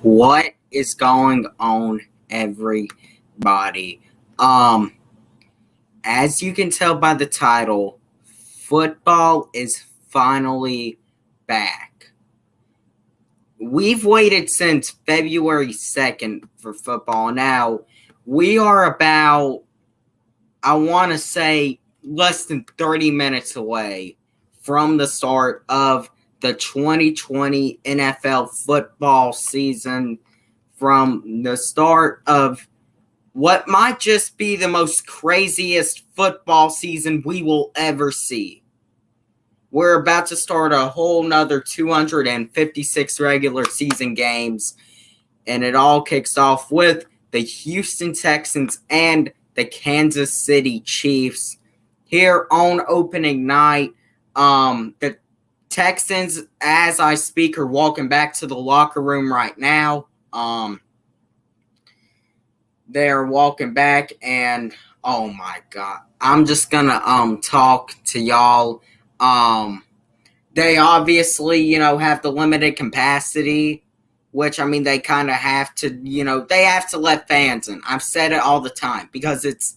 What is going on, everybody? Um, as you can tell by the title, football is finally back. We've waited since February 2nd for football. Now, we are about, I want to say, less than 30 minutes away from the start of the 2020 NFL football season, from the start of what might just be the most craziest football season we will ever see. We're about to start a whole nother 256 regular season games, and it all kicks off with the Houston Texans and the Kansas City Chiefs here on opening night. The Texans, as I speak, are walking back to the locker room right now. They're walking back, and oh my god, I'm just gonna talk to y'all. They obviously, have the limited capacity, which I mean they kind of have to, they have to let fans in. I've said it all the time because it's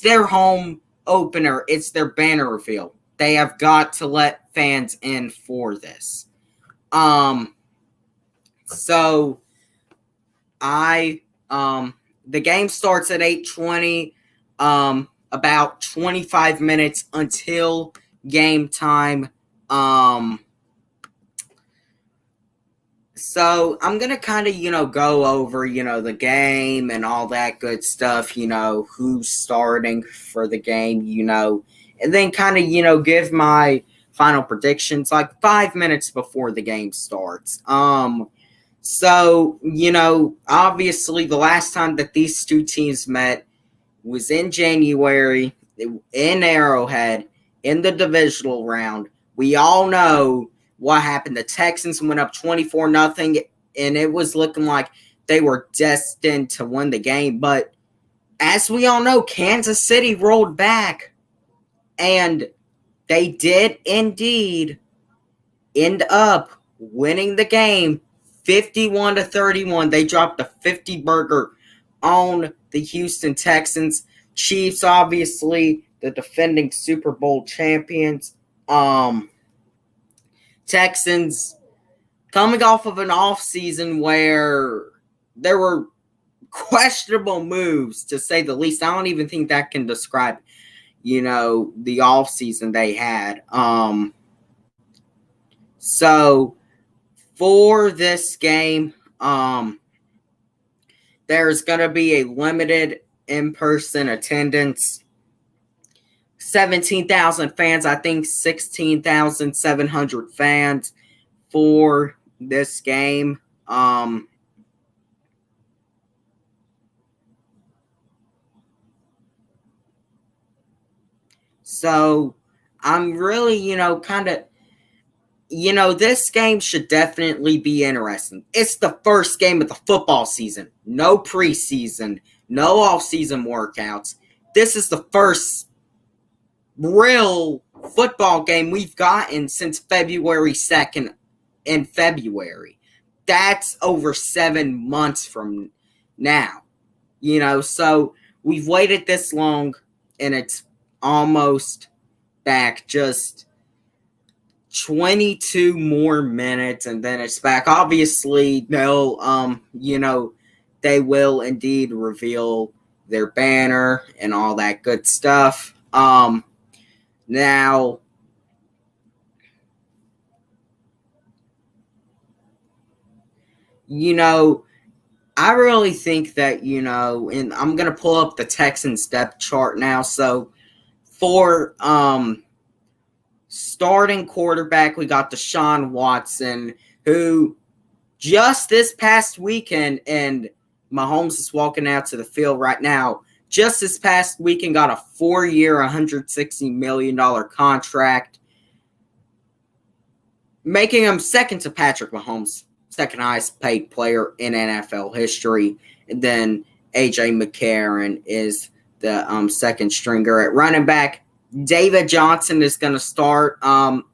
their home opener, it's their banner reveal. They have got to let fans in for this. So I the game starts at 8:20, about 25 minutes until game time. So I'm going to kind of, go over, the game and all that good stuff, who's starting for the game, and then kind of, give my final predictions like 5 minutes before the game starts. So, obviously the last time that these two teams met was in January in Arrowhead in the divisional round. We all know what happened. The Texans went up 24-0, and it was looking like they were destined to win the game. But as we all know, Kansas City rolled back, and they did indeed end up winning the game 51-31. They dropped a 50 burger on the Houston Texans. Chiefs, obviously, the defending Super Bowl champions. Texans coming off of an offseason where there were questionable moves, to say the least. I don't even think that can describe, the offseason they had. So for this game, there's going to be a limited in-person attendance. 17,000 fans, I think 16,700 fans for this game. So I'm really, kind of, this game should definitely be interesting. It's the first game of the football season. No preseason, no off-season workouts. This is the first real football game we've gotten since February 2nd in February. That's over 7 months from now. So we've waited this long, and it's almost back. Just 22 more minutes, and then it's back. Obviously, they'll, they will indeed reveal their banner and all that good stuff. Now, I really think that, and I'm going to pull up the Texans depth chart now. So for starting quarterback, we got Deshaun Watson, who just this past weekend, and Mahomes is walking out to the field right now, just this past weekend got a 4-year, $160 million contract, making him second to Patrick Mahomes, second highest paid player in NFL history. And then A.J. McCarron is the second stringer at running back. David Johnson is going to start.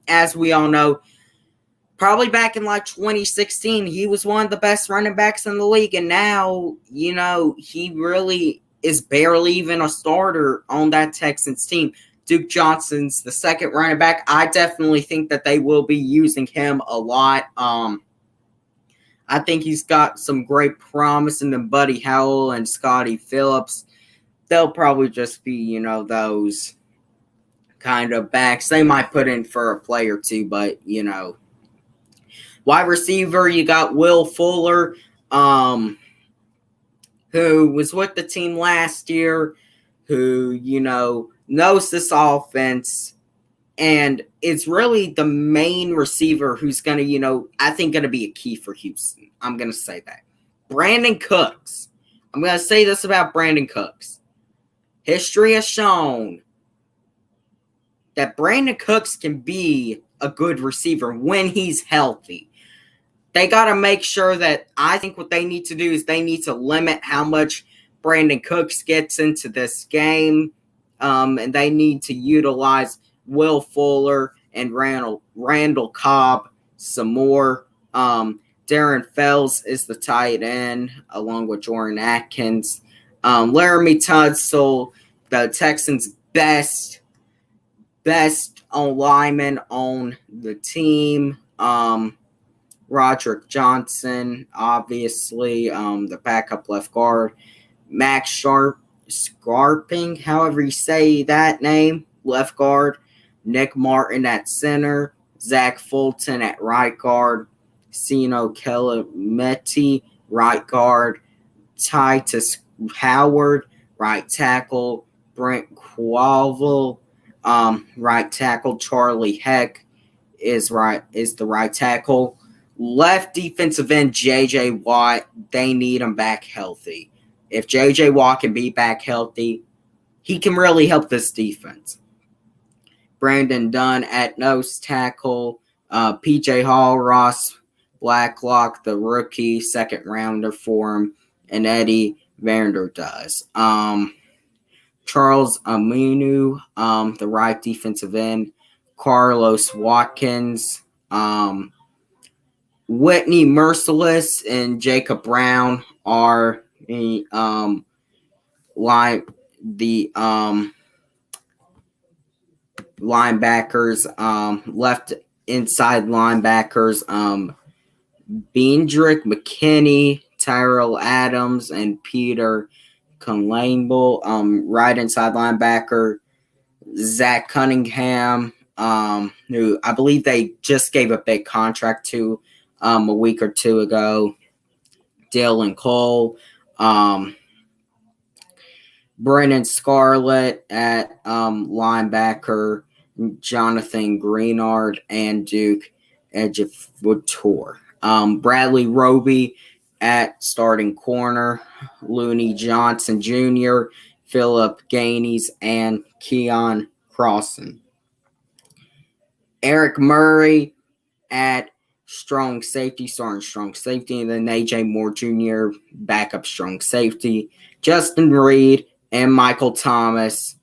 As we all know, probably back in like 2016, he was one of the best running backs in the league. And now, he really is barely even a starter on that Texans team. Duke Johnson's the second running back. I definitely think that they will be using him a lot. I think he's got some great promise, and then Buddy Howell and Scotty Phillips, they'll probably just be, those kind of backs. They might put in for a play or two, but, Wide receiver, you got Will Fuller, who was with the team last year, who, knows this offense, and is really the main receiver who's going to, I think going to be a key for Houston. I'm going to say that. Brandon Cooks. I'm going to say this about Brandon Cooks. History has shown that Brandon Cooks can be a good receiver when he's healthy. They got to make sure that, I think what they need to do is they need to limit how much Brandon Cooks gets into this game. And they need to utilize Will Fuller and Randall Cobb some more. Darren Fells is the tight end, along with Jordan Atkins. Laramie Tunsil, the Texans' best lineman on the team. Roderick Johnson, obviously, the backup left guard. Max Scarping, however you say that name, left guard. Nick Martin at center. Zach Fulton at right guard. Sino Kelemeti, right guard. Titus Howard, right tackle. Brent Quavel, right tackle. Charlie Heck is the right tackle. Left defensive end, J.J. Watt, they need him back healthy. If J.J. Watt can be back healthy, he can really help this defense. Brandon Dunn at nose tackle. P.J. Hall, Ross Blacklock, the rookie, second rounder for him. And Eddie Vander does. Charles Aminu, the right defensive end. Carlos Watkins, Whitney Merciless and Jacob Brown are the linebackers, left inside linebackers, Beandrick McKinney, Tyrell Adams, and Peter Conlangle, right inside linebacker, Zach Cunningham, who I believe they just gave a big contract to a week or two ago. Dylan Cole, Brennan Scarlett at linebacker, Jonathan Greenard, and Duke Ejiofor. Bradley Roby at starting corner, Looney Johnson Jr., Philip Gaines, and Keon Crossan. Eric Murray at strong safety, and then A.J. Moore Jr., backup strong safety. Justin Reed and Michael Thomas.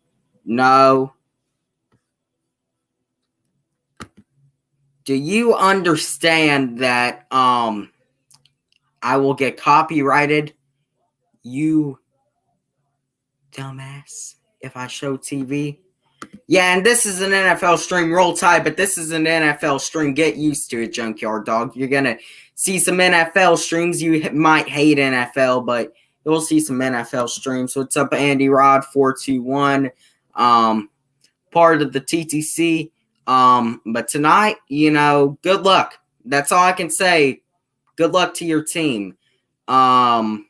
No. Do you understand that I will get copyrighted, you dumbass, if I show TV? Yeah, and this is an NFL stream. Roll Tide, but this is an NFL stream. Get used to it, Junkyard Dog. You're going to see some NFL streams. You might hate NFL, but you'll see some NFL streams. What's up, Andy Rod 421? Part of the TTC. But tonight, good luck. That's all I can say. Good luck to your team. And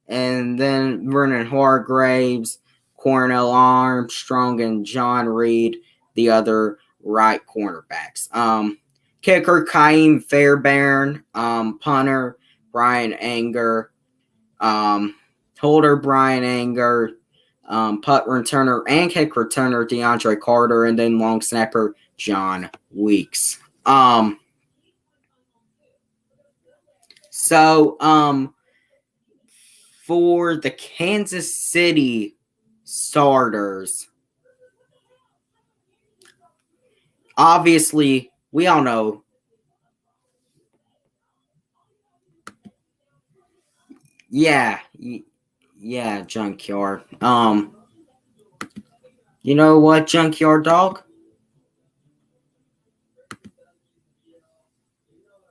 then Vernon Hargraves, Cornell Armstrong, and John Reed, the other right cornerbacks. Kicker, Kaim Fairbairn. Punter, Brian Anger. Holder, Brian Anger. Punt returner and kick returner, DeAndre Carter. And then long snapper, John Weeks. For the Kansas City starters, obviously, we all know Yeah, yeah, Junkyard. You know what, Junkyard Dog?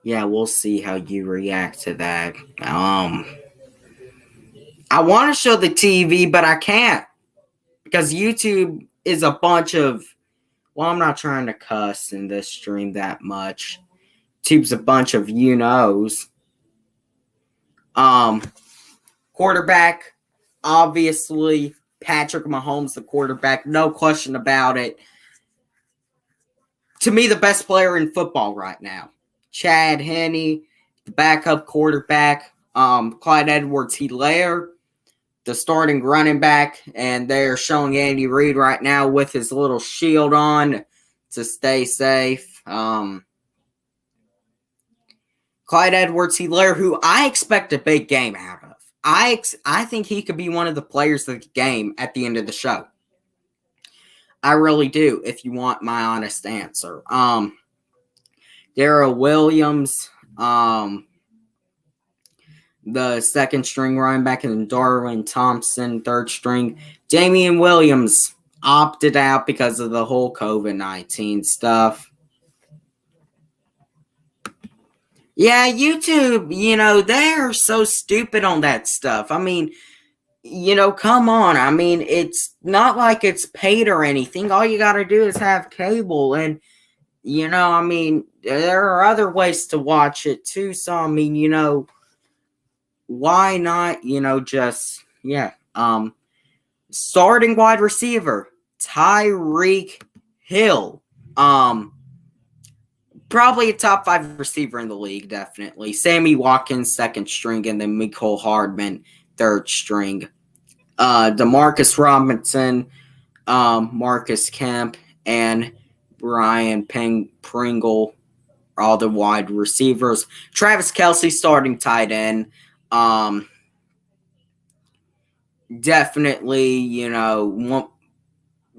Yeah, we'll see how you react to that. I want to show the TV, but I can't because YouTube is a bunch of. Well, I'm not trying to cuss in this stream that much. YouTube's a bunch of you knows. Um, Quarterback, obviously Patrick Mahomes, the quarterback, no question about it. To me, the best player in football right now. Chad Henne, the backup quarterback. Clyde Edwards-Helaire, the starting running back, and they're showing Andy Reid right now with his little shield on to stay safe. Clyde Edwards-Helaire, who I expect a big game out of. I think he could be one of the players of the game at the end of the show. I really do, if you want my honest answer. Darrell Williams, the second string running back, and Darwin Thompson, third string. Damian Williams opted out because of the whole COVID-19 stuff. Yeah, YouTube, they're so stupid on that stuff. I mean, come on. I mean, it's not like it's paid or anything. All you got to do is have cable. And, I mean, there are other ways to watch it too. So, I mean, why not, starting wide receiver, Tyreek Hill. Probably a top 5 receiver in the league, definitely. Sammy Watkins, second string, and then Mecole Hardman, third string. Demarcus Robinson, Marcus Kemp, and Brian Pringle, all the wide receivers. Travis Kelce, starting tight end. Definitely,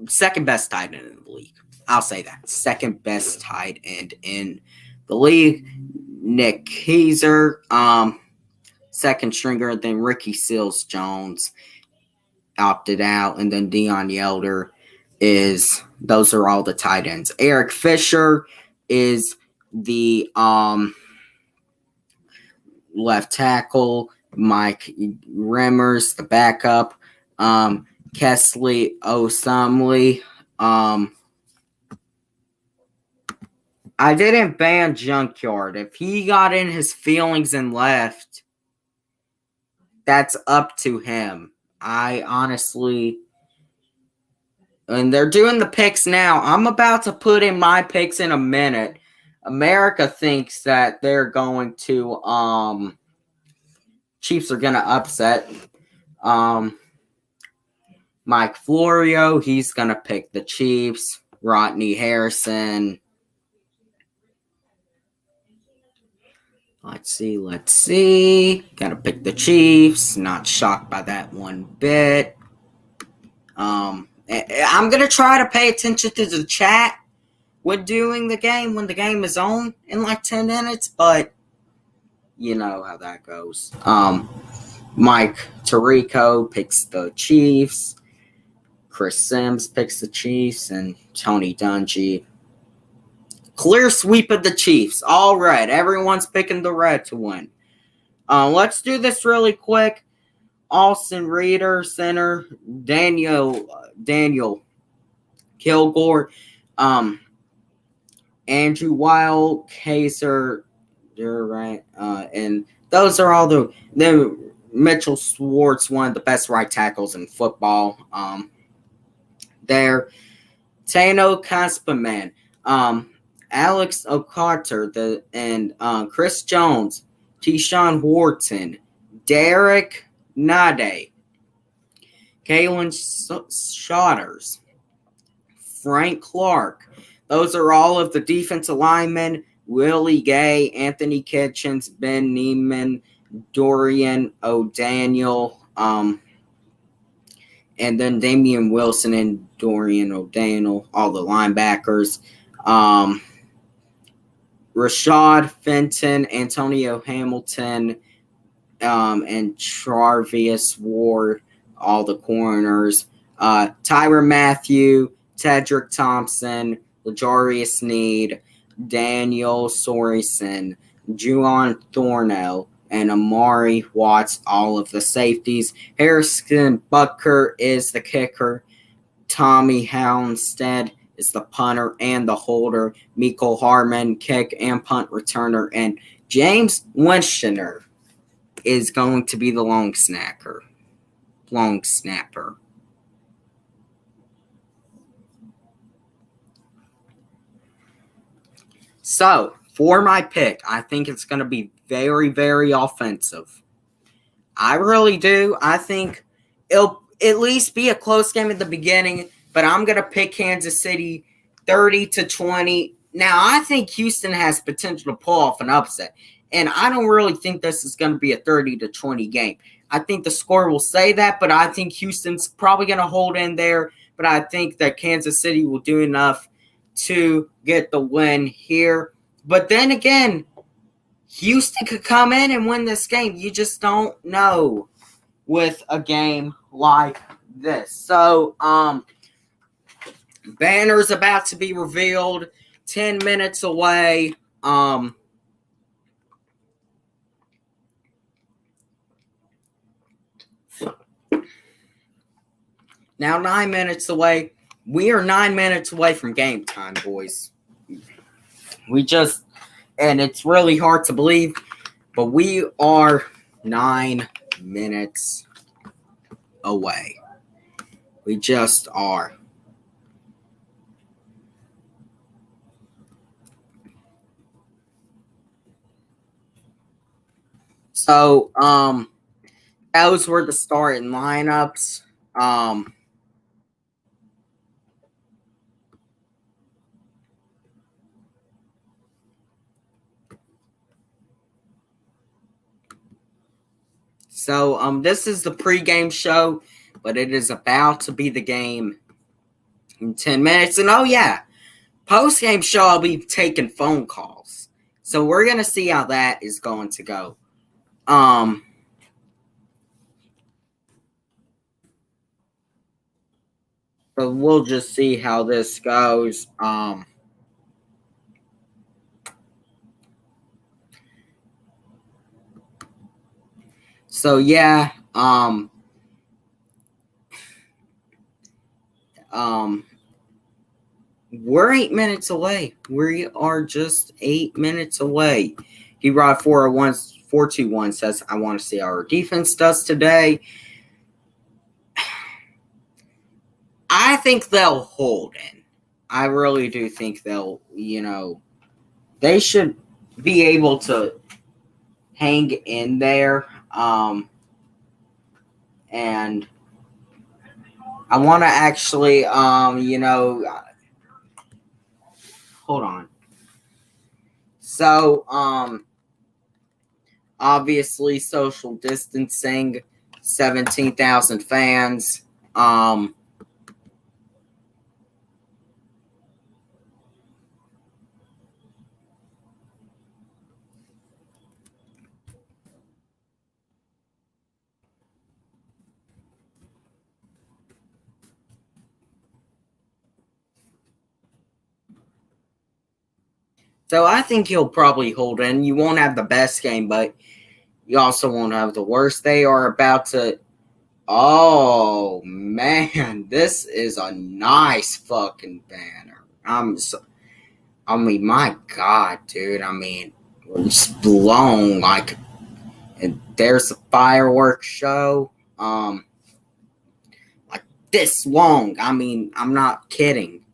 second best tight end in the league. I'll say that. Second best tight end in the league. Nick Keizer, second stringer. Then Ricky Seals-Jones opted out. And then Deion Yelder those are all the tight ends. Eric Fisher is the left tackle. Mike Remmers, the backup. Kesley Osamley. I didn't ban Junkyard. If he got in his feelings and left, that's up to him. I honestly... And they're doing the picks now. I'm about to put in my picks in a minute. America thinks that they're going to... Chiefs are going to upset. Mike Florio, he's going to pick the Chiefs. Rodney Harrison... Let's see. Gotta pick the Chiefs. Not shocked by that one bit. I'm gonna try to pay attention to the chat when doing the game, when the game is on in like 10 minutes, but you know how that goes. Mike Tirico picks the Chiefs. Chris Sims picks the Chiefs, and Tony Dungy. Clear sweep of the Chiefs. All red. Everyone's picking the red to win. Let's do this really quick. Austin Reeder, center. Daniel Kilgore. Andrew Wild, Kaiser, Durant, and those are all the Mitchell Schwartz, one of the best right tackles in football. There. Tano Kasperman. Alex O'Carter, and Chris Jones, Keyshawn Wharton, Derek Nade, Kalen Shotters, Frank Clark. Those are all of the defensive linemen. Willie Gay, Anthony Kitchens, Ben Neiman, Dorian O'Daniel, and then Damian Wilson and Dorian O'Daniel, all the linebackers. Rashad Fenton, Antonio Hamilton, and Travius Ward, all the corners. Tyrann Mathieu, Tedrick Thompson, L'Jarius Sneed, Daniel Sorensen, Juwan Thornell, and Amari Watts, all of the safeties. Harrison Butker is the kicker. Tommy Houndstead is the punter and the holder. Miko Harmon, kick and punt returner. And James Winchester is going to be the long snapper. So, for my pick, I think it's going to be very, very offensive. I really do. I think it'll at least be a close game at the beginning, but I'm going to pick Kansas City 30-20. Now, I think Houston has potential to pull off an upset, and I don't really think this is going to be a 30-20 game. I think the score will say that, but I think Houston's probably going to hold in there, but I think that Kansas City will do enough to get the win here. But then again, Houston could come in and win this game. You just don't know with a game like this. So, banner's about to be revealed. 10 minutes away. Now 9 minutes away. We are 9 minutes away from game time, boys. And it's really hard to believe, but we are 9 minutes away. We just are. So, those were the starting lineups. So, this is the pregame show, but it is about to be the game in 10 minutes. And oh, yeah, postgame show, I'll be taking phone calls. So, we're going to see how that is going to go. But we'll just see how this goes. So yeah, we're 8 minutes away. We are just 8 minutes away. D-Rod 421 says, I want to see how our defense does today. I think they'll hold in. I really do think they'll, they should be able to hang in there. And I want to actually, hold on. So, obviously, social distancing, 17,000 fans. So I think he'll probably hold in. You won't have the best game, but you also won't have the worst. They are about to. Oh man, this is a nice fucking banner. I mean, my God, dude. I mean, it's blown like. And there's a fireworks show. Like this long. I mean, I'm not kidding.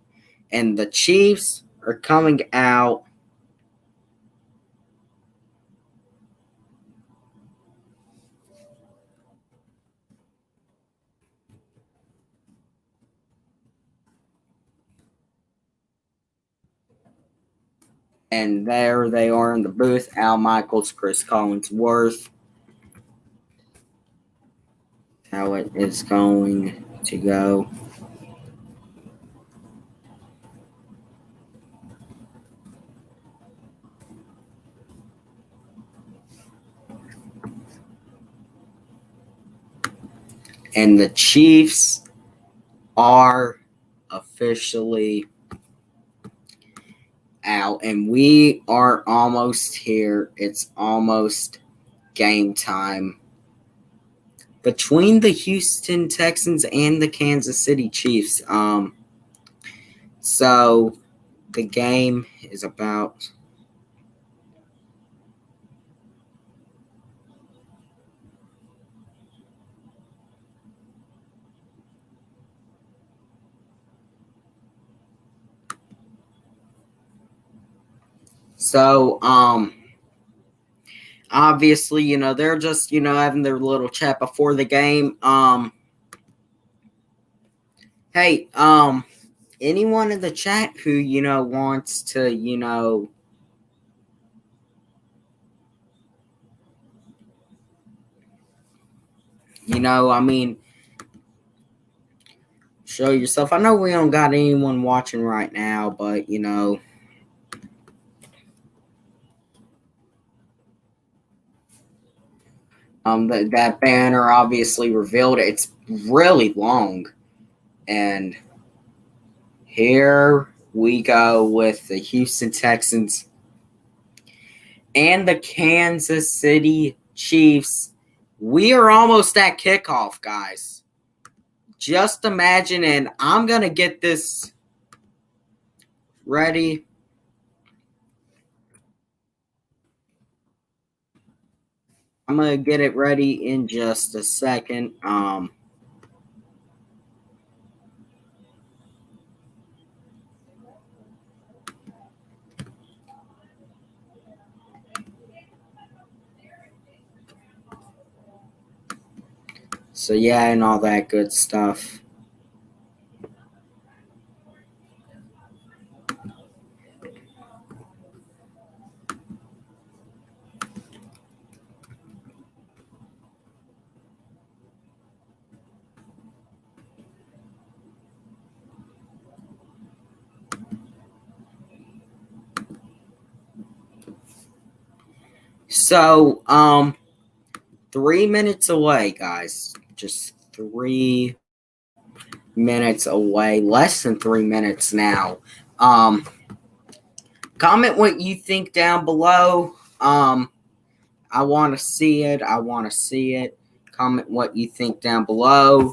And the Chiefs are coming out. And there they are in the booth. Al Michaels, Chris Collinsworth. How it is going to go. And the Chiefs are officially out, and we are almost here. It's almost game time between the Houston Texans and the Kansas City Chiefs. So the game is about. So, obviously, they're just, having their little chat before the game. Hey, anyone in the chat who, wants to, I mean, show yourself. I know we don't got anyone watching right now, but, that banner obviously revealed it. It's really long. And here we go with the Houston Texans and the Kansas City Chiefs. We are almost at kickoff, guys. Just imagine, and I'm going to get this ready. I'm going to get it ready in just a second. So, yeah, and all that good stuff. So, 3 minutes away, guys. Just 3 minutes away. Less than 3 minutes now. Comment what you think down below. I want to see it. I want to see it. Comment what you think down below.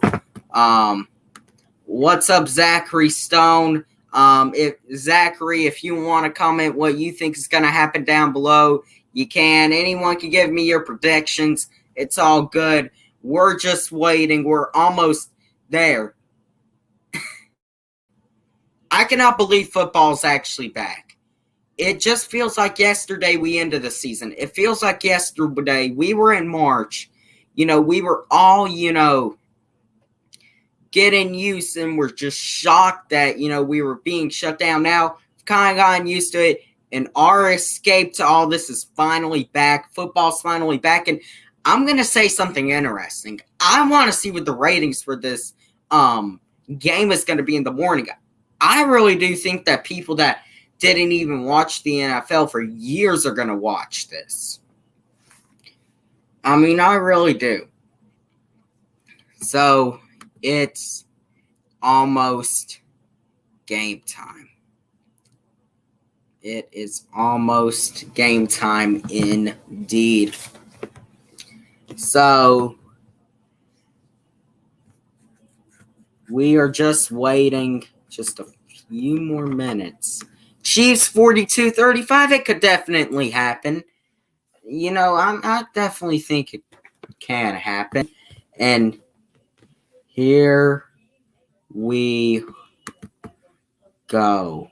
What's up, Zachary Stone? If you want to comment what you think is going to happen down below, you can. Anyone can give me your predictions. It's all good. We're just waiting. We're almost there. I cannot believe football's actually back. It just feels like yesterday we ended the season. It feels like yesterday we were in March. We were all, getting used and we're just shocked that, we were being shut down. Now, kind of gotten used to it, and our escape to all this is finally back. Football's finally back, and I'm going to say something interesting. I want to see what the ratings for this game is going to be in the morning. I really do think that people that didn't even watch the NFL for years are going to watch this. I mean, I really do. So, it's almost game time. It is almost game time indeed. So, we are just waiting just a few more minutes. Chiefs 42-35, it could definitely happen. I definitely think it can happen. And here we go.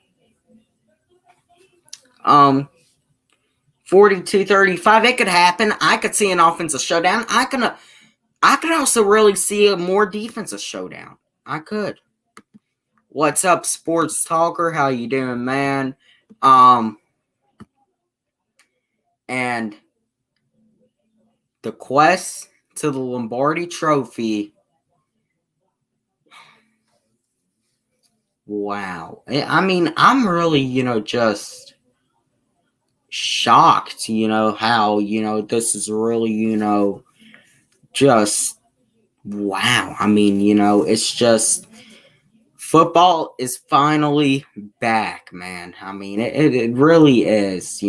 42-35, it could happen. I could see an offensive showdown. I could also really see a more defensive showdown. I could. What's up, Sports Talker? How you doing, man? And the quest to the Lombardi Trophy. Wow. I mean, I'm really, just shocked, how, this is really, just wow. I mean, it's just football is finally back, man. I mean, it really is.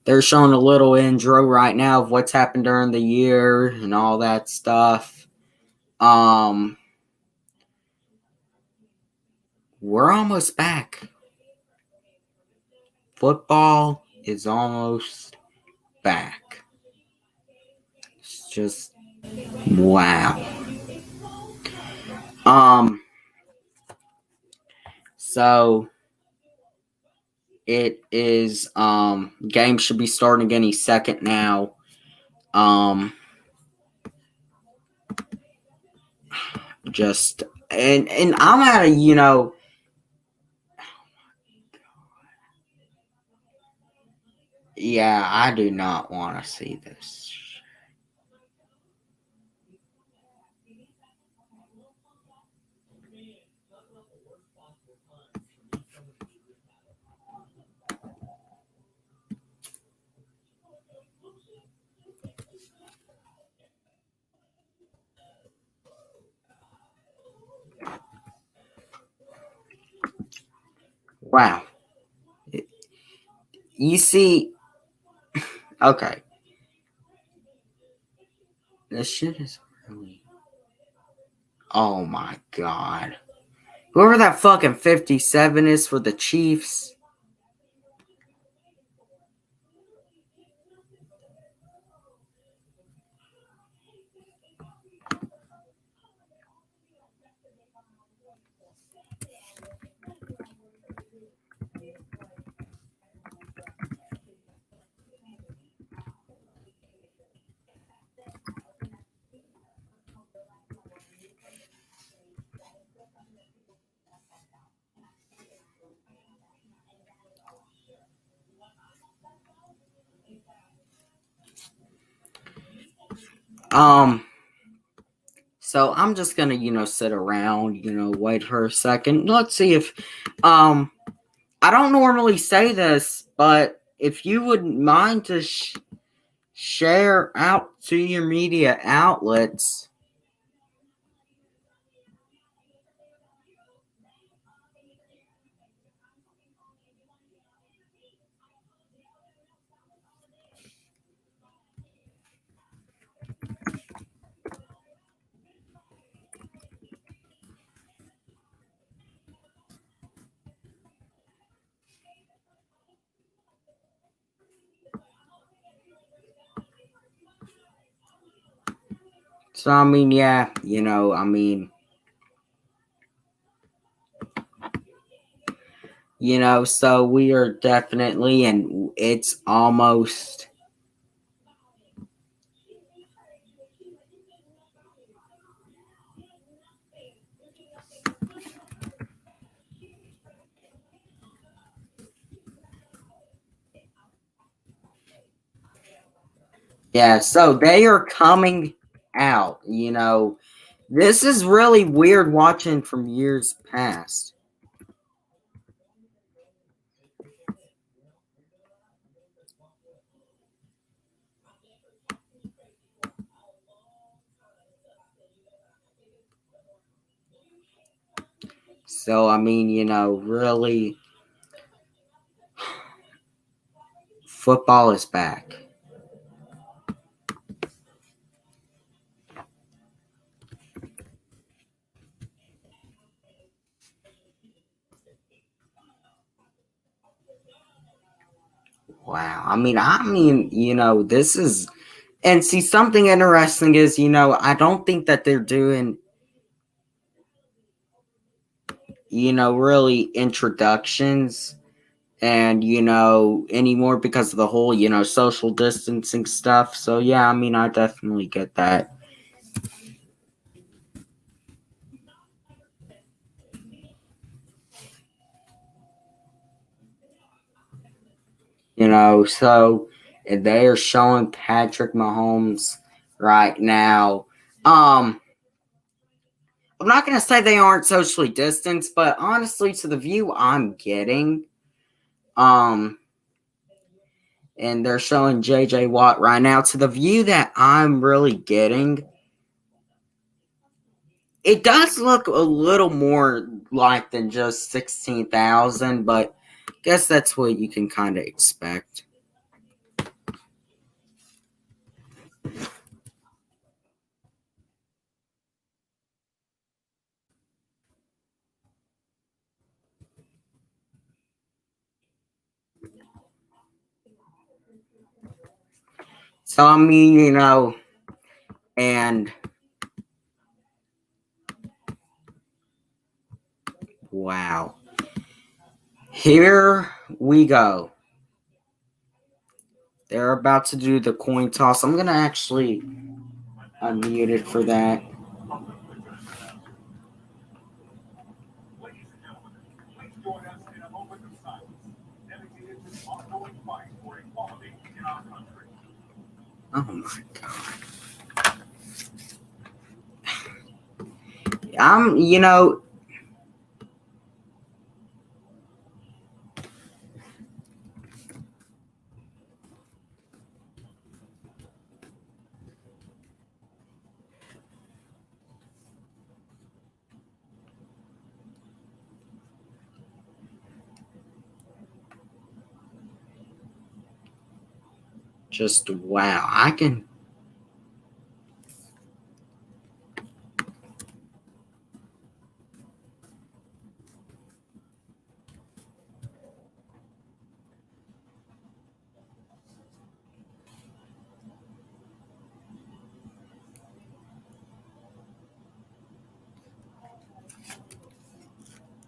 They're showing a little intro right now of what's happened during the year and all that stuff. Um, we're almost back. Football is almost back. It's just wow. Um, so it is game should be starting any second now. Um just and I'm at a yeah, I do not want to see this. Wow. You see, okay. This shit is really oh my god. Whoever that fucking 57 is for the Chiefs. Um so I'm just gonna, sit around, wait for a second. Let's see if I don't normally say this, but if you wouldn't mind to share out to your media outlets. So, I mean, yeah, so we are definitely, and it's almost, yeah, so they are coming out. This is really weird watching from years past. So, I mean, really, football is back. Wow. I mean, this is and see something interesting is, I don't think that they're doing, really introductions and, anymore because of the whole, social distancing stuff. So yeah, I mean, I definitely get that. So they are showing Patrick Mahomes right now. I'm not gonna say they aren't socially distanced, but honestly, to the view I'm getting, um, And they're showing J.J. Watt right now. To the view that I'm really getting, it does look a little more like than just 16,000, but I guess that's what you can kind of expect. So, I mean, and wow. Here we go. They're about to do the coin toss. I'm going to actually unmute it for that. Oh my God. I'm just wow. I can.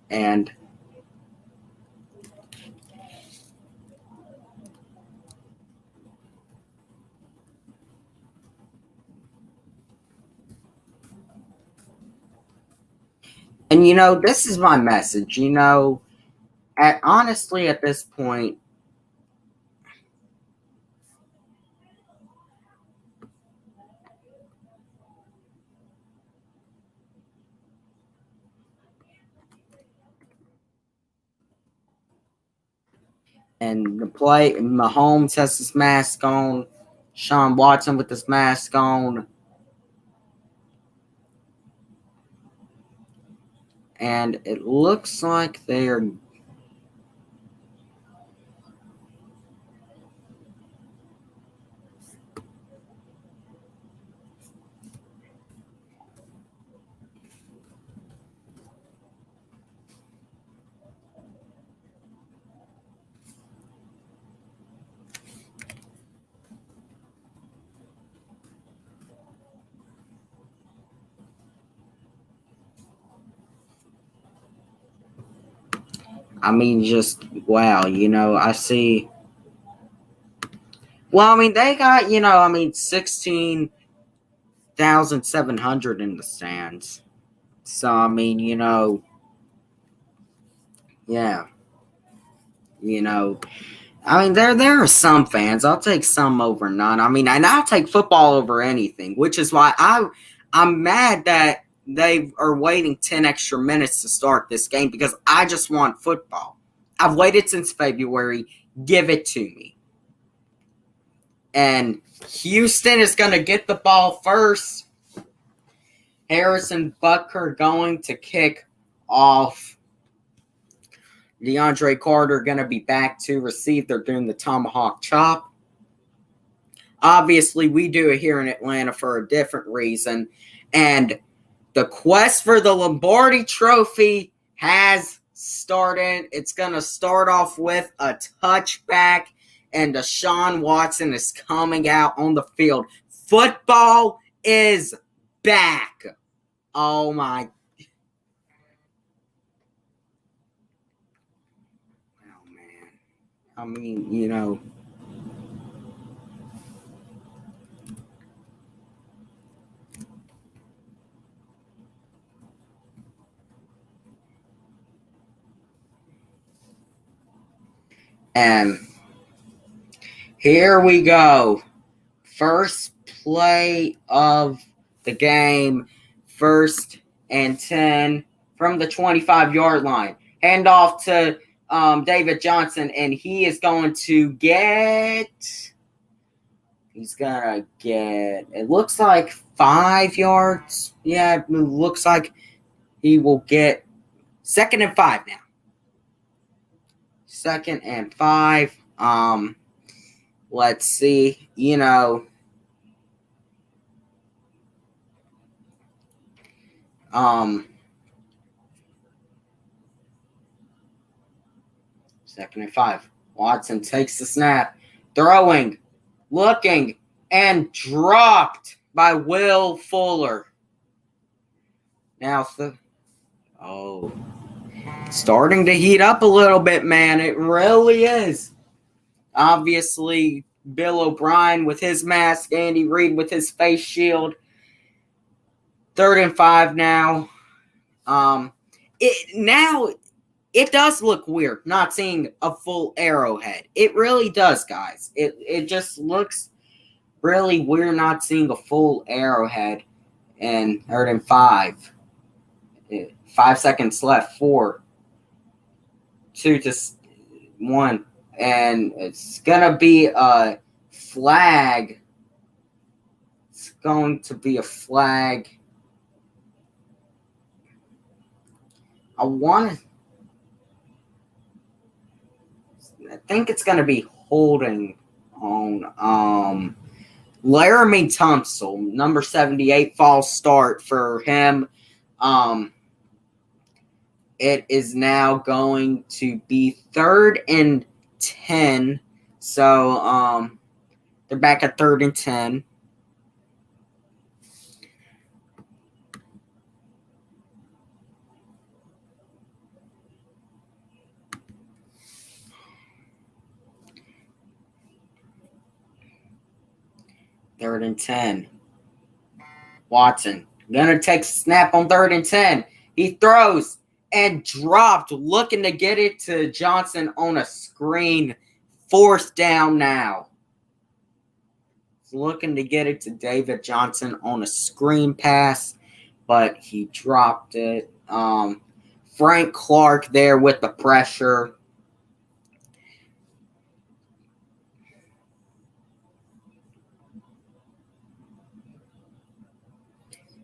And this is my message. Honestly, at this point, and the play, Mahomes has his mask on, Sean Watson with his mask on, and it looks like they're. I mean, just wow. I see. Well, I mean, they got 16,700 in the stands. So I mean, yeah, you know, I mean, there are some fans. I'll take some over none. I mean, and I'll take football over anything, which is why I'm mad that they are waiting 10 extra minutes to start this game because I just want football. I've waited since February. Give it to me. And Houston is going to get the ball first. Harrison Butker going to kick off. DeAndre Carter going to be back to receive. They're doing the tomahawk chop. Obviously, we do it here in Atlanta for a different reason. And the quest for the Lombardi Trophy has started. It's going to start off with a touchback, and Deshaun Watson is coming out on the field. Football is back. Oh, my. Oh, man. I mean, and here we go. First play of the game. 1st and 10 from the 25-yard line. Handoff to David Johnson, and he is going to get. He's gonna get. It looks like 5 yards. Yeah, it looks like he will get 2nd and 5 now. 2nd and 5. Let's see. You know. 2nd and 5. Watson takes the snap, throwing, looking, and dropped by Will Fuller. Now, starting to heat up a little bit, man. It really is. Obviously, Bill O'Brien with his mask, Andy Reid with his face shield. 3rd and 5 now. It does look weird not seeing a full Arrowhead. It really does, guys. It just looks really weird not seeing a full Arrowhead. And 3rd and 5. 5 seconds left. 4, 2 to 1. And it's going to be a flag. It's going to be a flag. I think it's going to be holding on Laramie Tunsil, number 78, false start for him. It is now going to be 3rd and 10. So they're back at 3rd and 10. Third and 10. Watson gonna take a snap on 3rd and 10. He throws and dropped, looking to get it to Johnson on a screen. 4th down now. He's looking to get it to David Johnson on a screen pass, but he dropped it. Frank Clark there with the pressure.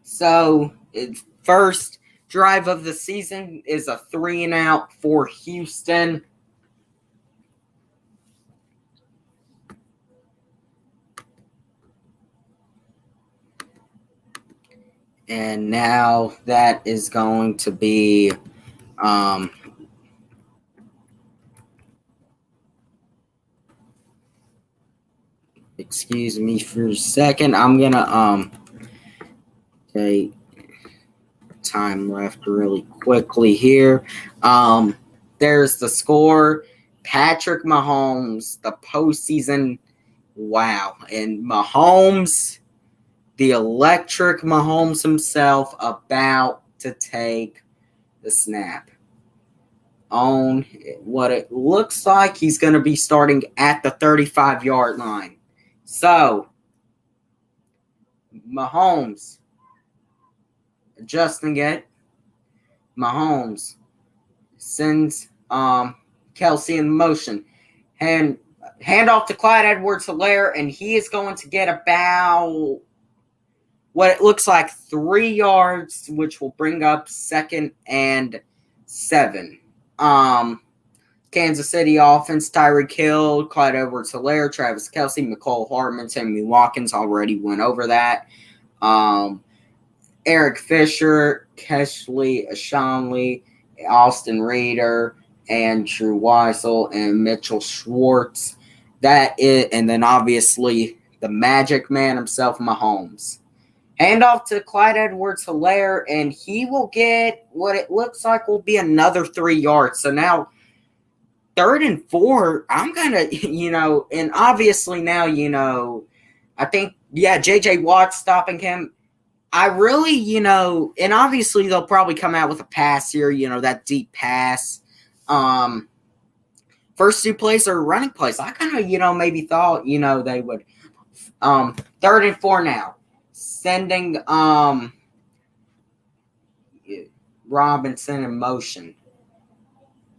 So, first drive of the season is a 3-and-out for Houston. And now that is going to be excuse me for a second. I'm gonna take time left really quickly here. There's the score. Patrick Mahomes, the postseason. Wow. And Mahomes, the electric Mahomes himself, about to take the snap. On what it looks like, he's going to be starting at the 35-yard line. So, Mahomes adjusting it. Mahomes sends Kelsey in motion. And hand off to Clyde Edwards-Helaire, and he is going to get about what it looks like 3 yards, which will bring up 2nd and 7. Kansas City offense, Tyreek Hill, Clyde Edwards-Helaire, Travis Kelsey, McCole Hardman, Sammy Watkins already went over that. Eric Fisher, Keshley Ashanley, Austin Reeder, Andrew Weisel, and Mitchell Schwartz. And then obviously the magic man himself, Mahomes. Handoff to Clyde Edwards-Helaire, and he will get what it looks like will be another 3 yards. So now 3rd and 4, I'm going to, and obviously now, I think, J.J. Watt's stopping him. I really, and obviously they'll probably come out with a pass here, that deep pass. First 2 plays are running plays. I kind of, maybe thought, they would. 3rd and 4 now. Sending Robinson in motion.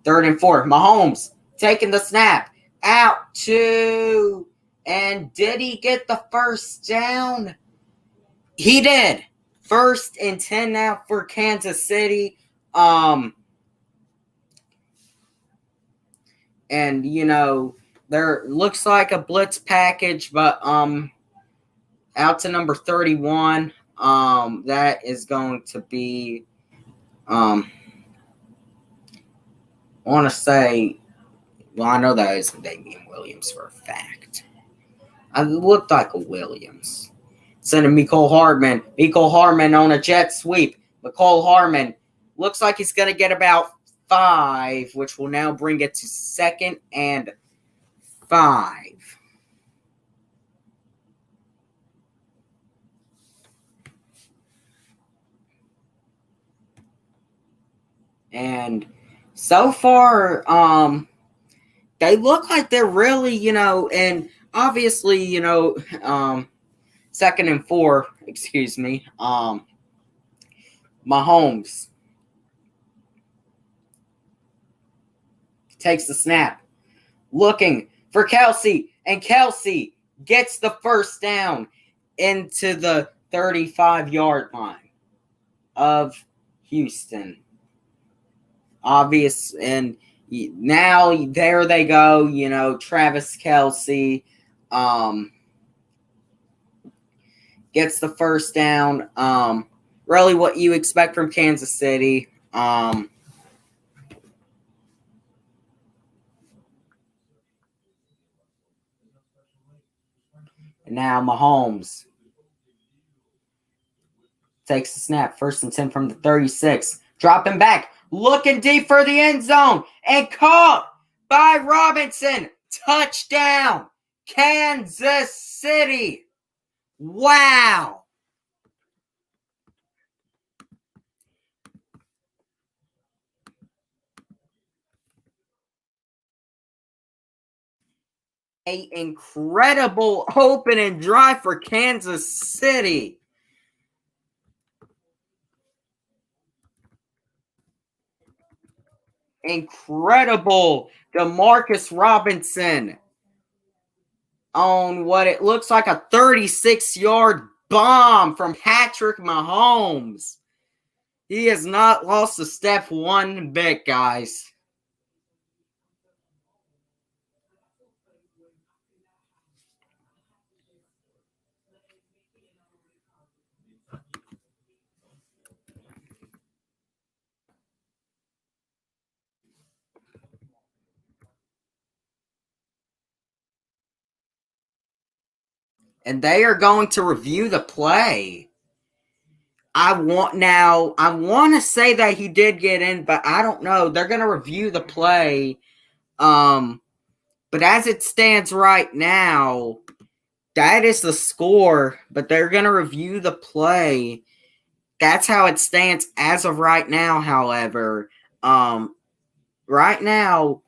Third and 4. Mahomes taking the snap. Out to. And did he get the first down? He did. First and 10 now for Kansas City. And there looks like a blitz package, but out to number 31. That is going to be I want to say, well, I know that isn't Damian Williams for a fact. It looked like a Williams. Sending Mecole Hardman. Mecole Hardman on a jet sweep. Mecole Hardman looks like he's going to get about 5, which will now bring it to 2nd and 5. And so far, they look like they're really, and obviously, 2nd and 4, excuse me, Mahomes takes the snap, looking for Kelsey, and Kelsey gets the first down into the 35-yard line of Houston. Obvious, and now there they go, Travis Kelsey gets the first down. Really what you expect from Kansas City. Now Mahomes takes the snap. 1st and 10 from the 36. Dropping back. Looking deep for the end zone. And caught by Robinson. Touchdown. Kansas City. Wow. An incredible opening drive for Kansas City. Incredible. Demarcus Robinson on what it looks like a 36-yard bomb from Patrick Mahomes. He has not lost a step one bit, guys. And they are going to review the play. I want to say that he did get in, but I don't know. They're going to review the play. But as it stands right now, that is the score, but they're going to review the play. That's how it stands as of right now, however. Right now,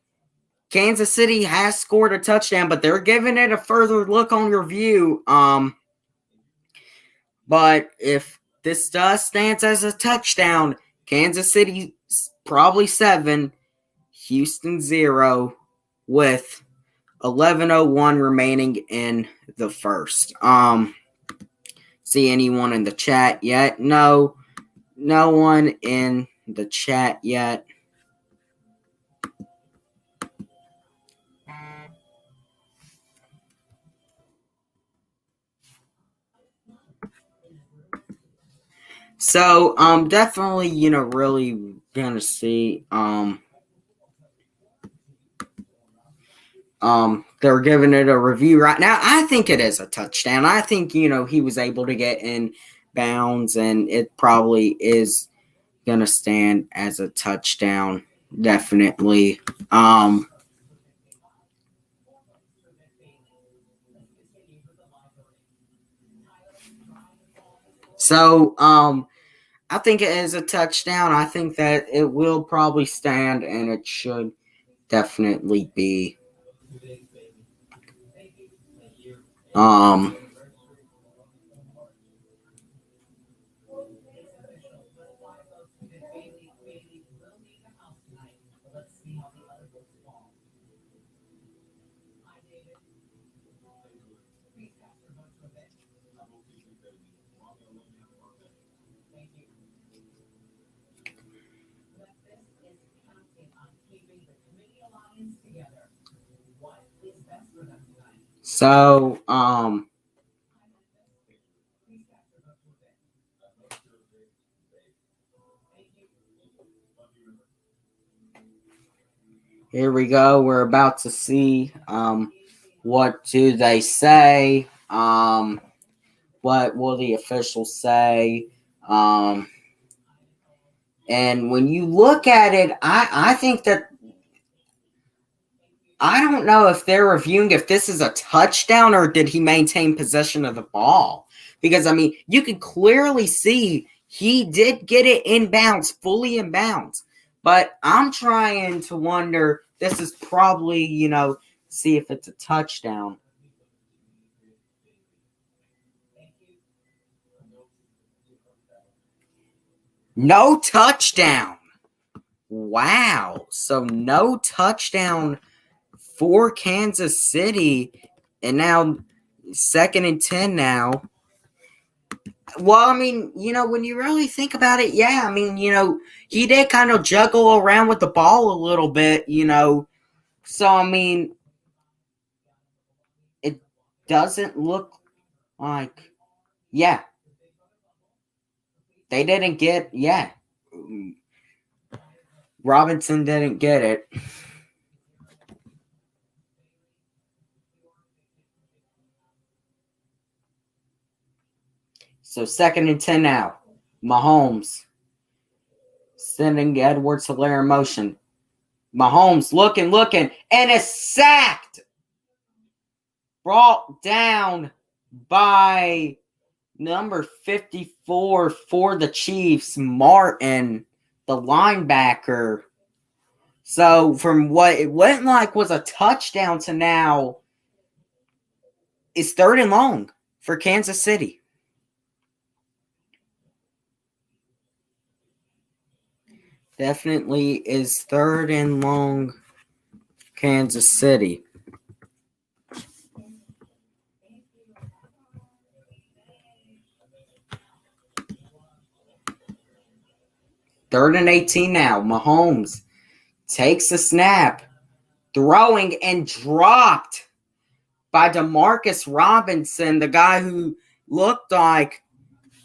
Kansas City has scored a touchdown, but they're giving it a further look on review. But if this does stand as a touchdown, Kansas City probably 7, Houston 0, with 11:01 remaining in the first. See anyone in the chat yet? No one in the chat yet. So, definitely, really gonna see, they're giving it a review right now. I think it is a touchdown. I think, he was able to get in bounds, and it probably is gonna stand as a touchdown. Definitely. So, I think it is a touchdown. I think that it will probably stand, and it should definitely be. So, here we go. We're about to see what do they say? What will the officials say? Um, and when you look at it, I think that I don't know if they're reviewing if this is a touchdown or did he maintain possession of the ball. Because, I mean, you can clearly see he did get it inbounds, fully inbounds. But I'm trying to wonder, this is probably, see if it's a touchdown. No touchdown. Wow. So no touchdown for Kansas City. And now 2nd and 10 now. Well, I mean, when you really think about it, yeah, I mean, he did kind of juggle around with the ball a little bit. So, I mean, it doesn't look like, yeah, they didn't get, yeah, Robinson didn't get it. So, 2nd and 10 now. Mahomes sending Edwards-Helaire in motion. Mahomes looking, and is sacked. Brought down by number 54 for the Chiefs, Martin, the linebacker. So from what it went like was a touchdown to now is 3rd and long for Kansas City. Definitely is 3rd and long, Kansas City. Third and 18 now. Mahomes takes a snap, throwing and dropped by Demarcus Robinson, the guy who looked like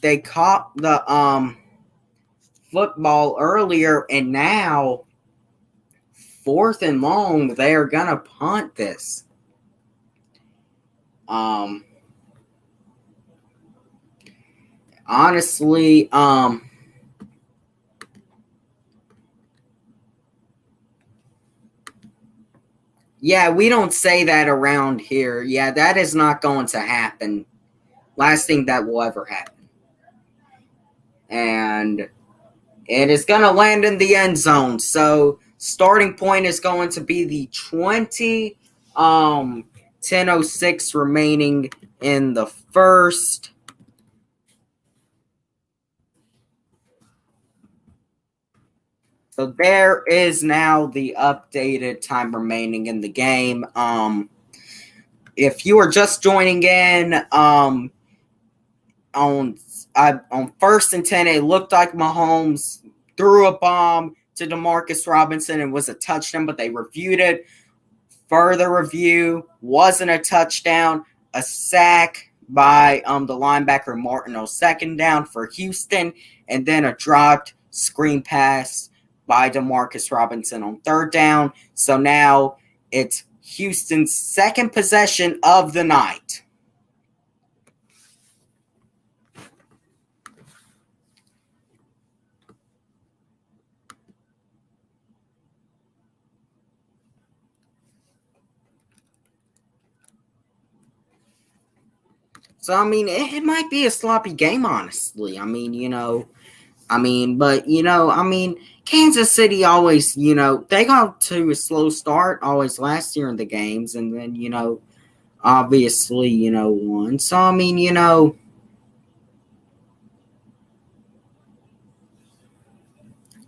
they caught the football earlier, and now 4th and long, they are gonna punt this. Um, honestly, yeah, we don't say that around here. Yeah, that is not going to happen. Last thing that will ever happen. And it is going to land in the end zone. So, starting point is going to be the 20, 10:06 remaining in the first. So there is now the updated time remaining in the game. If you are just joining in, on 1st and 10, it looked like Mahomes threw a bomb to Demarcus Robinson and was a touchdown, but they reviewed it. Further review, wasn't a touchdown, a sack by the linebacker Martin on 2nd down for Houston, and then a dropped screen pass by Demarcus Robinson on 3rd down. So now it's Houston's second possession of the night. So, I mean, it might be a sloppy game, honestly. But, Kansas City always, they got to a slow start always last year in the games, and then, obviously, won. So,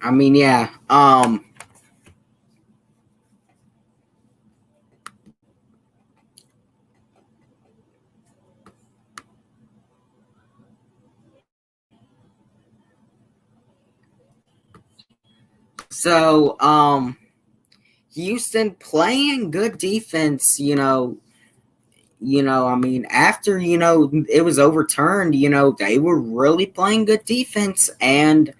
yeah. So, Houston playing good defense, I mean, after, it was overturned, they were really playing good defense and,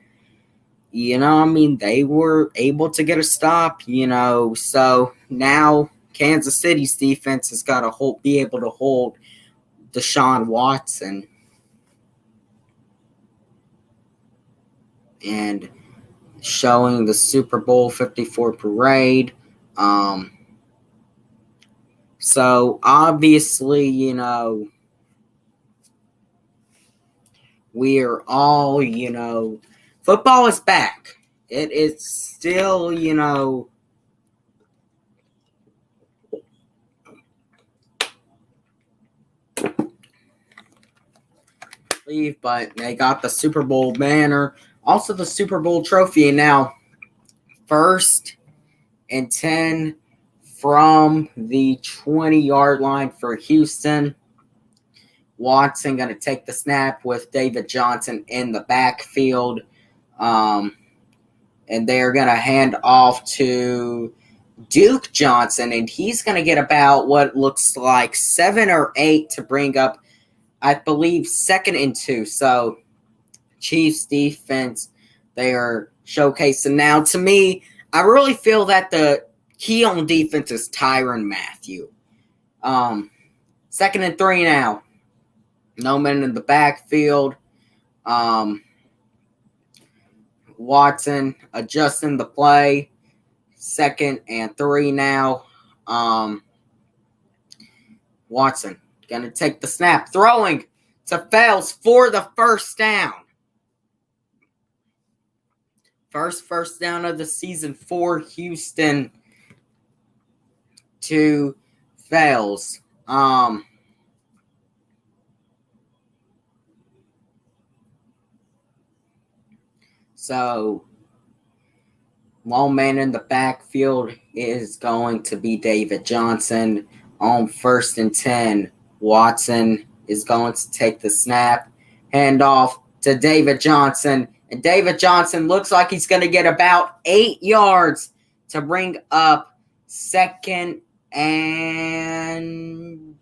I mean, they were able to get a stop, so now Kansas City's defense has got to be able to hold Deshaun Watson. And showing the Super Bowl 54 parade. So obviously, we are all, football is back. It is still, but they got the Super Bowl banner, also the Super Bowl trophy, and now 1st and 10 from the 20-yard line for Houston. Watson going to take the snap with David Johnson in the backfield. And they're going to hand off to Duke Johnson, and he's going to get about what looks like 7 or 8 to bring up, I believe, 2nd and 2. So Chiefs defense, they are showcasing. Now, to me, I really feel that the key on defense is Tyrann Mathieu. 2nd and 3 now. No man in the backfield. Watson adjusting the play. 2nd and 3 now. Watson going to take the snap. Throwing to Fales for the first down. First down of the season for Houston to Fales. So, one man in the backfield is going to be David Johnson. On 1st and 10, Watson is going to take the snap. Hand off to David Johnson. And David Johnson looks like he's going to get about 8 yards to bring up 2nd and...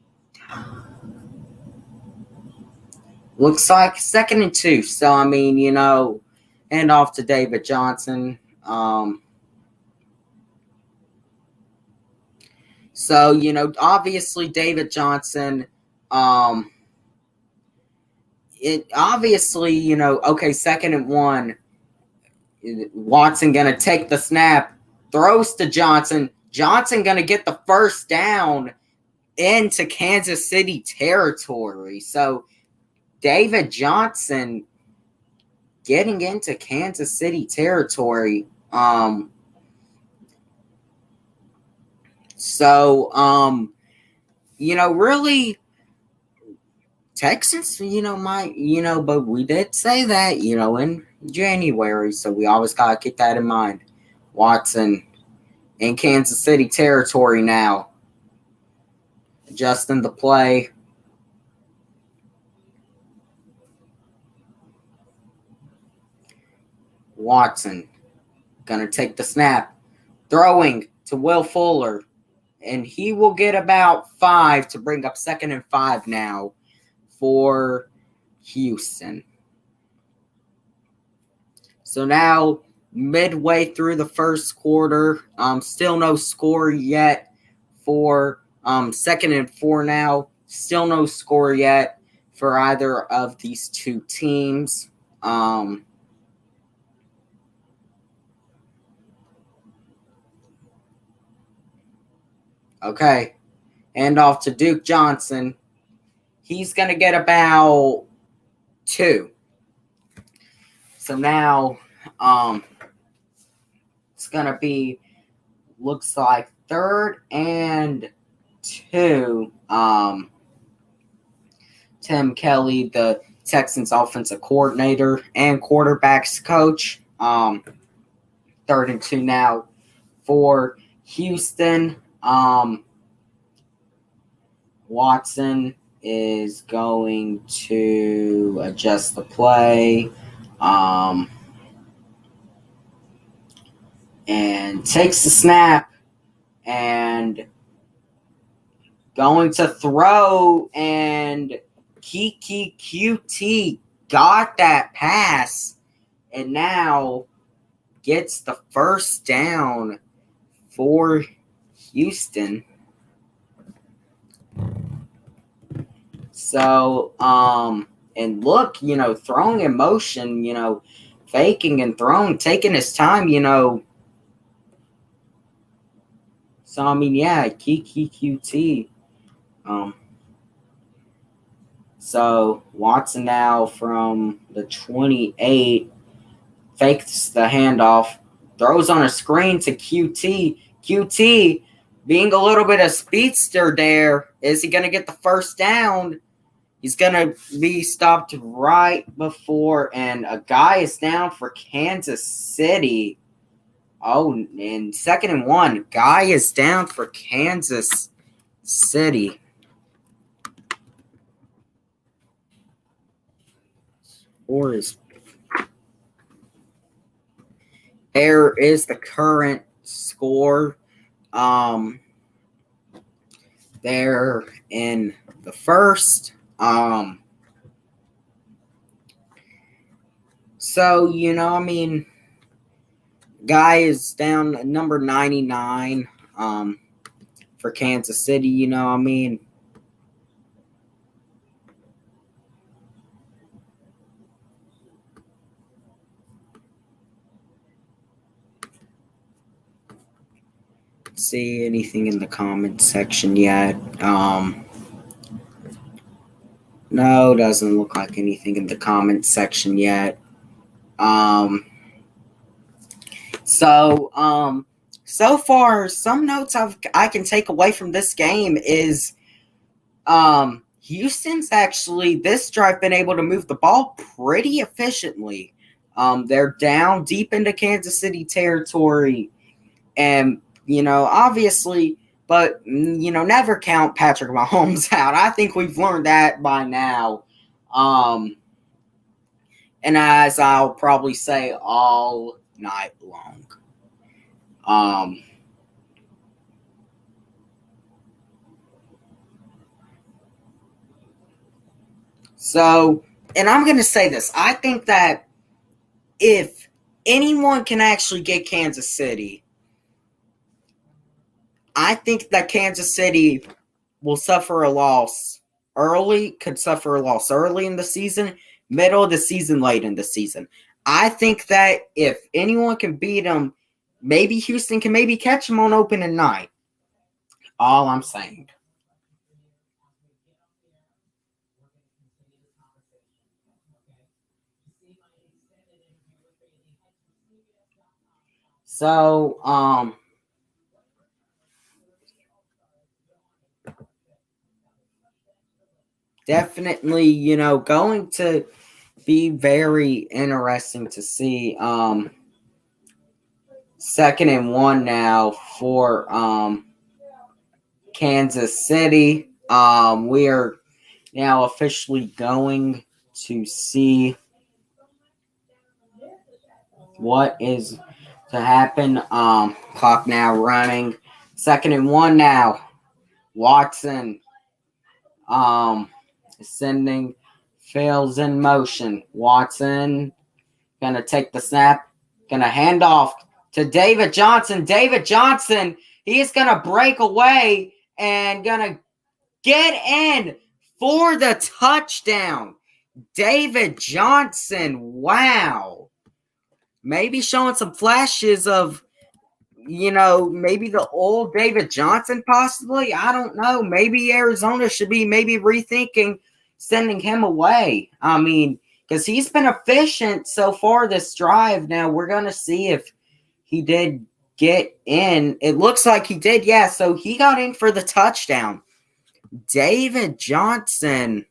looks like 2nd and 2. So, I mean, hand off to David Johnson. So, obviously David Johnson, it obviously, okay, 2nd and 1, Watson going to take the snap, throws to Johnson. Johnson going to get the first down into Kansas City territory. So, David Johnson getting into Kansas City territory. Really, Texans, might, but we did say that, in January, so we always got to keep that in mind. Watson in Kansas City territory now. Adjusting the play. Watson going to take the snap. Throwing to Will Fuller. And he will get about 5 to bring up 2nd and 5 now for Houston. So now, midway through the first quarter, still no score yet for 2nd and 4 now. Still no score yet for either of these two teams. Okay. Hand off to Duke Johnson. He's going to get about 2. So now it's going to be, looks like 3rd and 2. Tim Kelly, the Texans offensive coordinator and quarterbacks coach. 3rd and 2 now for Houston. Watson is going to adjust the play. and takes the snap and going to throw, and Kiki QT got that pass and now gets the first down for Houston. So, and look, throwing in motion, faking and throwing, taking his time, So, I mean, yeah, Kiki QT. So, Watson now from the 28 fakes the handoff, throws on a screen to QT. QT, being a little bit of speedster there, is he going to get the first down? He's going to be stopped right before, and a guy is down for Kansas City. Oh, and 2nd and 1. Guy is down for Kansas City. Or is there is the current score. There in the first. So, I mean, guy is down number 99 for Kansas City, I mean. See anything in the comment section yet? No, doesn't look like anything in the comment section yet. So far, some notes I can take away from this game is Houston's actually this drive been able to move the ball pretty efficiently. They're down deep into Kansas City territory, and obviously, but never count Patrick Mahomes out. I think we've learned that by now. And as I'll probably say all night long. So, and I'm going to say this. I think that if anyone can actually get Kansas City, I think that Kansas City will suffer a loss early, could suffer a loss early in the season, middle of the season, late in the season. I think that if anyone can beat them, maybe Houston can maybe catch them on opening night. All I'm saying. So, definitely, going to be very interesting to see. 2nd and 1 now for Kansas City. We are now officially going to see what is to happen. Clock now running. 2nd and 1 now. Watson sending fails in motion. Watson gonna take the snap. Gonna hand off to David Johnson. David Johnson, he's gonna break away and gonna get in for the touchdown. David Johnson, wow. Maybe showing some flashes of, maybe the old David Johnson possibly. I don't know. Maybe Arizona should be maybe rethinking sending him away. I mean, because he's been efficient so far this drive. Now, we're going to see if he did get in. It looks like he did, yeah. So he got in for the touchdown. David Johnson,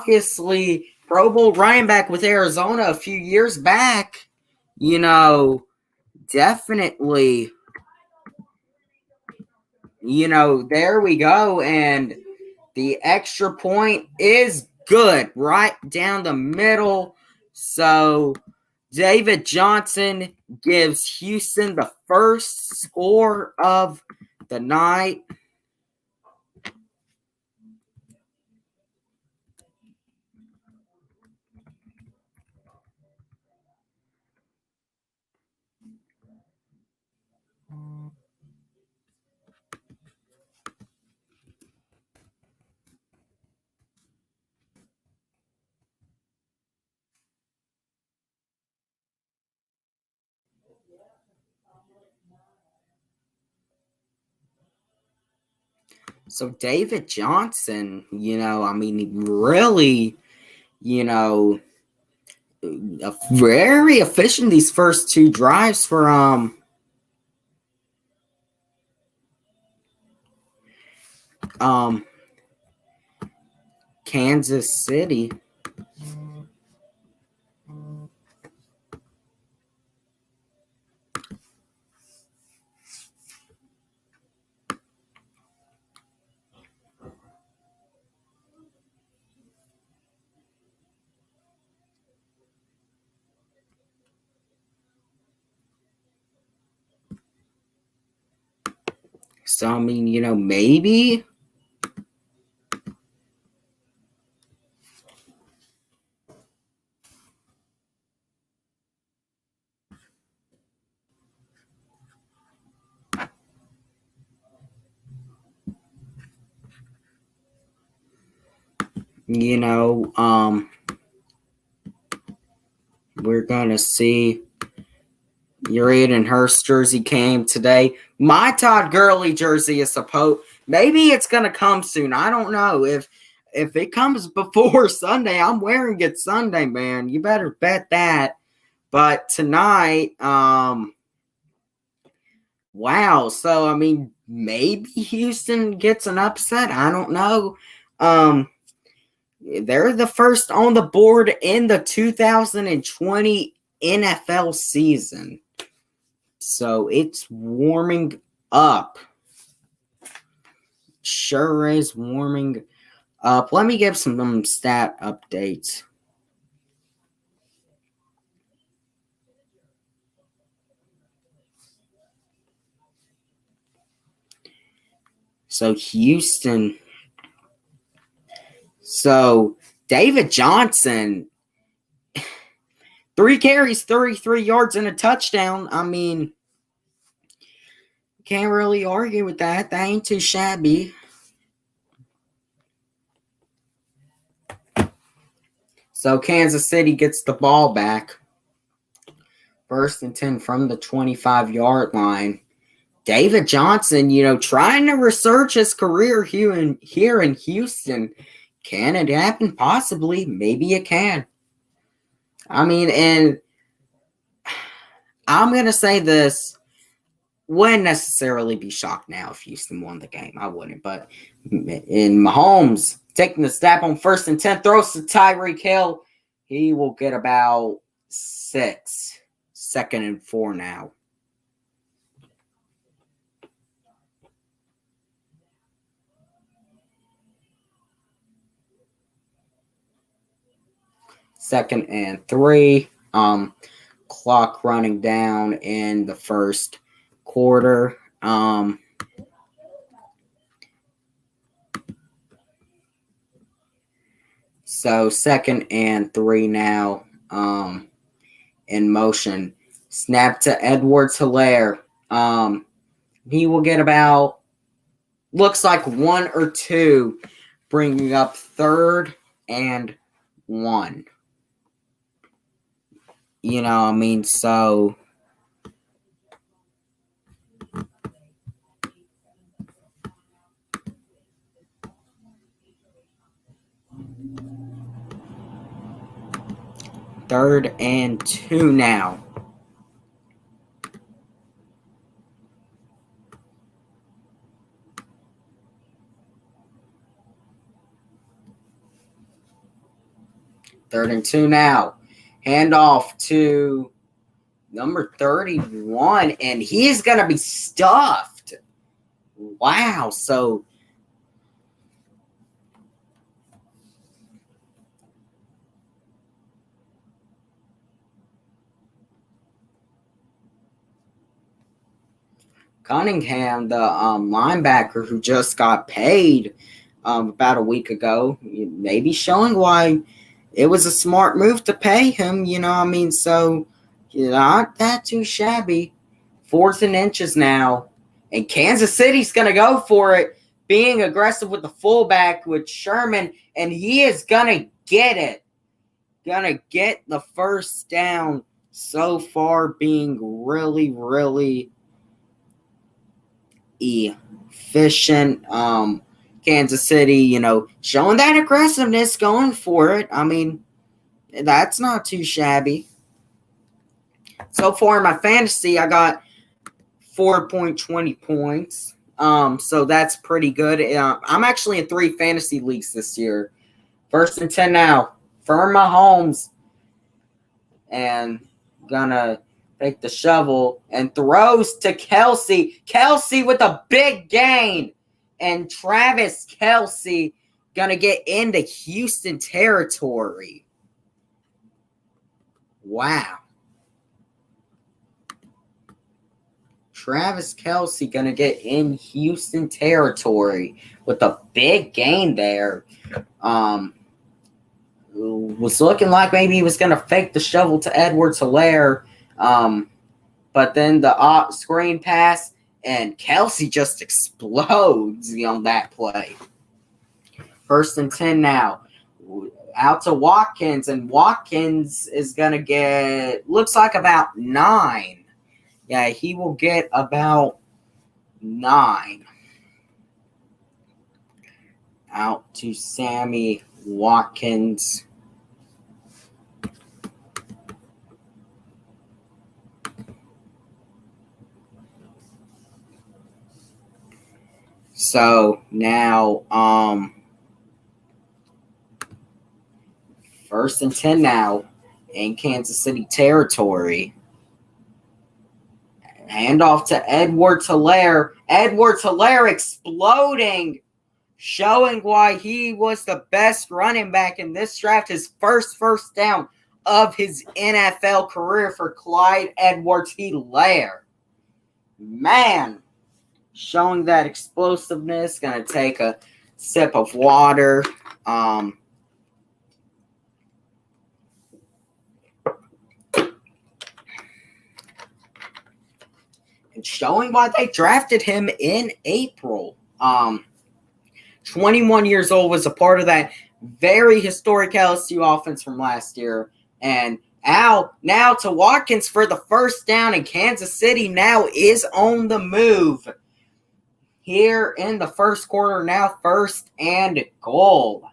obviously Pro Bowl running back with Arizona a few years back, definitely, there we go. And the extra point is good right down the middle. So David Johnson gives Houston the first score of the night. So David Johnson, really, very efficient these first two drives for um Kansas City. So maybe we're gonna see. Your Aiden Hurst jersey came today. My Todd Gurley jersey is supposed. Maybe it's gonna come soon. I don't know if it comes before Sunday. I'm wearing it Sunday, man. You better bet that. But tonight, wow. So maybe Houston gets an upset. I don't know. They're the first on the board in the 2020 NFL season. So it's warming up. Sure is warming up. Let me give some stat updates. So Houston. So David Johnson, 3 carries, 33 yards, and a touchdown. Can't really argue with that. That ain't too shabby. So Kansas City gets the ball back. 1st and 10 from the 25-yard line. David Johnson, trying to research his career here in Houston. Can it happen? Possibly. Maybe it can. And I'm going to say this. Wouldn't necessarily be shocked now if Houston won the game. I wouldn't. But in Mahomes taking the snap on 1st and 10, throws to Tyreek Hill. He will get about 6. 2nd and 4 now. Second and 3. Clock running down in the first quarter. So 2nd and 3 now. In motion. Snap to Edwards-Helaire. He will get about, looks like 1 or 2, bringing up 3rd and 1. So 3rd and 2 now. Third and 2 now. Handoff to number 31, and he's going to be stuffed. Wow. So Cunningham, the linebacker who just got paid about a week ago, maybe showing why it was a smart move to pay him. So not that too shabby. 4th and inches now, and Kansas City's going to go for it, being aggressive with the fullback with Sherman, and he is going to get it. Going to get the first down so far, being really, really efficient. Kansas City, showing that aggressiveness, going for it. I mean, that's not too shabby. So far in my fantasy, I got 4.20 points. So that's pretty good. I'm actually in 3 fantasy leagues this year. 1st and 10 now. For Mahomes. And gonna take the shovel and throws to Kelsey. Kelsey with a big gain. And Travis Kelsey gonna get into Houston territory. Wow. Travis Kelsey gonna get in Houston territory with a big gain there. Was looking like maybe he was gonna fake the shovel to Edwards-Helaire, but then the screen pass and Kelsey just explodes on that play. 1st and 10 now. Out to Watkins, and Watkins is gonna get, looks like about 9. Yeah, he will get about 9. Out to Sammy Watkins. So now, 1st and 10 now in Kansas City territory. Handoff to Edwards-Helaire. Edwards-Helaire exploding, showing why he was the best running back in this draft. His first down of his NFL career for Clyde Edwards-Helaire. Man, showing that explosiveness. Going to take a sip of water. Showing why they drafted him in April. 21 years old, was a part of that very historic LSU offense from last year. And now to Watkins for the first down, and Kansas City now is on the move. Here in the first quarter, now 1st and goal.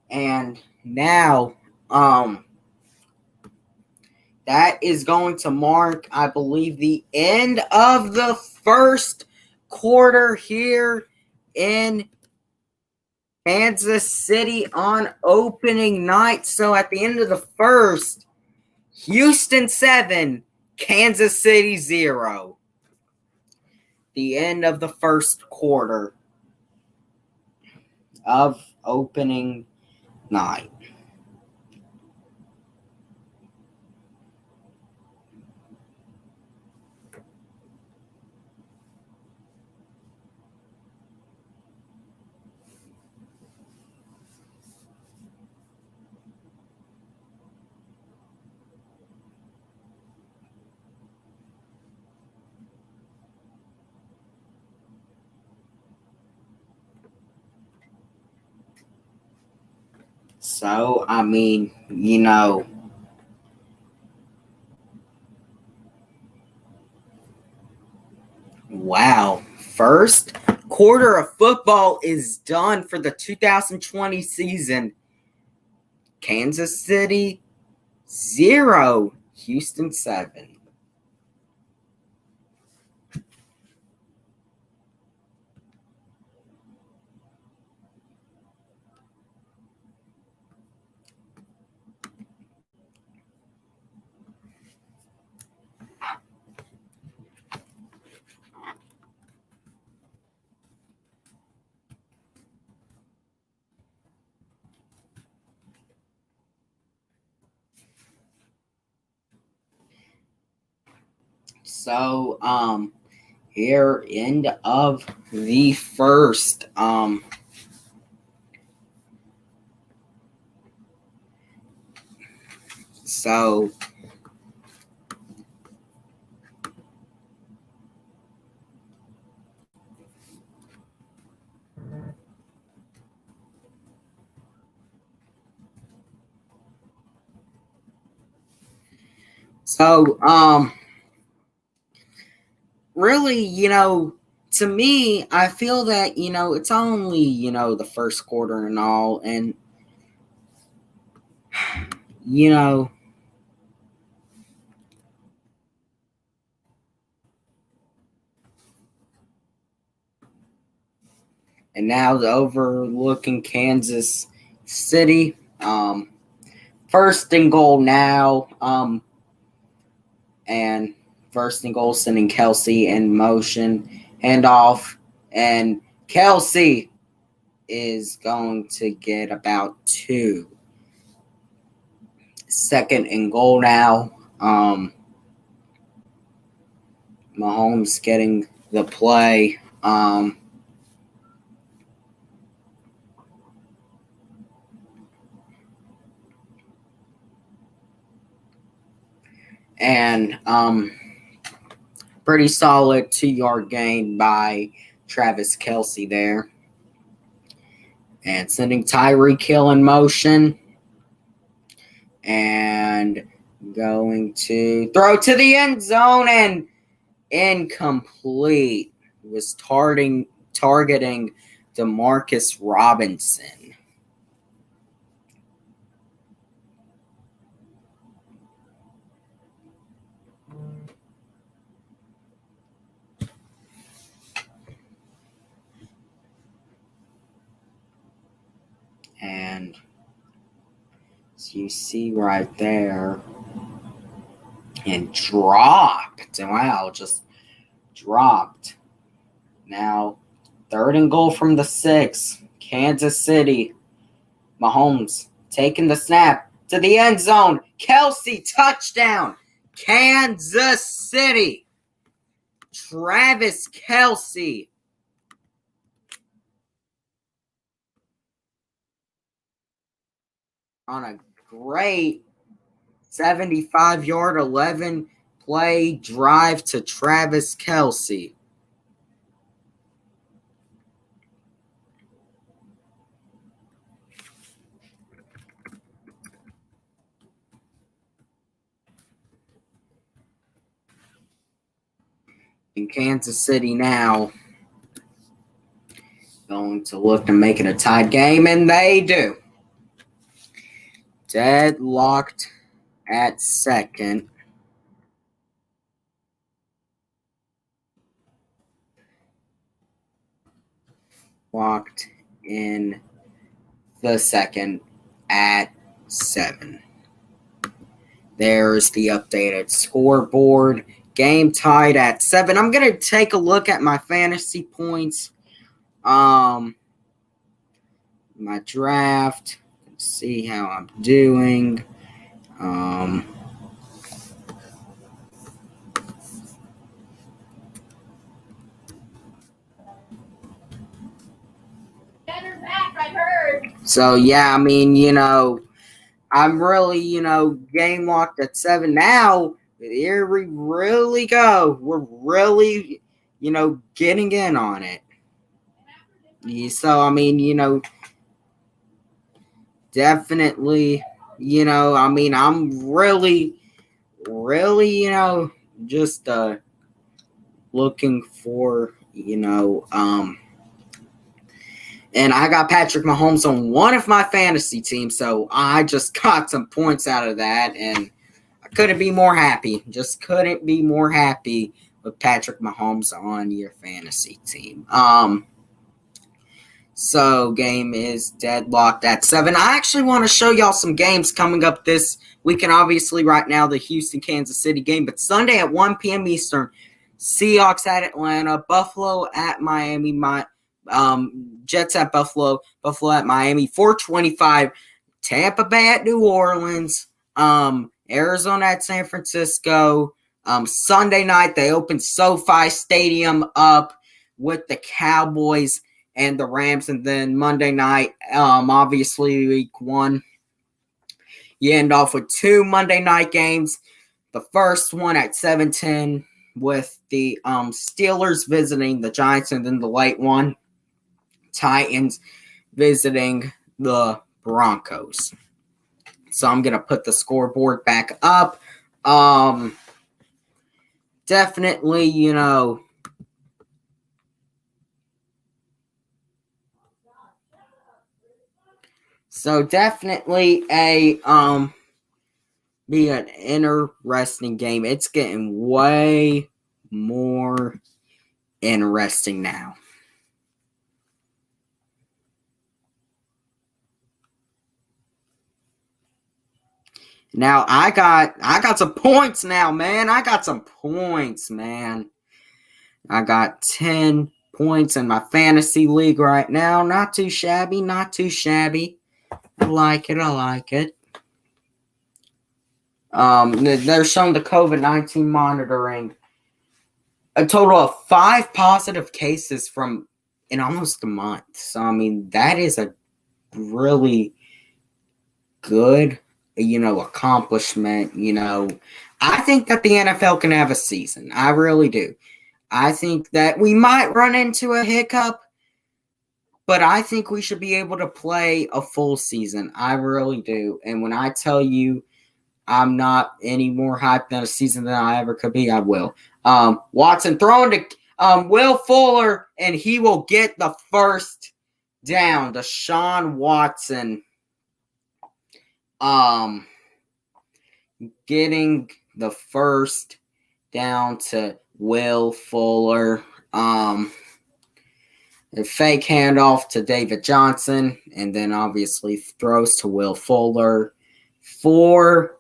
And now, that is going to mark, I believe, the end of the first quarter here in Kansas City on opening night. So at the end of the first, Houston 7, Kansas City 0. The end of the first quarter of opening night. So, I mean, wow. First quarter of football is done for the 2020 season. Kansas City 0, Houston 7. So, here, end of the first. So, so, really, to me, I feel that, it's only, the first quarter and all. And, you know, and now the overlooking Kansas City. First and goal now. And first and goal, sending Kelsey in motion, handoff, and Kelsey is going to get about 2. Second and goal now. Mahomes getting the play. And pretty solid 2-yard gain by Travis Kelsey there. And sending Tyreek Hill in motion. And going to throw to the end zone and incomplete. Was targeting Demarcus Robinson. And as you see right there, and dropped. Wow, just dropped. Now, third and goal from the 6. Kansas City. Mahomes taking the snap to the end zone. Kelsey, touchdown. Kansas City. Travis Kelsey. On a great 75-yard, 11-play drive to Travis Kelsey. In Kansas City now, going to look to make it a tied game, and they do. Deadlocked at second. Locked in the second at 7. There's the updated scoreboard. Game tied at 7. I'm going to take a look at my fantasy points. My draft. See how I'm doing. So, yeah, I mean, I'm really, game locked at 7 now. Here we really go. We're really, getting in on it. So, I mean, definitely, I mean, I'm really, just looking for, and I got Patrick Mahomes on one of my fantasy teams, so I just got some points out of that, and I couldn't be more happy. Just couldn't be more happy with Patrick Mahomes on your fantasy team. So game is deadlocked at 7. I actually want to show y'all some games coming up this weekend. Obviously, right now, the Houston-Kansas City game, but Sunday at 1 p.m. Eastern, Seahawks at Atlanta, Buffalo at Miami, Jets at Buffalo, Buffalo at Miami, 4:25, Tampa Bay at New Orleans, Arizona at San Francisco, Sunday night, they opened SoFi Stadium up with the Cowboys and the Rams. And then Monday night, obviously week 1, you end off with 2 Monday night games. The first one at 7:10 with the Steelers visiting the Giants, and then the late one, Titans visiting the Broncos. So I'm going to put the scoreboard back up. Definitely, so definitely be an interesting game. It's getting way more interesting now. Now I got some points now, man. I got 10 points in my fantasy league right now. Not too shabby. I like it. They're showing the COVID-19 monitoring. A total of 5 positive cases in almost a month. So, I mean, that is a really good, accomplishment. I think that the NFL can have a season. I really do. I think that we might run into a hiccup, but I think we should be able to play a full season. I really do. And when I tell you I'm not any more hyped than a season than I ever could be, I will. Watson throwing to Will Fuller, and he will get the first down. Deshaun Watson getting the first down to Will Fuller. A fake handoff to David Johnson, and then obviously throws to Will Fuller for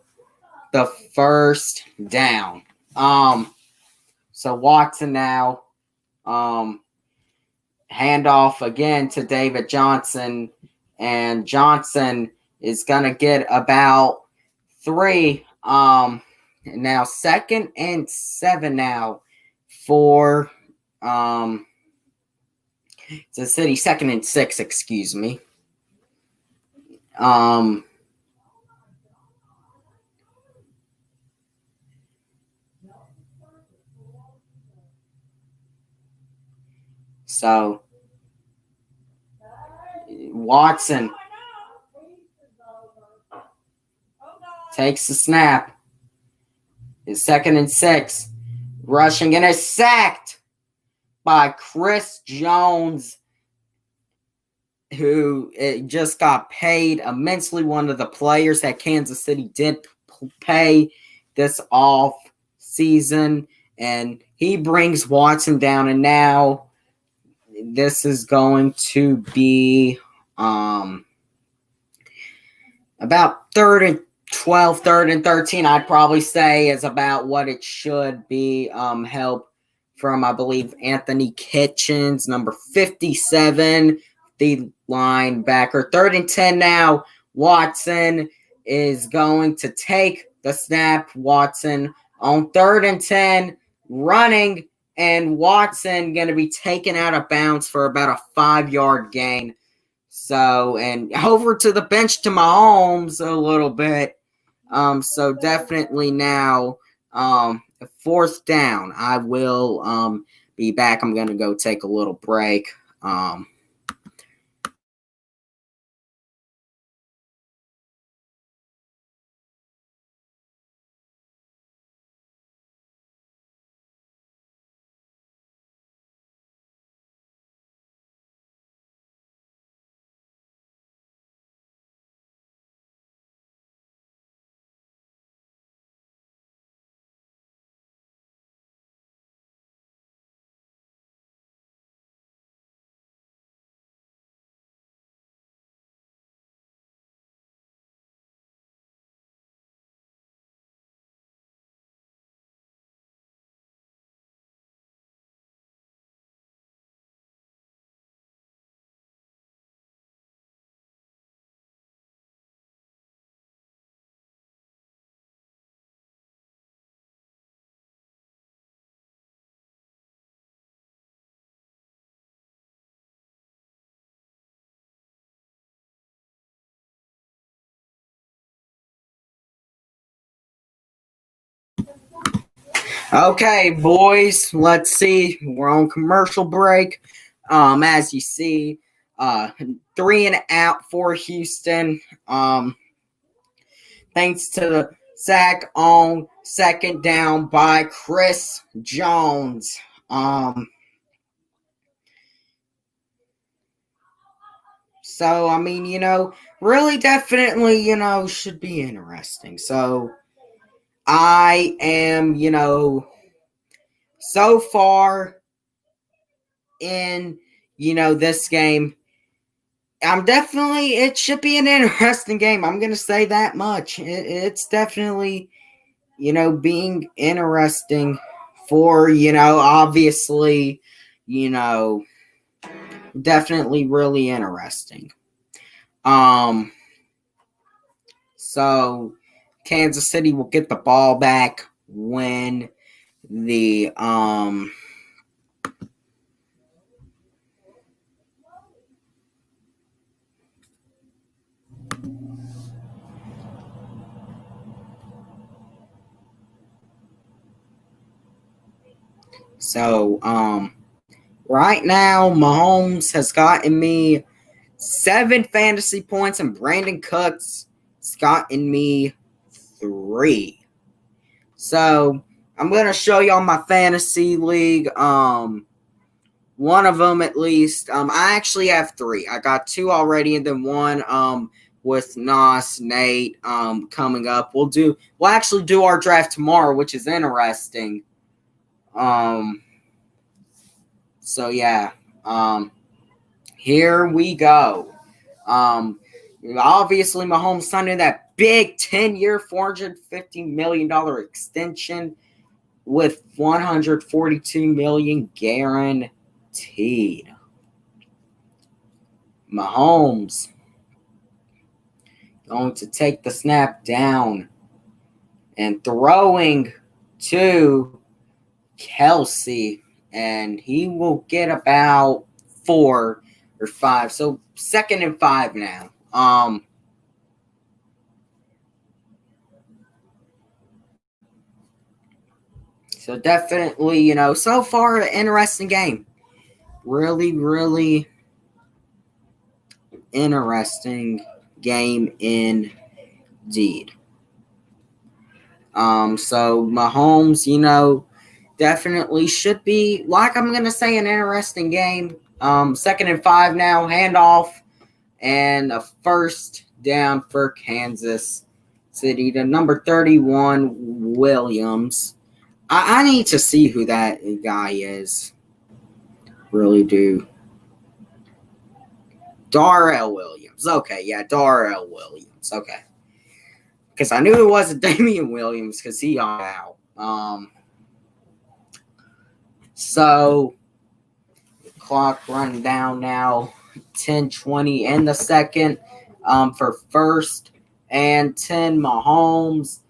the first down. So Watson now, handoff again to David Johnson, and Johnson is gonna get about 3. Now 2nd and 7 now for the City. 2nd and 6, excuse me. So Watson takes the snap. It's 2nd and 6. Rushing and is sacked by Chris Jones, who just got paid immensely. One of the players that Kansas City did pay this off season. And he brings Watson down. And now this is going to be about 3rd and 12, 3rd and 13, I'd probably say is about what it should be. Help from, I believe, Anthony Kitchens, number 57, the linebacker. 3rd and 10 now. Watson is going to take the snap. Watson on 3rd and 10, running, and Watson going to be taken out of bounds for about a 5-yard gain. So, and over to the bench to Mahomes a little bit. So definitely now, 4th down. I will be back. I'm going to go take a little break. Okay, boys, let's see. We're on commercial break. As you see, 3 and out for Houston. Thanks to the sack on second down by Chris Jones. So I mean, really definitely, should be interesting. So I am, so far in, this game, it should be an interesting game. I'm going to say that much. It's definitely, being interesting for, obviously, definitely really interesting. So Kansas City will get the ball back when the, right now, Mahomes has gotten me 7 fantasy points, and Brandon Cooks has gotten me 3. So I'm gonna show y'all my fantasy league. One of them at least. I actually have 3. I got 2 already, and then one with Nas Nate coming up. We'll actually do our draft tomorrow, which is interesting. So yeah. Here we go. Obviously, Mahomes signed that big 10-year, $450 million extension with $142 million guaranteed. Mahomes going to take the snap down and throwing to Kelsey, and he will get about 4 or 5. So 2nd and 5 now. So definitely, so far an interesting game. Really, really interesting game indeed. So Mahomes, definitely should be, like I'm gonna say, an interesting game. 2nd and 5 now, handoff, and a first down for Kansas City to number 31, Williams. I need to see who that guy is. Really do. Darrell Williams. Okay, yeah, Darrell Williams. Okay. Because I knew it wasn't Damian Williams because he out. So, clock running down now. 10:20 in the second for first and 10. Mahomes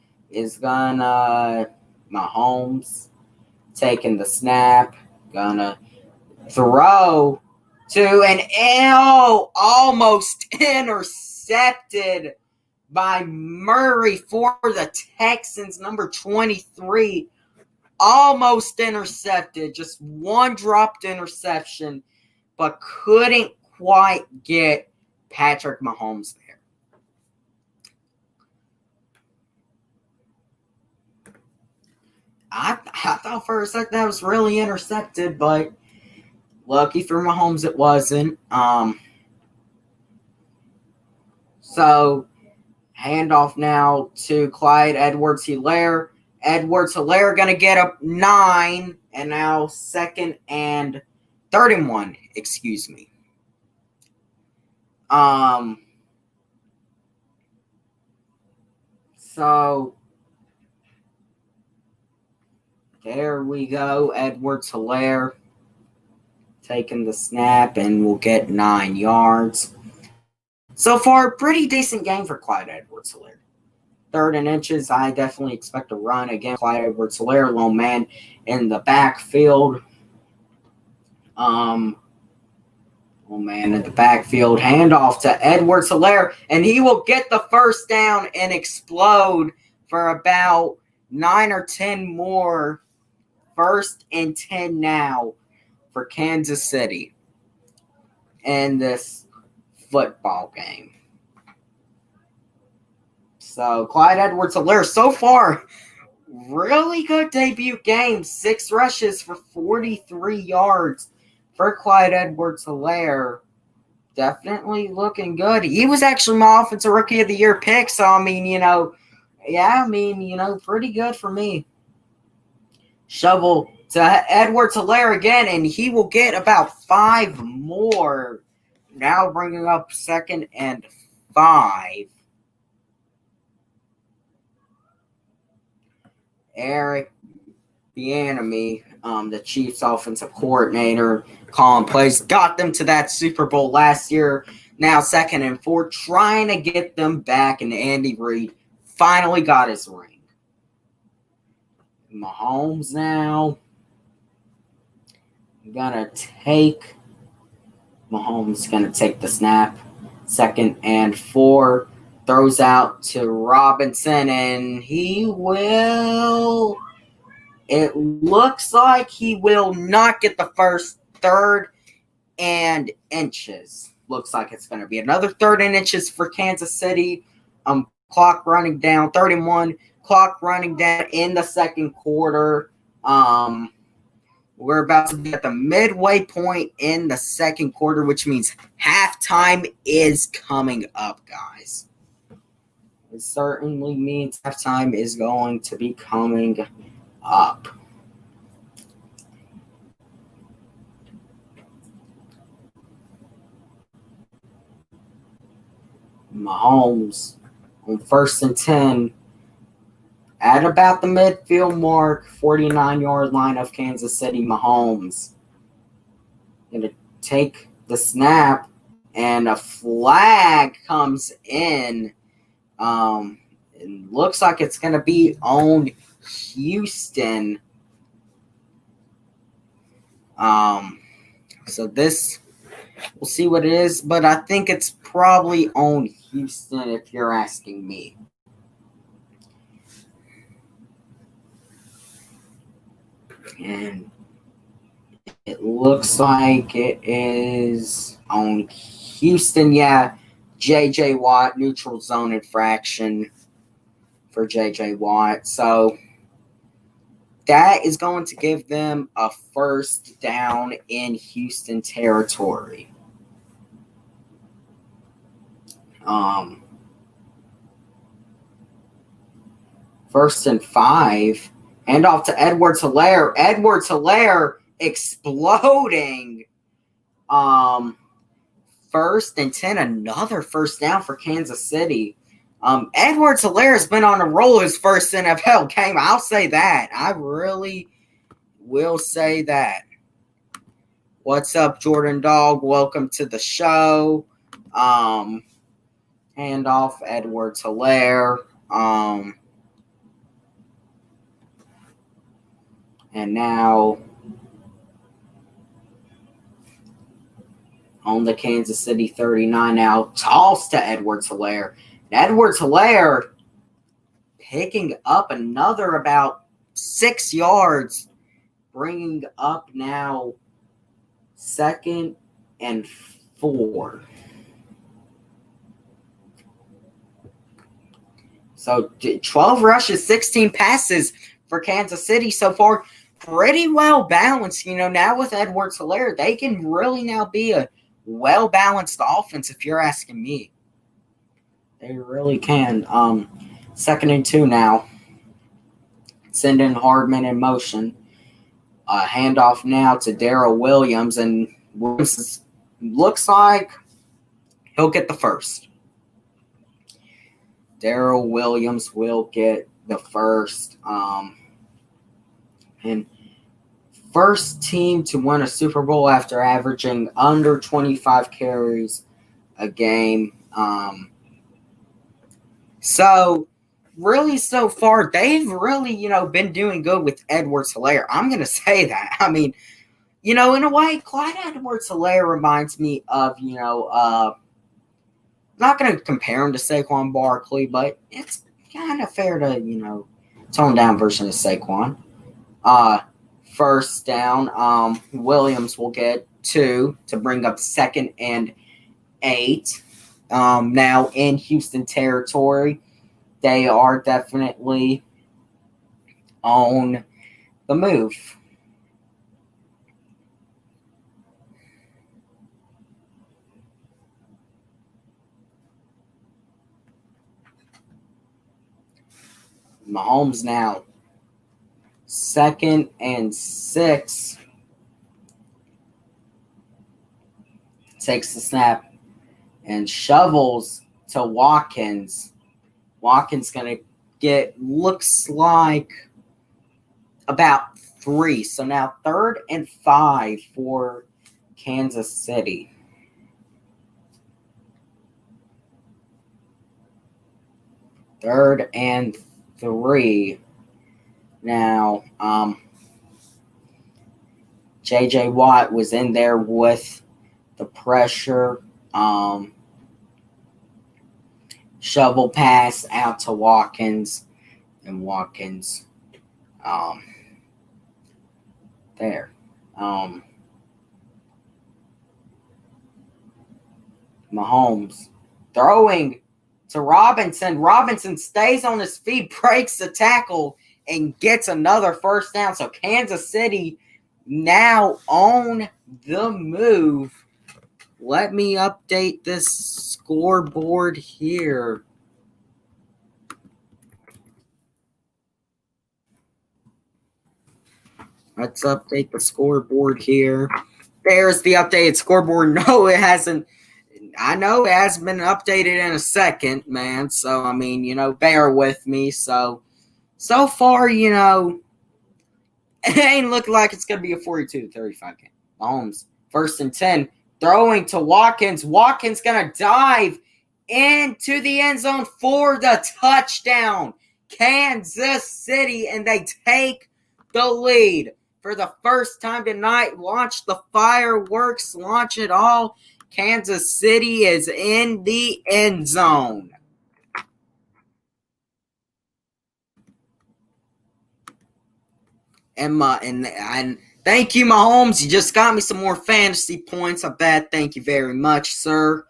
taking the snap, gonna throw to an almost intercepted by Murray for the Texans, number 23. Almost intercepted, just one dropped interception, but couldn't quite get Patrick Mahomes there. I thought for a second that was really intercepted, but lucky for Mahomes it wasn't. So handoff now to Clyde Edwards-Helaire. Edwards-Helaire going to get up 9, and now 2nd and 31, excuse me. So there we go. Edwards-Helaire taking the snap, and will get 9 yards. So far, pretty decent game for Clyde Edwards-Helaire. 3rd and inches, I definitely expect a run again. Clyde Edwards-Helaire, lone man in the backfield. Lone man in the backfield. Handoff to Edwards-Helaire, and he will get the first down and explode for about 9 or 10 more 1st and 10 now for Kansas City in this football game. So Clyde Edwards-Helaire so far, really good debut game. 6 rushes for 43 yards for Clyde Edwards-Helaire. Definitely looking good. He was actually my Offensive Rookie of the Year pick. So, pretty good for me. Shovel to Edwards-Helaire again, and he will get about 5 more. Now bringing up 2nd and 5. Eric Bieniemy, the Chiefs offensive coordinator, calling plays, got them to that Super Bowl last year. Now 2nd and 4, trying to get them back, and Andy Reid finally got his ring. Mahomes now gonna take the snap. 2nd and 4. Throws out to Robinson, and it looks like he will not get the first. 3rd and inches. Looks like it's going to be another 3rd and inches for Kansas City. Clock running down, 31. Clock running down in the 2nd quarter. We're about to be at the midway point in the 2nd quarter, which means halftime is coming up, guys. It certainly means halftime is going to be coming up. Mahomes on 1st and 10 at about the midfield mark, 49-yard line of Kansas City. Mahomes going to take the snap, and a flag comes in. It looks like it's going to be on Houston. So this, we'll see what it is, but I think it's probably on Houston if you're asking me. And it looks like it is on Houston. Yeah, J.J. Watt, neutral zone infraction for J.J. Watt. So that is going to give them a 1st down in Houston territory. 1st and 5. Hand off to Edwards-Helaire. Edwards-Helaire exploding. 1st and 10. Another 1st down for Kansas City. Edwards-Helaire has been on a roll his first NFL game. I'll say that. I really will say that. What's up, Jordan Dog? Welcome to the show. Hand off Edwards-Helaire. And now on the Kansas City 39 now, toss to Edwards-Helaire. Edwards-Helaire picking up another about 6 yards, bringing up now 2nd and 4. So 12 rushes, 16 passes for Kansas City so far. Pretty well balanced. Now with Edwards-Helaire, they can really now be a well-balanced offense if you're asking me. They really can. 2nd and 2 now. Sending Hardman in motion. Handoff now to Darrell Williams, and Williams looks like he'll get the first. Darrell Williams will get the first. And first team to win a Super Bowl after averaging under 25 carries a game. So really so far, they've really, been doing good with Edwards-Helaire. I'm going to say that. I mean, in a way, Clyde Edwards-Helaire reminds me of, not going to compare him to Saquon Barkley, but it's kind of fair to, tone down version of Saquon. first down. Williams will get 2 to bring up 2nd and 8. Now in Houston territory, they are definitely on the move. Mahomes now 2nd and 6. Takes the snap and shovels to Watkins. Watkins going to get, looks like, about 3. So now 3rd and 5 for Kansas City. Third and 3. Now, J.J. Watt was in there with the pressure. Shovel pass out to Watkins. And Watkins, there. Mahomes throwing to Robinson. Robinson stays on his feet, breaks the tackle, and gets another first down. So Kansas City now on the move. Let me update this scoreboard here. Let's update the scoreboard here. There's the updated scoreboard. No, it hasn't. I know it hasn't been updated in a second, man. So, I mean, bear with me. So far, it ain't looking like it's going to be a 42-35 game. Mahomes, 1st and 10, throwing to Watkins. Watkins going to dive into the end zone for the touchdown. Kansas City, and they take the lead. For the first time tonight, launch the fireworks, launch it all. Kansas City is in the end zone. And thank you, Mahomes. You just got me some more fantasy points. I bet. Thank you very much, sir.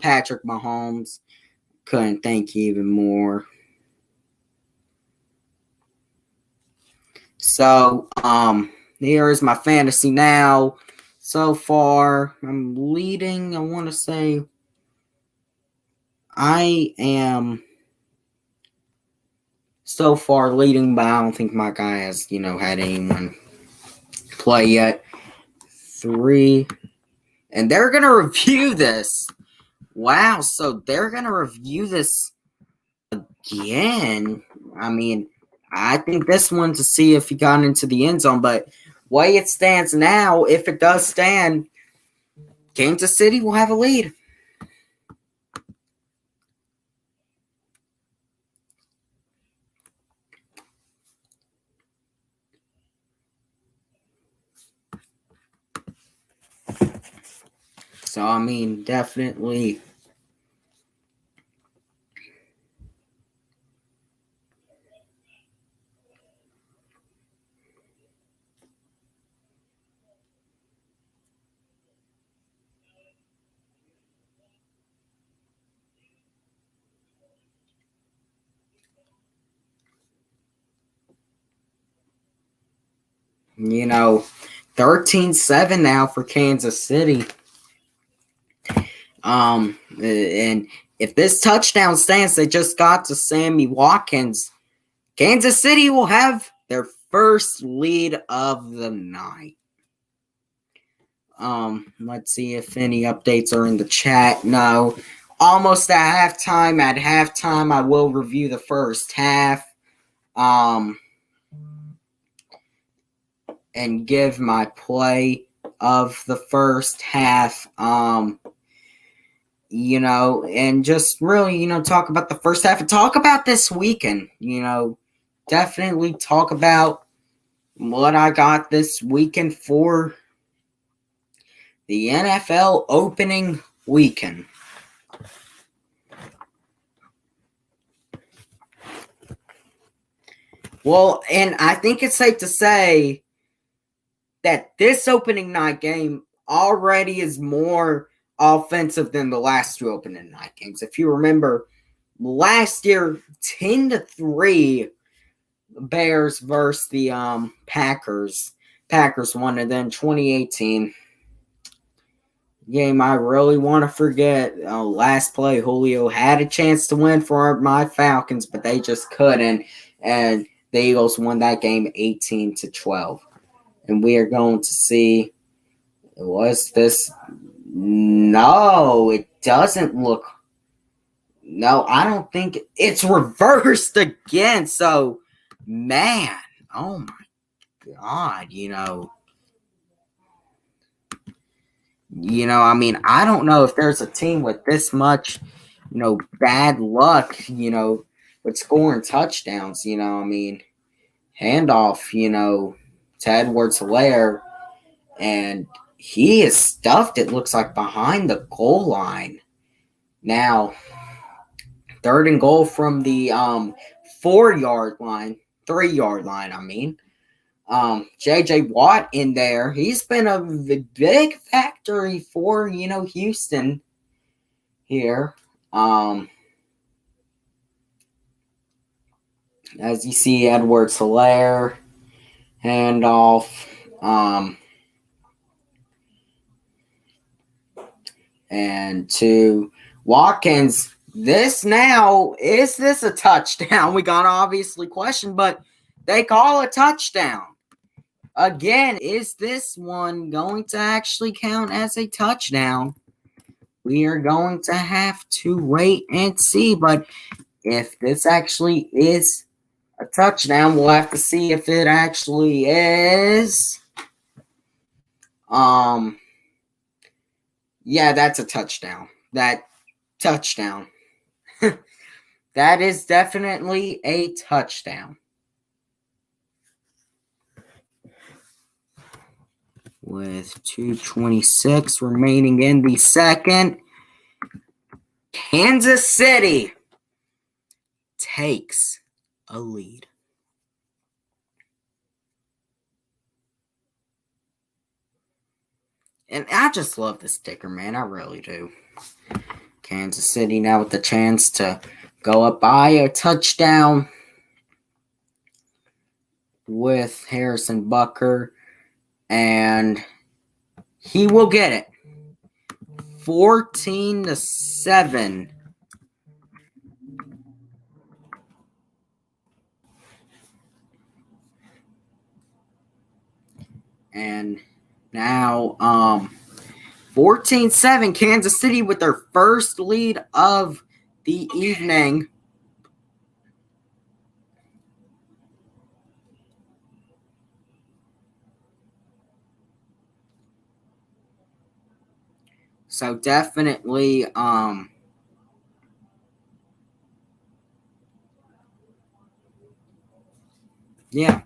Patrick Mahomes. Couldn't thank you even more. So, here is my fantasy now. So far, I'm leading. I want to say I am so far leading, but I don't think my guy has, had anyone play yet. 3. And they're going to review this. Wow, so they're going to review this again. I mean, I think this one to see if he got into the end zone, but way it stands now, if it does stand, Kansas City will have a lead. So, I mean, definitely. You know, 13-7 now for Kansas City. And if this touchdown stands, they just got to Sammy Watkins. Kansas City will have their first lead of the night. Let's see if any updates are in the chat. No. Almost at halftime. At halftime, I will review the first half. And give my play of the first half. And just really, talk about the first half and talk about this weekend. Definitely talk about what I got this weekend for the NFL opening weekend. Well, and I think it's safe to say that this opening night game already is more offensive than the last two opening night games. If you remember last year, 10-3 Bears versus the Packers. Packers won, and then 2018 game I really want to forget. Last play, Julio had a chance to win for my Falcons, but they just couldn't, and the Eagles won that game 18-12. And we are going to see, was this? No, it doesn't look. No, I don't think it's reversed again. So, man, oh my God, I mean, I don't know if there's a team with this much, bad luck, with scoring touchdowns. I mean, handoff, to Edwards-Helaire, and he is stuffed, it looks like, behind the goal line. Now, 3rd and goal from the 4-yard line, 3-yard line, I mean. J.J. Watt in there. He's been a big factory for, Houston here. As you see, Edwards-Helaire, handoff. And to Watkins. Is this a touchdown? We got to obviously question, but they call a touchdown. Again, is this one going to actually count as a touchdown? We are going to have to wait and see, but if this actually is a touchdown, we'll have to see if it actually is. Yeah, that's a touchdown. Touchdown. That is definitely a touchdown. With 2:26 remaining in the second, Kansas City takes a lead. And I just love this sticker, man. I really do. Kansas City now with the chance to go up by a touchdown with Harrison Butker. And he will get it. 14-7. And now 14-7, Kansas City with their first lead of the evening. So definitely yeah.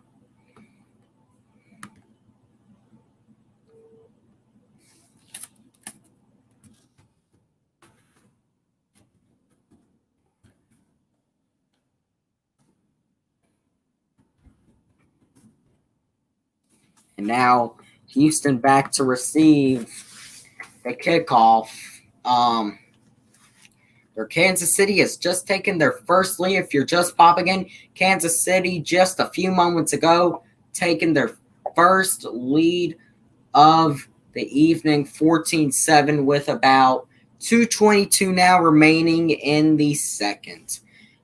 And now Houston back to receive the kickoff. Or Kansas City has just taken their first lead. If you're just popping in, Kansas City just a few moments ago taken their first lead of the evening, 14-7, with about 2:22 now remaining in the second.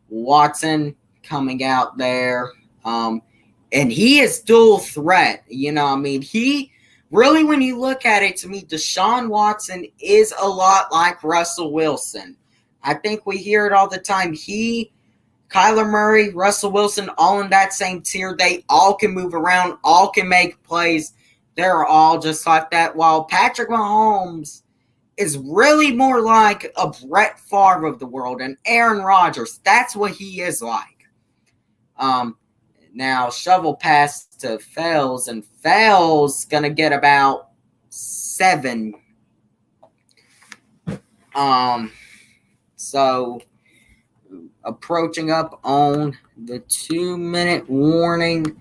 Watson coming out there, and he is dual threat. He really, when you look at it, to me, Deshaun Watson is a lot like Russell Wilson. I think we hear it all the time. Kyler Murray, Russell Wilson, all in that same tier. They all can move around, all can make plays. They're all just like that. While Patrick Mahomes is really more like a Brett Favre of the world and Aaron Rodgers. That's what he is like. Now, shovel pass to Fells, and Fells going to get about 7. So, approaching up on the 2-minute warning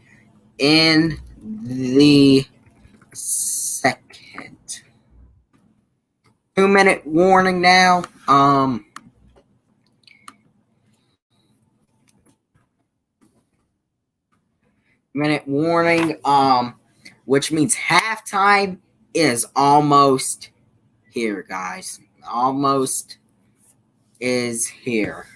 in the second. 2-minute warning now. Minute warning. Which means halftime is almost here, guys. Almost is here.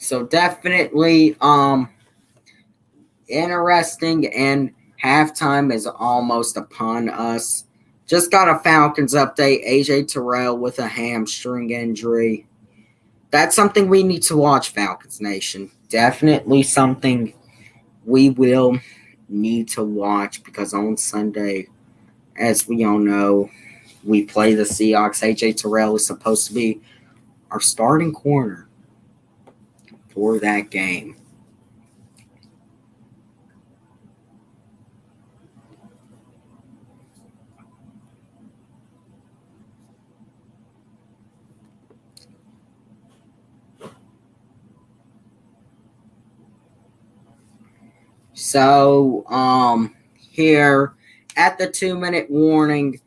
So definitely interesting, and halftime is almost upon us. Just got a Falcons update. AJ Terrell with a hamstring injury. That's something we need to watch, Falcons Nation. Definitely something we will need to watch, because on Sunday, as we all know, we play the Seahawks. AJ Terrell is supposed to be our starting corner for that game. So, here at the 2-minute warning,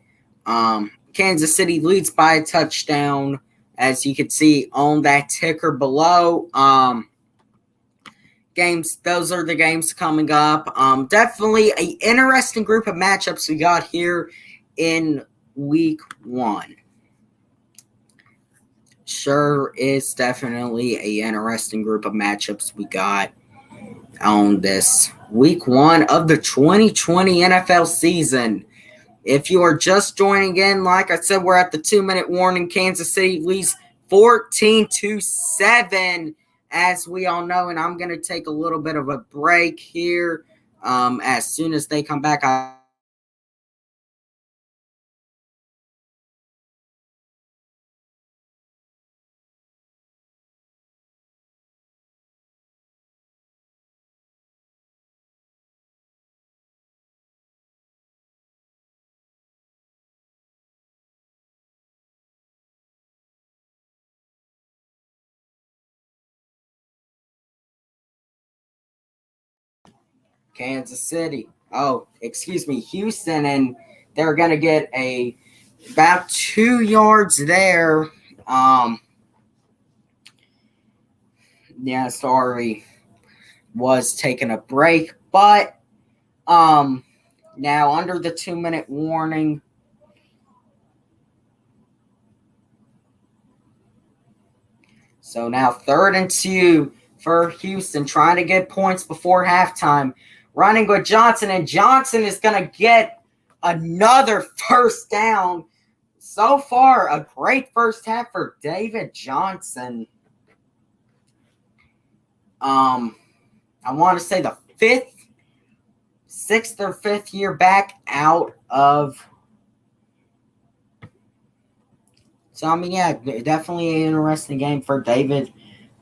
Kansas City leads by a touchdown, as you can see on that ticker below. Games, those are the games coming up. Definitely an interesting group of matchups we got here in week 1. Sure is definitely an interesting group of matchups we got on this week 1 of the 2020 NFL season. If you are just joining in, like I said, we're at the 2-minute warning. Kansas City leads 14-7, as we all know, and I'm going to take a little bit of a break here. As soon as they come back, Kansas City. Oh, excuse me, Houston, and they're going to get about 2 yards there. Yeah, sorry, was taking a break, but now under the 2-minute warning. So now 3rd and 2 for Houston, trying to get points before halftime. Running with Johnson, and Johnson is going to get another first down. So far, a great first half for David Johnson. I want to say the 6th or 5th year back out of. So, I mean, yeah, definitely an interesting game for David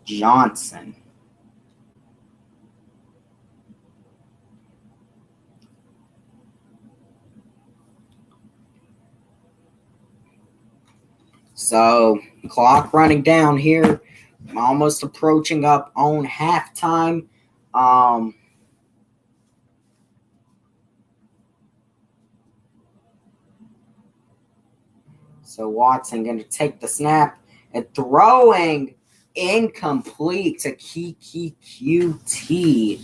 Johnson. So, clock running down here. I'm almost approaching up on halftime. So Watson going to take the snap and throwing incomplete to Kiki QT.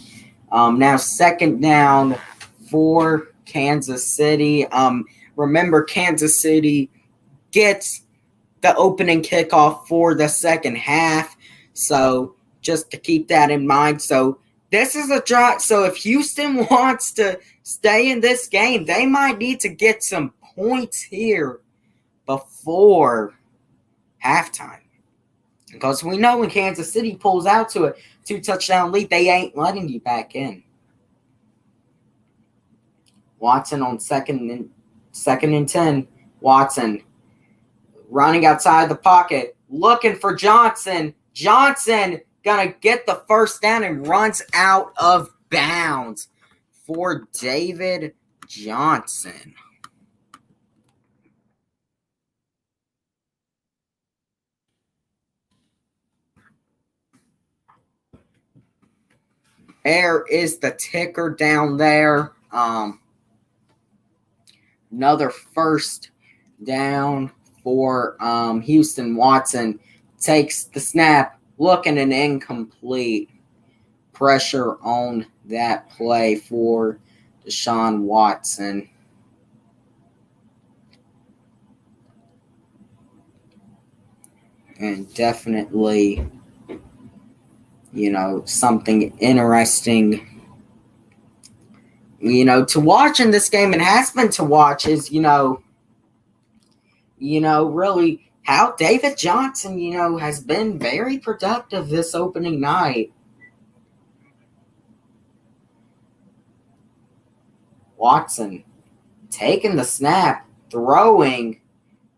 Now 2nd down for Kansas City. Remember, Kansas City gets the opening kickoff for the second half. So just to keep that in mind. So this is a draw. So if Houston wants to stay in this game, they might need to get some points here before halftime. Because we know when Kansas City pulls out to a 2-touchdown lead, they ain't letting you back in. Watson on second and 10. Watson running outside the pocket, looking for Johnson. Johnson gonna get the first down and runs out of bounds for David Johnson. There is the ticker down there. Another first down for Houston. Watson takes the snap, looking an incomplete. Pressure on that play for Deshaun Watson. And definitely, something interesting, to watch in this game, and has been to watch, is, really how David Johnson, has been very productive this opening night. Watson taking the snap, throwing,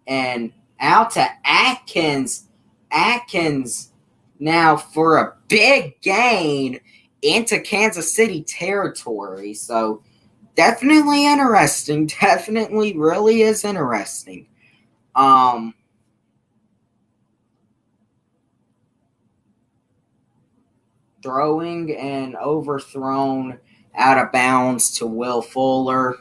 and out to Atkins. Atkins now for a big gain into Kansas City territory. So definitely interesting. Definitely really is interesting. Throwing and overthrown out of bounds to Will Fuller.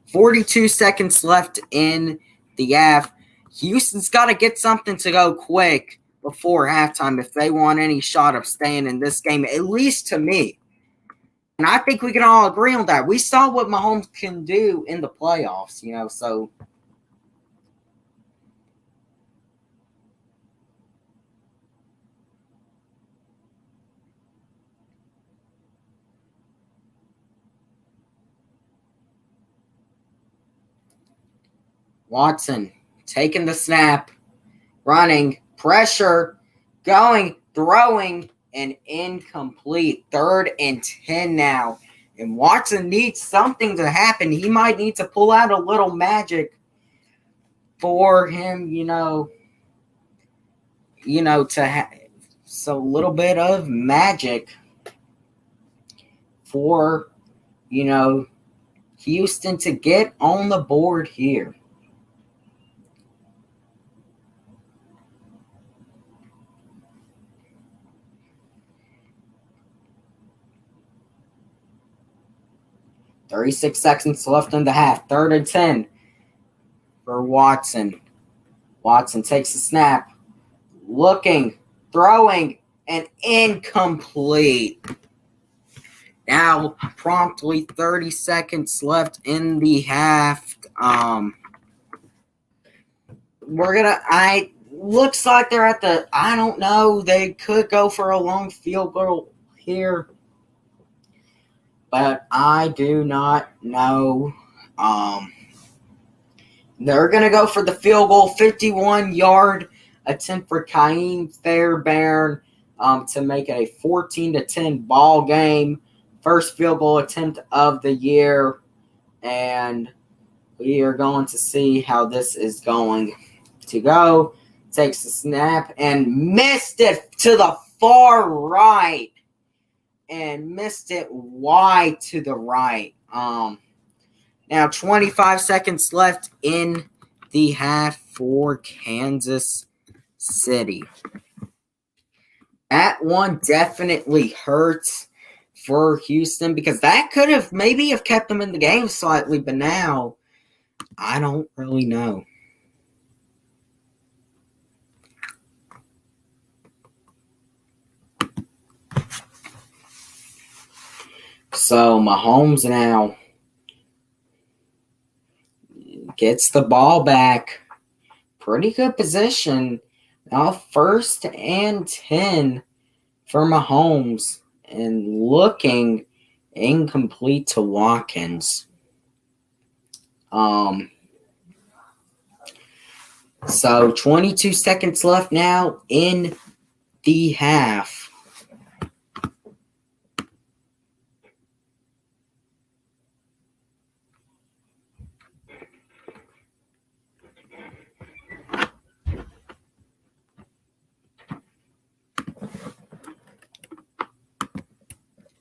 42 seconds left in the half. Houston's got to get something to go quick before halftime if they want any shot of staying in this game, at least to me. And I think we can all agree on that. We saw what Mahomes can do in the playoffs, so. Watson taking the snap, running, pressure, going, throwing, and incomplete. 3rd and 10 now. And Watson needs something to happen. He might need to pull out a little magic for him, to have so a little bit of magic for, Houston to get on the board here. .36 seconds left in the half. 3rd and 10 for Watson. Watson takes the snap, looking, throwing, and incomplete. Now, promptly 30 seconds left in the half. Looks like they're at the, I don't know, they could go for a long field goal here, but I do not know. They're going to go for the field goal, 51-yard attempt for Kaim Fairbairn to make it a 14-10 ball game. First field goal attempt of the year, and we are going to see how this is going to go. Takes the snap and missed it to the far right, and missed it wide to the right. Now 25 seconds left in the half for Kansas City. That one definitely hurts for Houston, because that could have maybe have kept them in the game slightly, but now I don't really know. So Mahomes now gets the ball back. Pretty good position. Now 1st and 10 for Mahomes, and looking incomplete to Watkins. So 22 seconds left now in the half.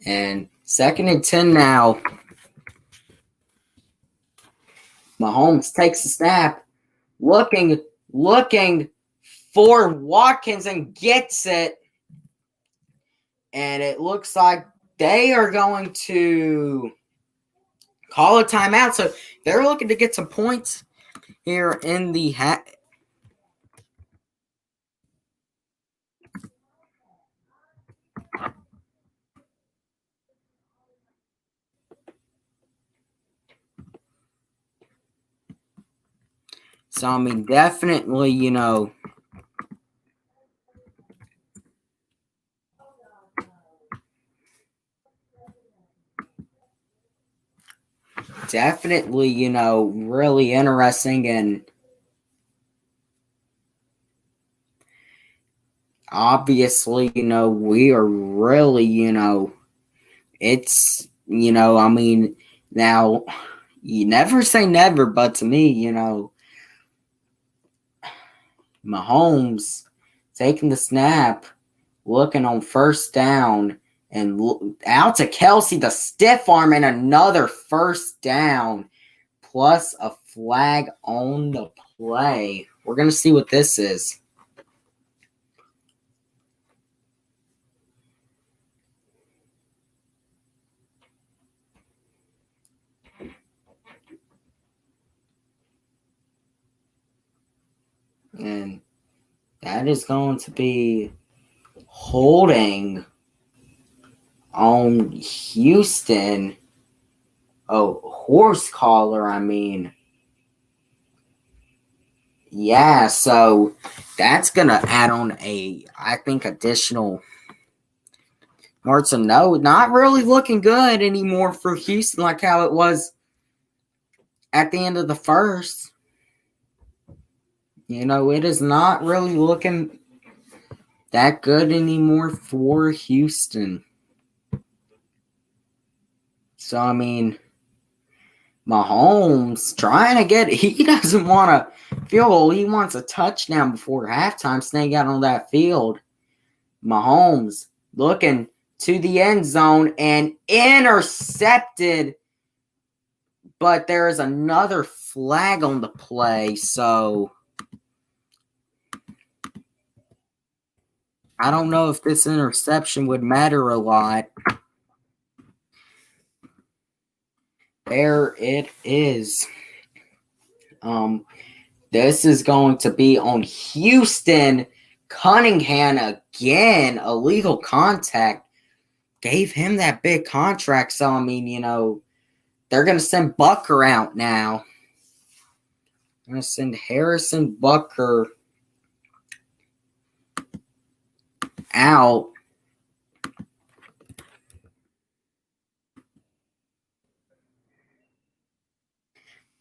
And 2nd and 10 now. Mahomes takes the snap, looking for Watkins and gets it. And it looks like they are going to call a timeout. So they're looking to get some points here in the So, I mean, definitely, really interesting, and obviously, we are really, it's, I mean, now, you never say never, but to me, Mahomes taking the snap, looking on 1st down, and out to Kelsey, the stiff arm, and another 1st down, plus a flag on the play. We're going to see what this is. And that is going to be holding on Houston. Oh, horse collar, I mean. Yeah, so that's going to add on I think, additional marks. So no, not really looking good anymore for Houston like how it was at the end of the 1st. It is not really looking that good anymore for Houston. So, I mean, Mahomes trying to he doesn't want a field goal. He wants a touchdown before halftime, staying out on that field. Mahomes looking to the end zone and intercepted, but there is another flag on the play, so I don't know if this interception would matter a lot. There it is. This is going to be on Houston. Cunningham again, illegal contact. Gave him that big contract. So, I mean, they're going to send Bucker out now. I'm going to send Harrison Bucker out.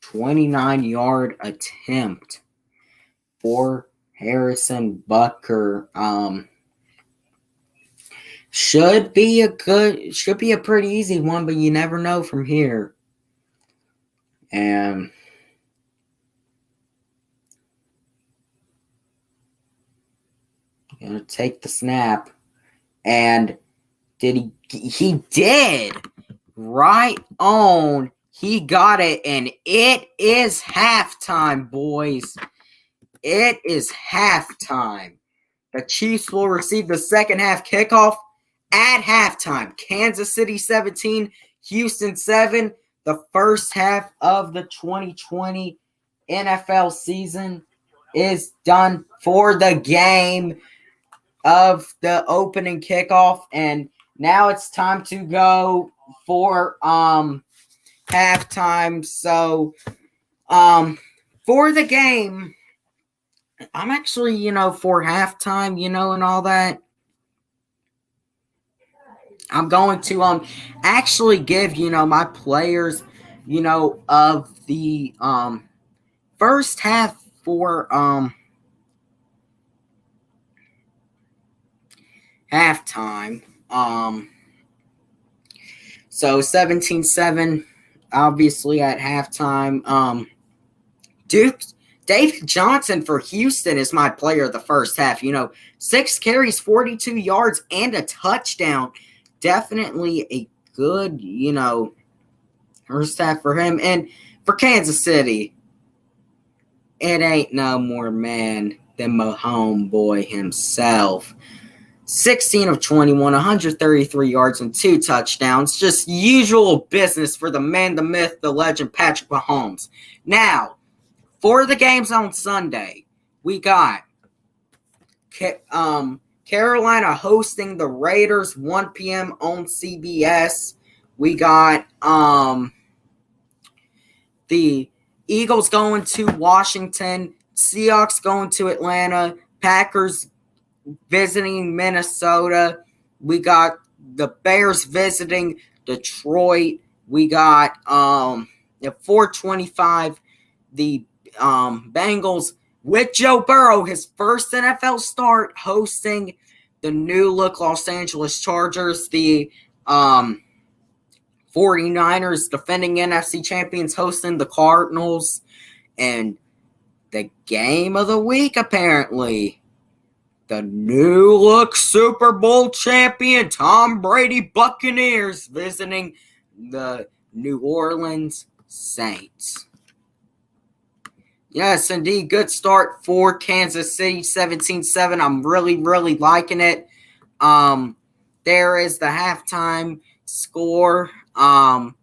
29-yard attempt for Harrison Bucker. Should be a pretty easy one, but you never know from here. And gonna take the snap. And he did right on. He got it, and it is halftime, boys. It is halftime. The Chiefs will receive the second half kickoff at halftime. Kansas City 17, Houston 7. The first half of the 2020 NFL season is done for the game of the opening kickoff, and now it's time to go for halftime. So for the game, I'm actually, for halftime, and all that, I'm going to actually give, my players, of the first half for halftime. So 17-7, obviously at halftime. David Johnson for Houston is my player of the first half. 6 carries, 42 yards, and a touchdown. definitely a good, first half for him. And for Kansas City, it ain't no more man than my homeboy himself. 16 of 21, 133 yards and 2 touchdowns. Just usual business for the man, the myth, the legend, Patrick Mahomes. Now, for the games on Sunday, we got Carolina hosting the Raiders, 1 p.m. on CBS. We got the Eagles going to Washington, Seahawks going to Atlanta, Packers visiting Minnesota. We got the Bears visiting Detroit. We got at 4:25 the Bengals with Joe Burrow, his first NFL start, hosting the new look Los Angeles Chargers. The 49ers, defending NFC champions, hosting the Cardinals. And the game of the week, apparently, the new look Super Bowl champion Tom Brady Buccaneers visiting the New Orleans Saints. Yes, indeed. Good start for Kansas City, 17-7. I'm really, really liking it. There is the halftime score. And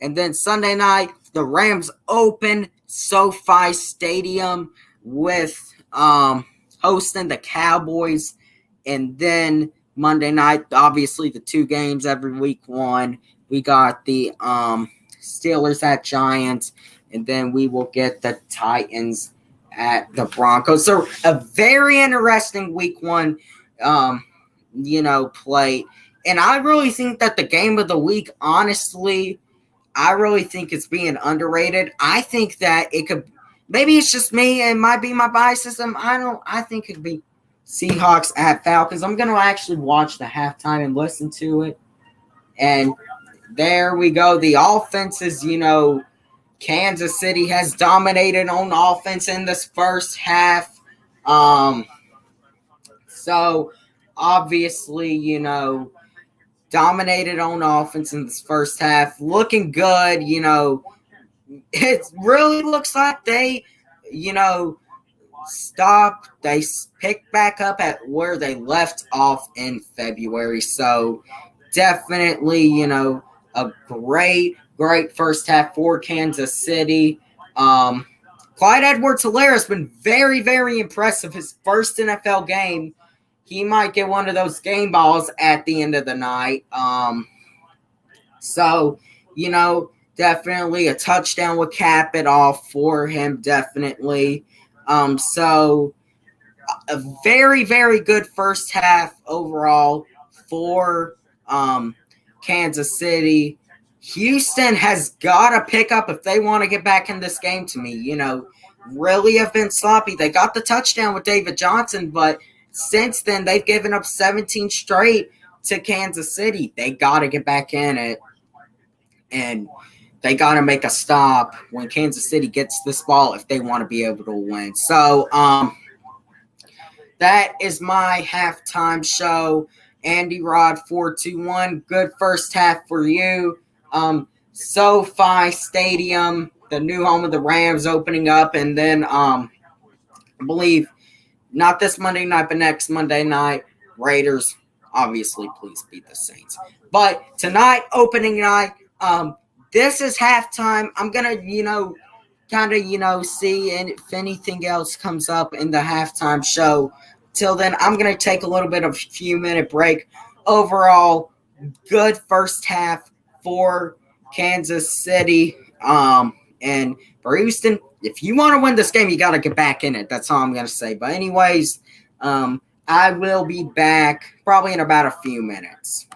then Sunday night, the Rams open SoFi Stadium with hosting the Cowboys. And then Monday night, obviously the two games every week one. We got the Steelers at Giants, and then we will get the Titans at the Broncos. So a very interesting week one, play. And I really think that the game of the week, honestly, I really think it's being underrated. I think that it could, maybe it's just me, it might be my bias system. I think it could be Seahawks at Falcons. I'm going to actually watch the halftime and listen to it. And there we go. The offenses, Kansas City has dominated on offense in this first half. So obviously, dominated on offense in this first half. Looking good, it really looks like they, stopped. They picked back up at where they left off in February. So definitely, a great first half for Kansas City. Clyde Edwards-Helaire has been very, very impressive. His first NFL game. He might get one of those game balls at the end of the night. So, definitely a touchdown would cap it off for him, definitely. So a very, very good first half overall for Kansas City. Houston has got to pick up if they want to get back in this game to me. Really have been sloppy. They got the touchdown with David Johnson, but since then they've given up 17 straight to Kansas City. They got to get back in it, and they got to make a stop when Kansas City gets this ball if they want to be able to win. So, that is my halftime show. Andy Rod 421. Good first half for you. SoFi Stadium, the new home of the Rams, opening up, and then I believe not this Monday night, but next Monday night, Raiders. Obviously, please beat the Saints. But tonight, opening night, this is halftime. I'm gonna, kind of, see if anything else comes up in the halftime show. Till then, I'm going to take a little bit of a few-minute break. Overall, good first half for Kansas City. And for Houston, if you want to win this game, you got to get back in it. That's all I'm going to say. But anyways, I will be back probably in about a few minutes.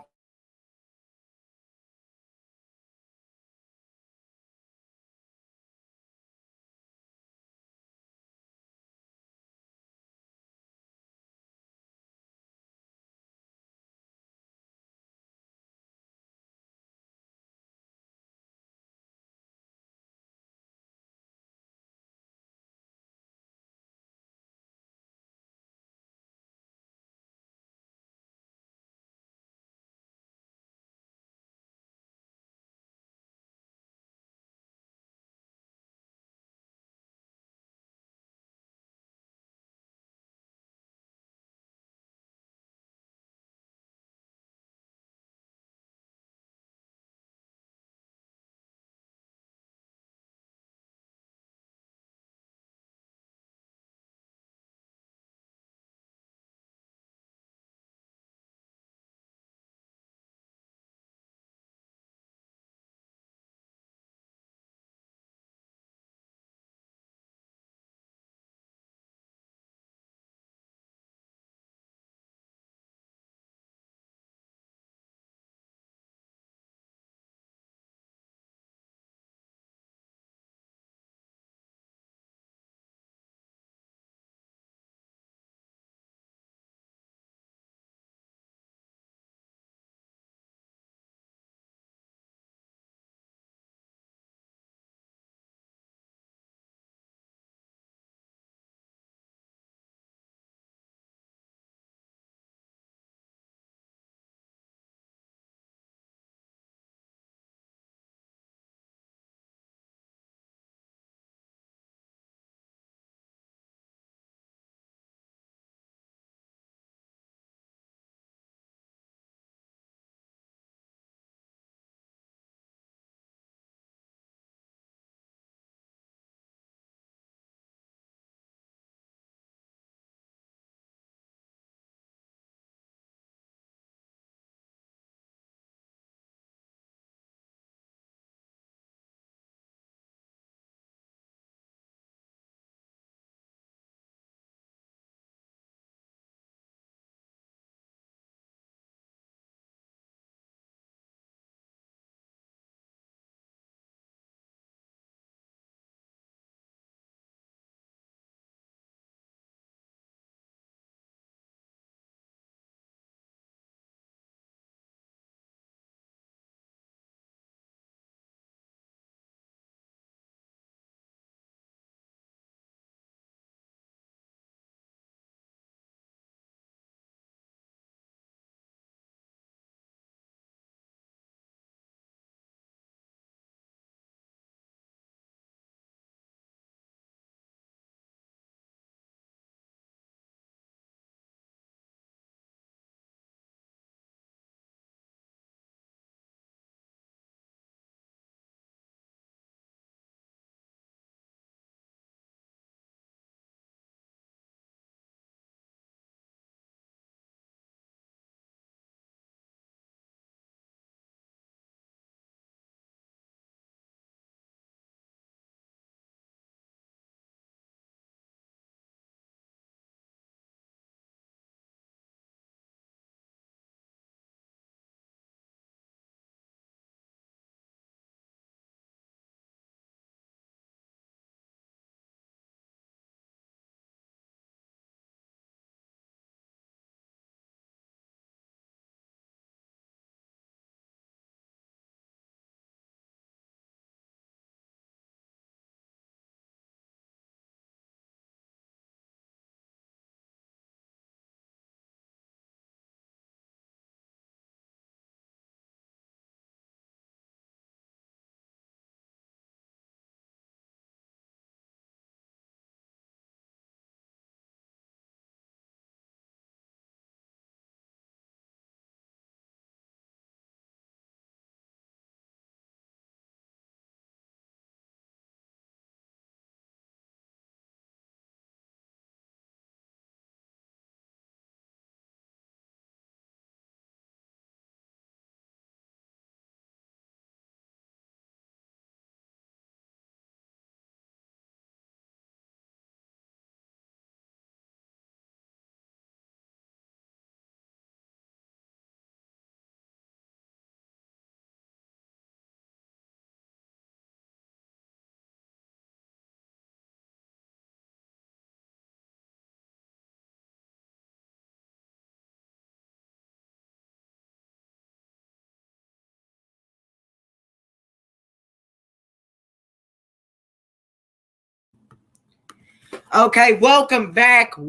Okay, welcome back. As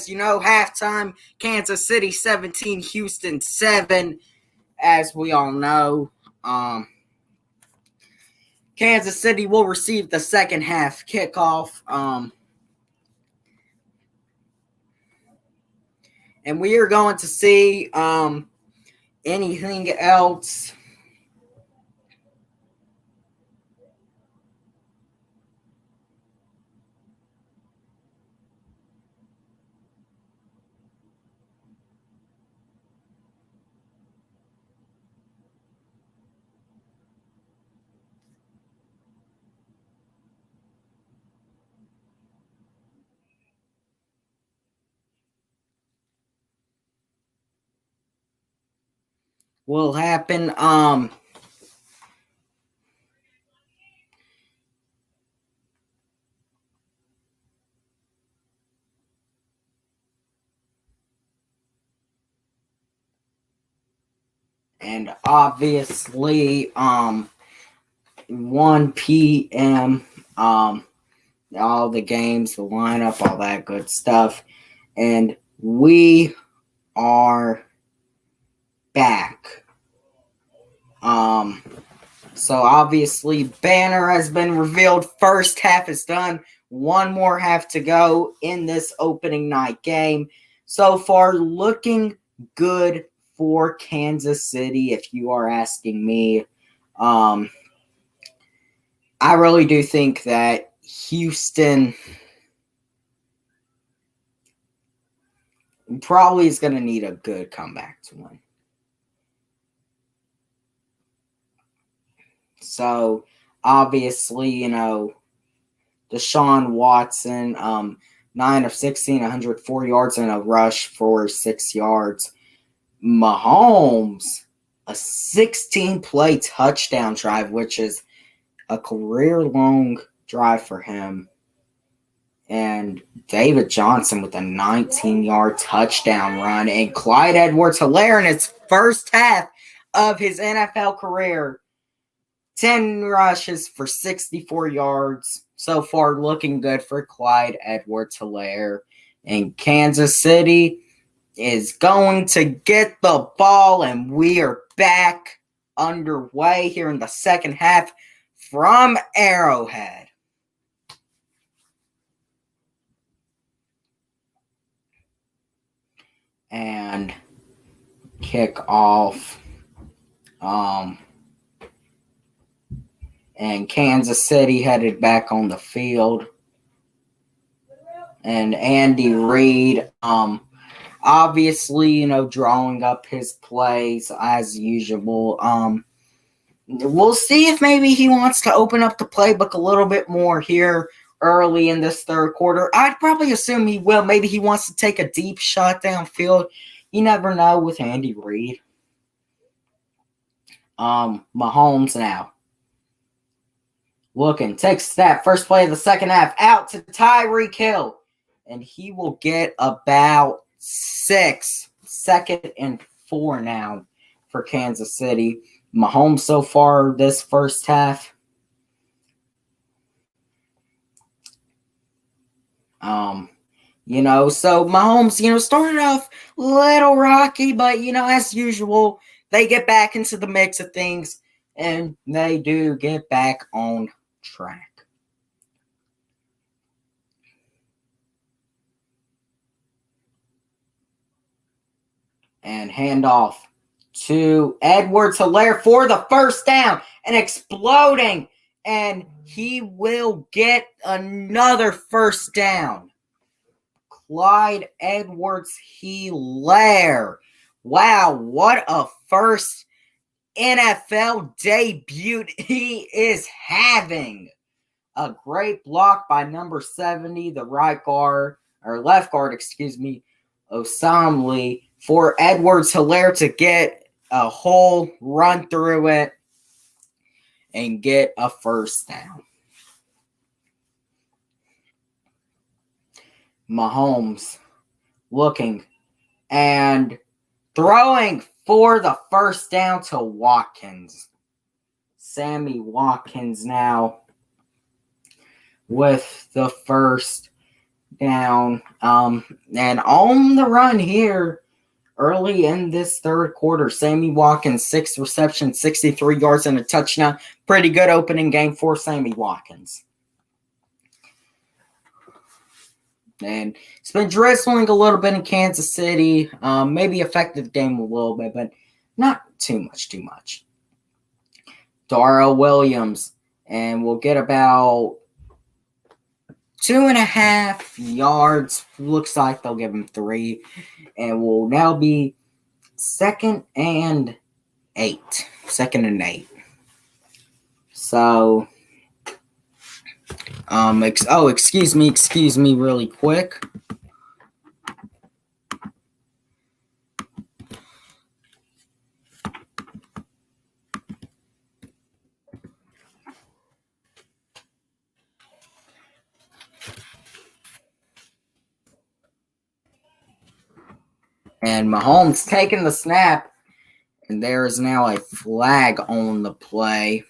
you know, halftime, Kansas City 17, Houston 7. As we all know, Kansas City will receive the second half kickoff. And we are going to see anything else. Will happen. And obviously, 1 p.m. All the games, the lineup, all that good stuff. And we are back. So obviously, banner has been revealed. First half is done. One more half to go in this opening night game. So far, looking good for Kansas City, if you are asking me. I really do think that Houston probably is going to need a good comeback to win. So obviously, Deshaun Watson, 9 of 16, 104 yards and a rush for 6 yards. Mahomes, a 16-play touchdown drive, which is a career-long drive for him. And David Johnson with a 19-yard touchdown run. And Clyde Edwards-Helaire in his first half of his NFL career, 10 rushes for 64 yards. So far, looking good for Clyde Edwards-Helaire. And Kansas City is going to get the ball, and we are back underway here in the second half from Arrowhead. And kick off. And Kansas City headed back on the field. And Andy Reid, obviously, drawing up his plays as usual. We'll see if maybe he wants to open up the playbook a little bit more here early in this third quarter. I'd probably assume he will. Maybe he wants to take a deep shot downfield. You never know with Andy Reid. Mahomes now. Looking, takes that first play of the second half out to Tyreek Hill. And he will get about 6. 2nd and 4 now for Kansas City. Mahomes so far this first half. So Mahomes, started off a little rocky, but, as usual, they get back into the mix of things, and they do get back on track. And handoff to Edwards-Helaire for the first down and exploding. And he will get another first down. Clyde Edwards-Helaire. Wow, what a first NFL debut he is having. A great block by number 70, the left guard, Osamley, for Edwards-Helaire to get a whole run through it and get a first down. Mahomes looking and throwing for the first down to Watkins. Sammy Watkins now with the first down. And on the run here early in this third quarter, Sammy Watkins, 6 receptions, 63 yards, and a touchdown. Pretty good opening game for Sammy Watkins. And it's been drizzling a little bit in Kansas City. Maybe affected the game a little bit, but not too much. Darrell Williams, and we'll get about 2.5 yards. Looks like they'll give him 3. And will now be 2nd and 8. 2nd and 8. So, excuse me really quick. And Mahomes taking the snap. And there is now a flag on the play.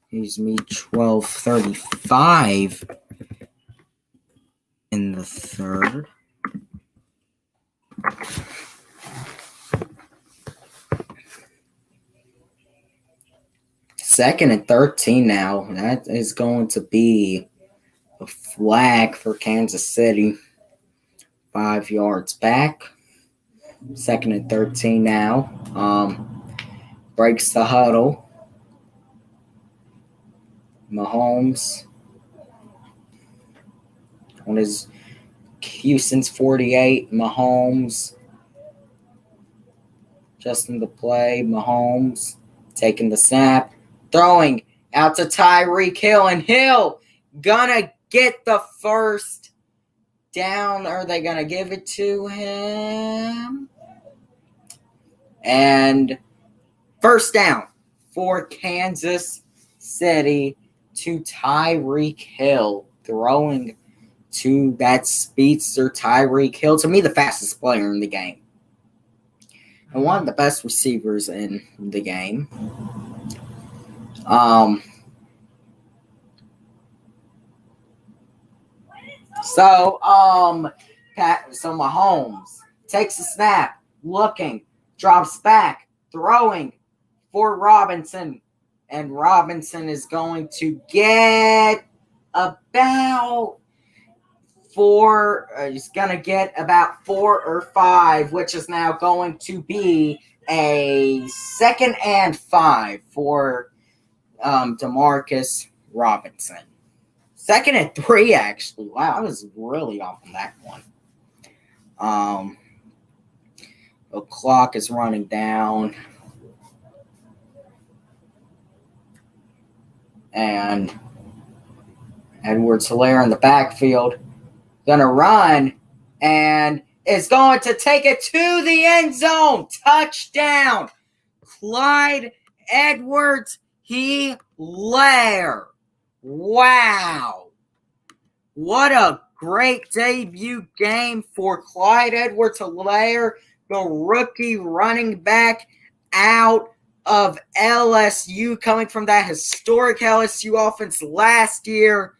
He's me 12:35 in the third. Second and 13 now. That is going to be a flag for Kansas City. 5 yards back. 2nd and 13 now. Breaks the huddle. Mahomes on his Houston's 48. Mahomes just in the play. Mahomes taking the snap. Throwing out to Tyreek Hill. And Hill gonna get the first down. Are they gonna give it to him? And first down for Kansas City to Tyreek Hill. Throwing to that speedster Tyreek Hill. To me, the fastest player in the game. And one of the best receivers in the game. So Mahomes takes a snap, looking, drops back, throwing for Robinson. And Robinson is going to get about 4. He's going to get about 4 or 5, which is now going to be a 2nd and 5 for Demarcus Robinson. 2nd and 3, actually. Wow, I was really off on that one. The clock is running down. And Edwards-Helaire in the backfield. Gonna run. And is going to take it to the end zone. Touchdown. Clyde Edwards-Helaire. Wow. What a great debut game for Clyde Edwards-Helaire, the rookie running back out of LSU, coming from that historic LSU offense last year.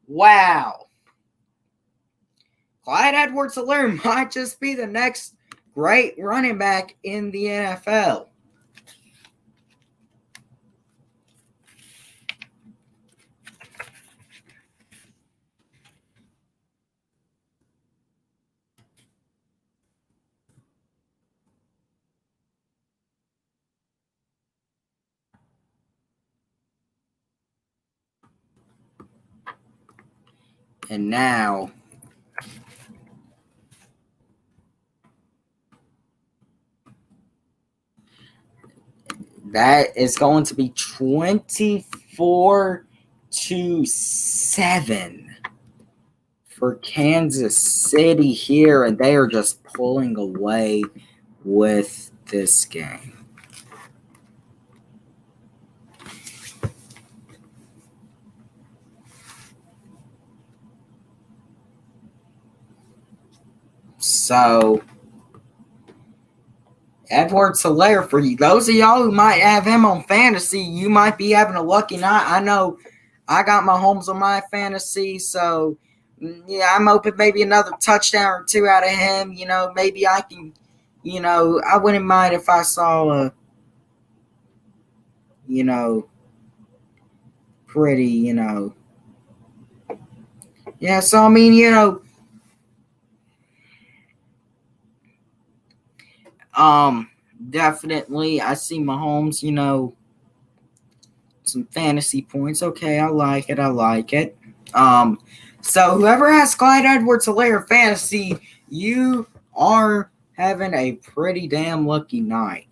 Wow. Clyde Edwards-Helaire might just be the next great running back in the NFL. And now that is going to be 24-7 for Kansas City here, and they are just pulling away with this game. So Edwards-Helaire, for you, those of y'all who might have him on fantasy, you might be having a lucky night. I know I got Mahomes on my fantasy, so yeah, I'm hoping maybe another touchdown or two out of him. Maybe I can, I wouldn't mind if I saw a, pretty, yeah. So I mean, definitely I see Mahomes, some fantasy points. Okay, I like it. I like it. So whoever has Clyde Edwards-Helaire fantasy, you are having a pretty damn lucky night.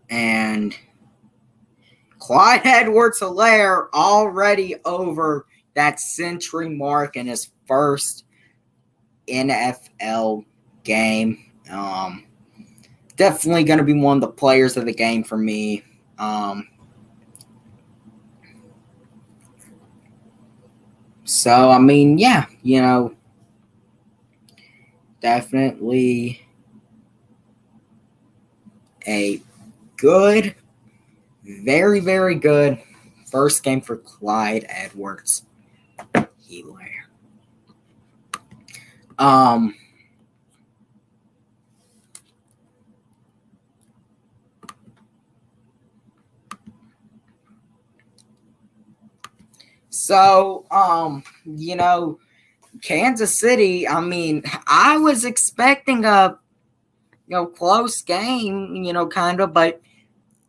And Clyde Edwards-Helaire already over that century mark in his first NFL game. Definitely going to be one of the players of the game for me. So, I mean, yeah, definitely a good, very, very good first game for Clyde Edwards-Helaire. So, Kansas City, I mean, I was expecting a, close game, kind of, but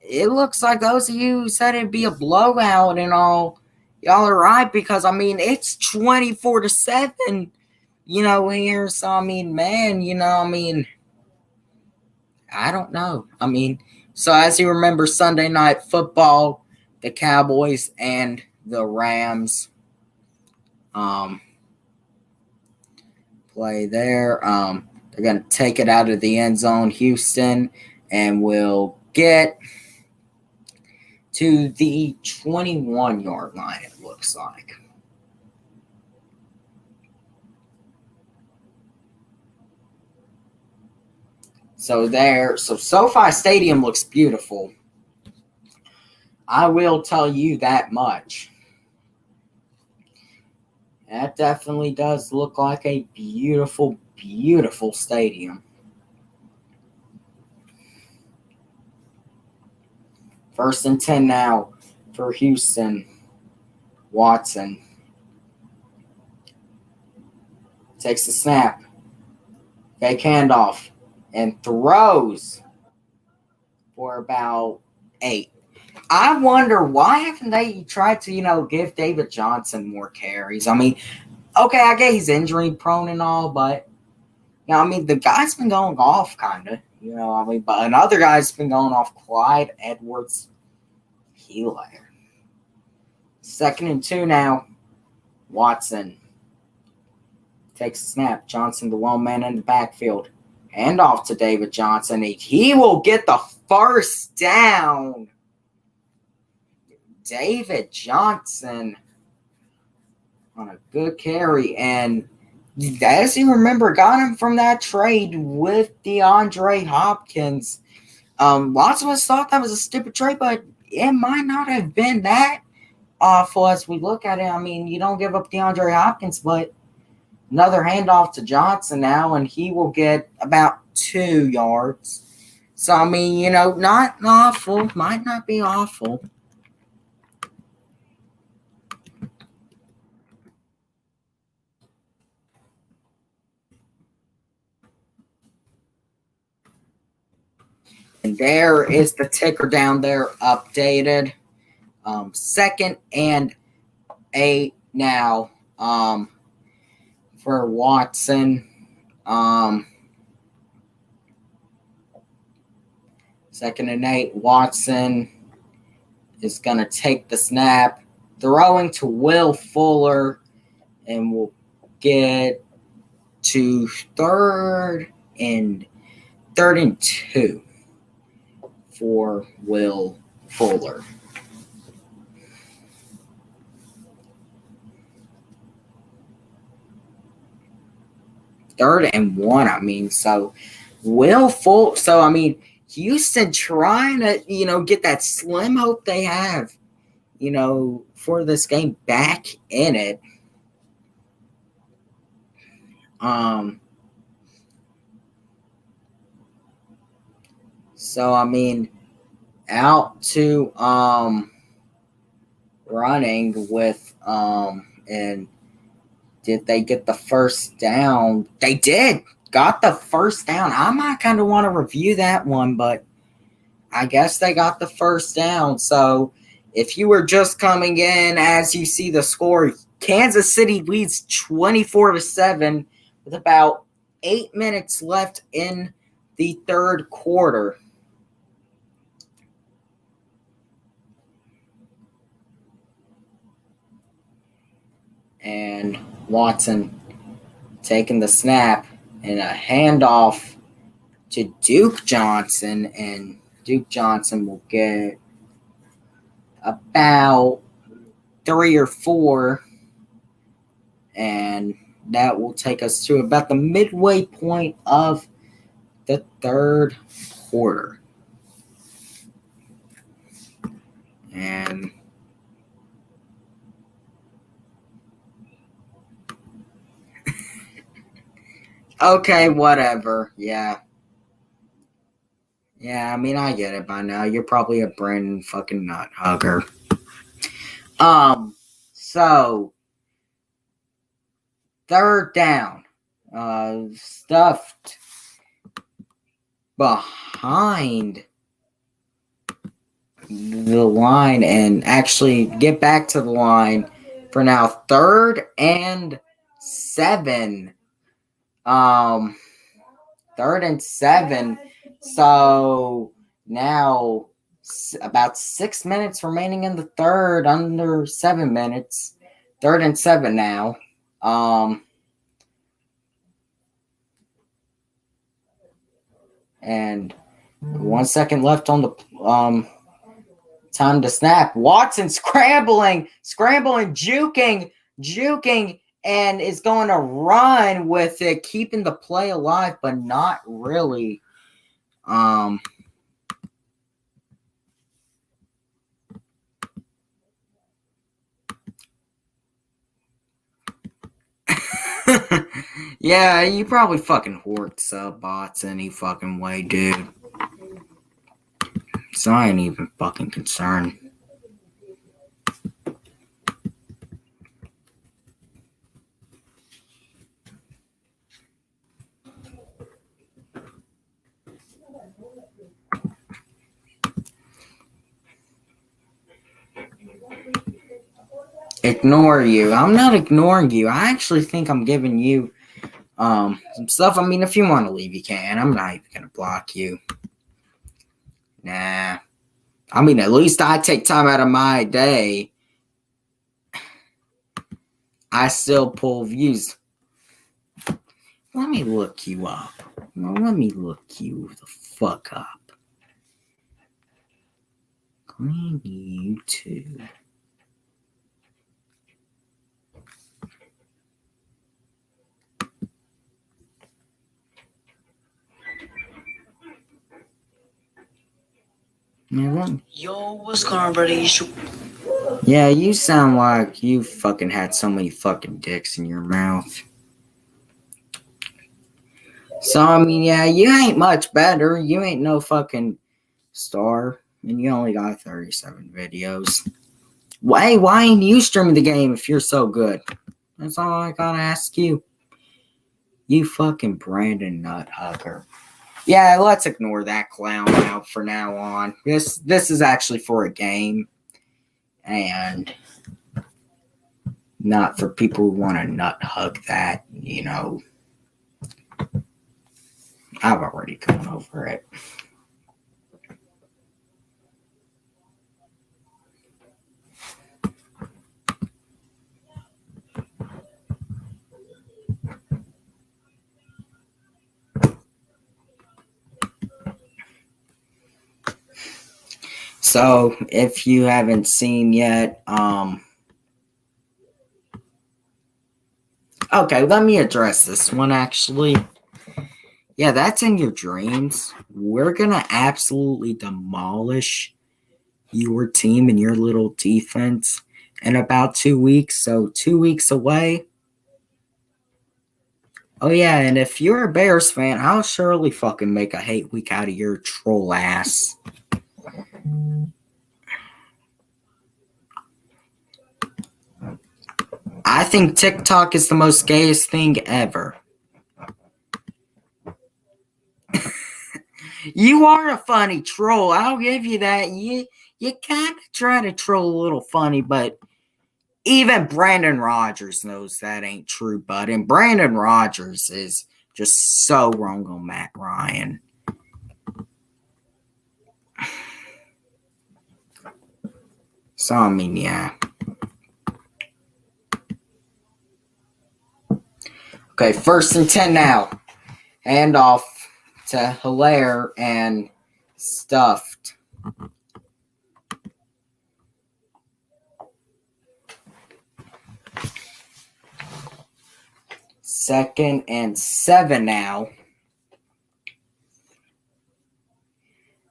it looks like those of you who said it'd be a blowout and all, y'all are right, because, I mean, it's 24-7, here. So, I mean, man, I mean, I don't know. I mean, so as you remember, Sunday Night Football, the Cowboys and the Rams play there. They're going to take it out of the end zone, Houston, and will get to the 21-yard line, it looks like. So SoFi Stadium looks beautiful. I will tell you that much. That definitely does look like a beautiful, beautiful stadium. First and 10 now for Houston. Watson takes the snap. Fake handoff. And throws for about 8. I wonder, why haven't they tried to, give David Johnson more carries? I mean, okay, I get he's injury prone and all, but, I mean, the guy's been going off, kind of. I mean, but another guy's been going off, Clyde Edwards-Helaire. 2nd and 2 now. Watson takes a snap. Johnson, the lone man in the backfield. Hand off to David Johnson. He will get the first down. David Johnson on a good carry. And as you remember, got him from that trade with DeAndre Hopkins. Lots of us thought that was a stupid trade, but it might not have been that awful as we look at it. I mean, you don't give up DeAndre Hopkins, but another handoff to Johnson now, and he will get about 2 yards. So, I mean, not awful. Might not be awful. And there is the ticker down there updated. 2nd and 8 now for Watson. 2nd and 8. Watson is going to take the snap, throwing to Will Fuller, and we'll get to 3rd and 2 for Will Fuller. 3rd and 1. I mean, so Houston trying to, get that slim hope they have, for this game back in it. So, out to running with and did they get the first down? They did. Got the first down. I might kind of want to review that one, but I guess they got the first down. So if you were just coming in as you see the score, Kansas City leads 24-7 with about 8 minutes left in the 3rd quarter. And Watson taking the snap and a handoff to Duke Johnson, and Duke Johnson will get about 3 or 4, and that will take us to about the midway point of the 3rd quarter. And okay, whatever. Yeah, I get it by now. You're probably a Brandon fucking nut hugger. So 3rd down. Stuffed behind the line and actually get back to the line for now. 3rd and 7. 3rd and 7. So now about 6 minutes remaining in the 3rd, under 7 minutes. 3rd and 7 now. And 1 second left on the time to snap. Watson scrambling, juking, and is going to run with it, keeping the play alive, but not really. Yeah, you probably fucking horked bots any fucking way, dude. So I ain't even fucking concerned. Ignore you. I'm not ignoring you. I actually think I'm giving you some stuff. If you want to leave, you can. I'm not even gonna block you. Nah. At least I take time out of my day. I still pull views. Let me look you up. Let me look you the fuck up. Clean YouTube. Yo, what's going on, buddy? Yeah, you sound like you fucking had so many fucking dicks in your mouth. So, yeah, you ain't much better. You ain't no fucking star. And you only got 37 videos. Why ain't you streaming the game if you're so good? That's all I gotta ask you. You fucking Brandon nut hugger. Yeah, let's ignore that clown out for now on. This is actually for a game. And not for people who want to nut hug that, I've already gone over it. So, if you haven't seen yet, Okay, let me address this one actually. Yeah, that's in your dreams. We're going to absolutely demolish your team and your little defense in about 2 weeks. So 2 weeks away. Oh yeah, and if you're a Bears fan, I'll surely fucking make a hate week out of your troll ass. I think TikTok is the most gayest thing ever. You are a funny troll. I'll give you that. You kind of try to troll a little funny, but even Brandon Rodgers knows that ain't true, bud. And Brandon Rodgers is just so wrong on Matt Ryan. So, I mean, yeah. Okay, 1st and 10 now. Hand off to Hilaire and Stuffed. Second and 7 now.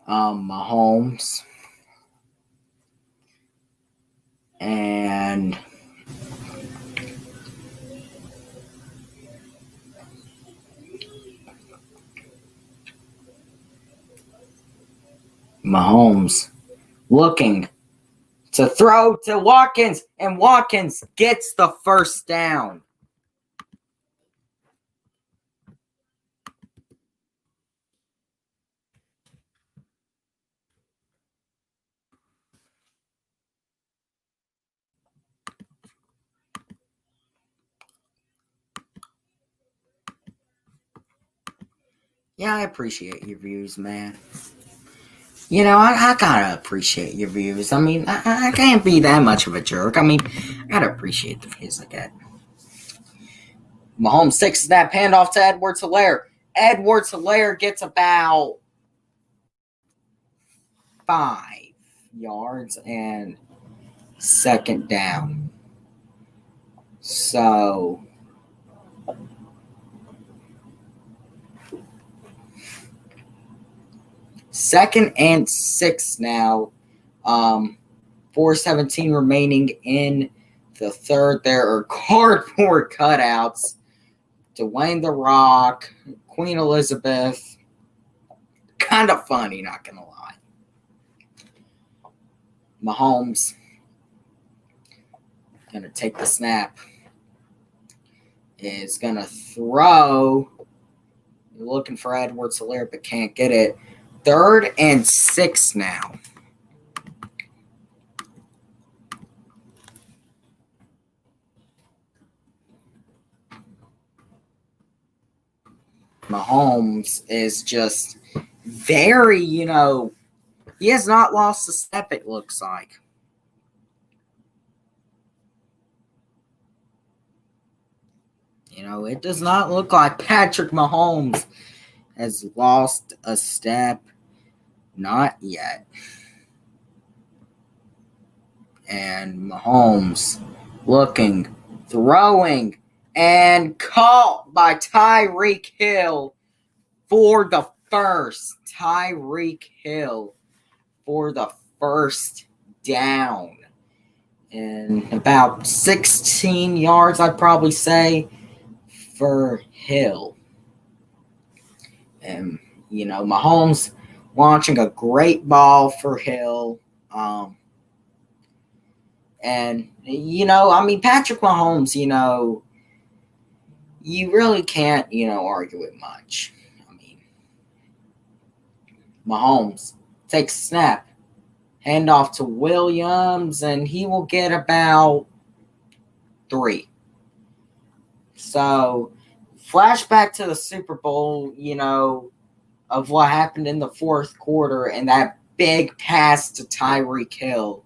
Mahomes. And Mahomes looking to throw to Watkins, and Watkins gets the first down. Yeah, I appreciate your views, man. You know, I gotta appreciate your views. I mean, I can't be that much of a jerk. I mean, I gotta appreciate the views I get. Mahomes takes that handoff to Edwards-Helaire. Edwards-Helaire gets about 5 yards and second down. So, second and 6 now. 4:17 remaining in the third. There are cardboard cutouts. Dwayne The Rock, Queen Elizabeth. Kind of funny, not gonna lie. Mahomes gonna take the snap. Is gonna throw. Looking for Edwards-Helaire, but can't get it. 3rd and 6 now. Mahomes is just very, he has not lost a step, it looks like. It does not look like Patrick Mahomes has lost a step. Not yet. And Mahomes looking, throwing, and caught by Tyreek Hill for the first. Tyreek Hill for the first down. And about 16 yards, I'd probably say, for Hill. And, Mahomes launching a great ball for Hill. And, Patrick Mahomes, you really can't, argue it much. Mahomes takes a snap, handoff to Williams, and he will get about 3. So, flashback to the Super Bowl, of what happened in the 4th quarter and that big pass to Tyreek Hill.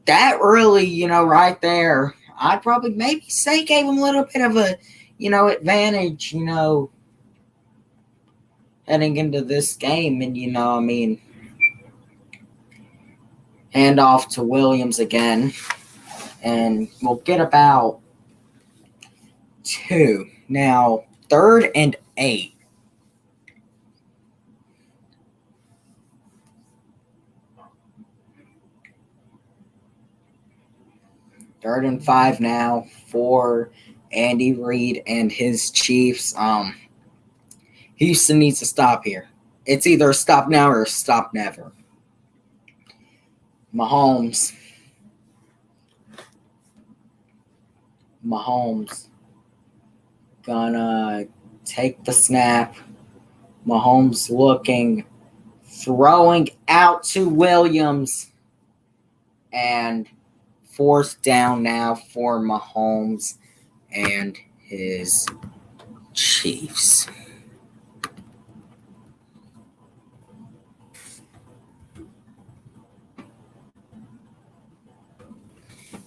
That really, right there, I'd probably maybe say gave him a little bit of a, advantage, heading into this game. And, hand off to Williams again. And we'll get about 2. Now, 3rd and 8. Third and 5 now for Andy Reid and his Chiefs. Houston needs to stop here. It's either stop now or stop never. Mahomes gonna take the snap. Mahomes looking, throwing out to Williams, and 4th down now for Mahomes and his Chiefs.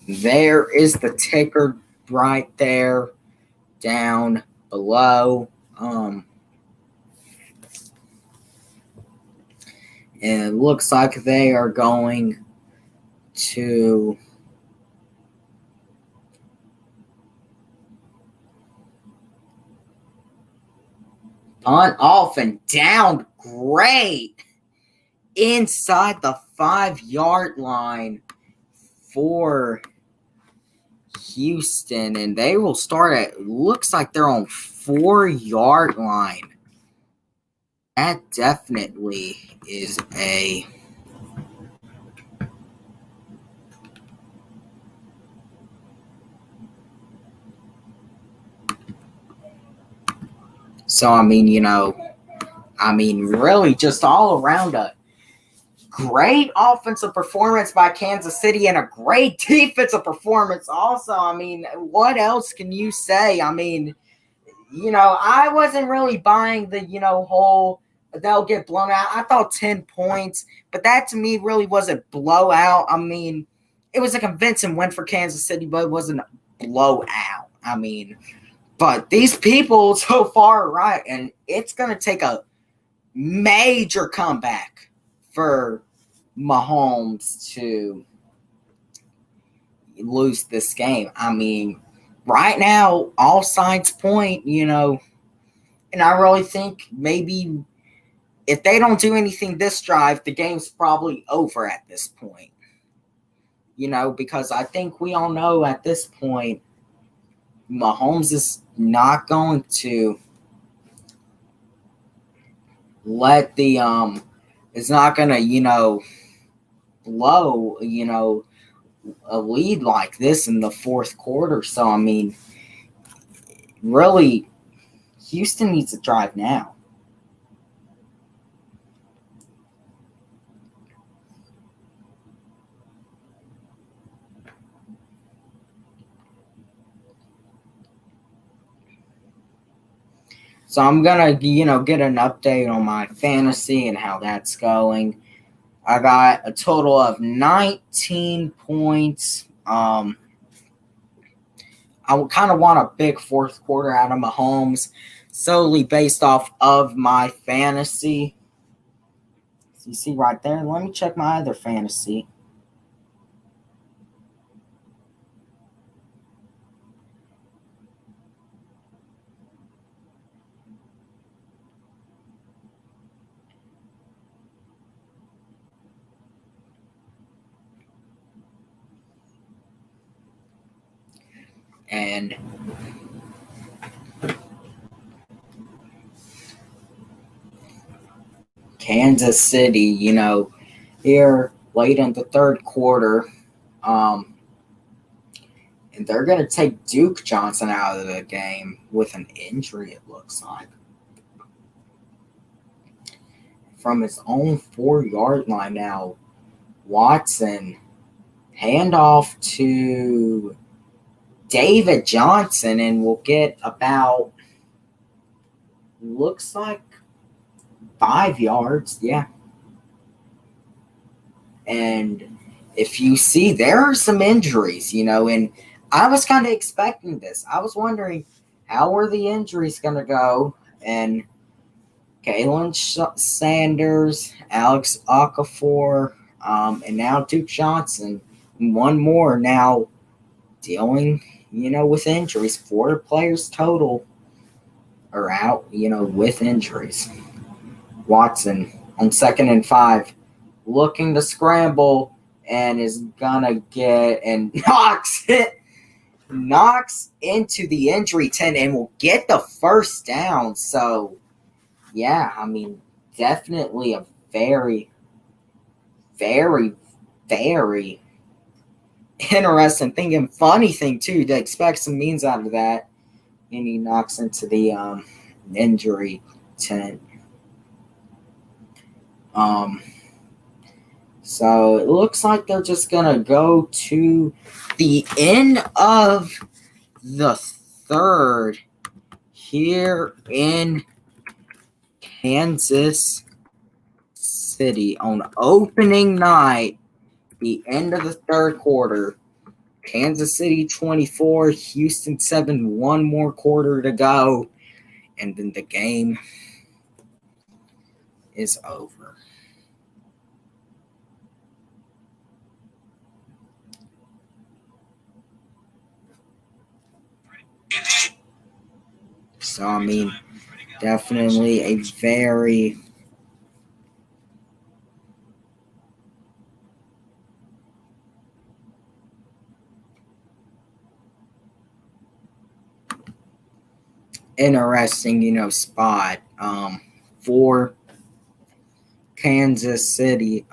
There is the ticker right there down below. And it looks like they are going to punt off and down. Great. Inside the 5-yard line for Houston. And they will start at, looks like they're on 4-yard line. That definitely is a so really just all around a great offensive performance by Kansas City and a great defensive performance also. What else can you say? I wasn't really buying the, whole they'll get blown out. I thought 10 points, but that to me really wasn't blowout. It was a convincing win for Kansas City, but it wasn't a blowout. But these people so far are right, and it's going to take a major comeback for Mahomes to lose this game. Right now, all signs point, and I really think maybe if they don't do anything this drive, the game's probably over at this point. Because I think we all know at this point, Mahomes is not going to let the it's not going to, blow, a lead like this in the 4th quarter. So, really, Houston needs to drive now. So I'm going to, get an update on my fantasy and how that's going. I got a total of 19 points. I kind of want a big 4th quarter out of Mahomes, solely based off of my fantasy. So you see right there. Let me check my other fantasy. And Kansas City, here late in the 3rd quarter, and they're going to take Duke Johnson out of the game with an injury, it looks like. From his own 4-yard line now, Watson, handoff to David Johnson, and we'll get about, looks like 5 yards, yeah. And if you see, there are some injuries, and I was kind of expecting this. I was wondering, how are the injuries going to go? And Kalen Sanders, Alex Okafor, and now Duke Johnson. And one more now dealing with injuries. 4 players total are out, with injuries. Watson on 2nd and 5, looking to scramble and is gonna get and knocks into the injury tent and will get the first down. So, yeah, I mean, definitely a very, very, very interesting thing and funny thing too to expect some means out of that. And he knocks into the injury tent. So it looks like they're just gonna go to the end of the third here in Kansas City on opening night. The end of the third quarter. Kansas City 24, Houston 7, one more quarter to go, and then the game is over. So, I mean, definitely a very interesting, spot for Kansas City.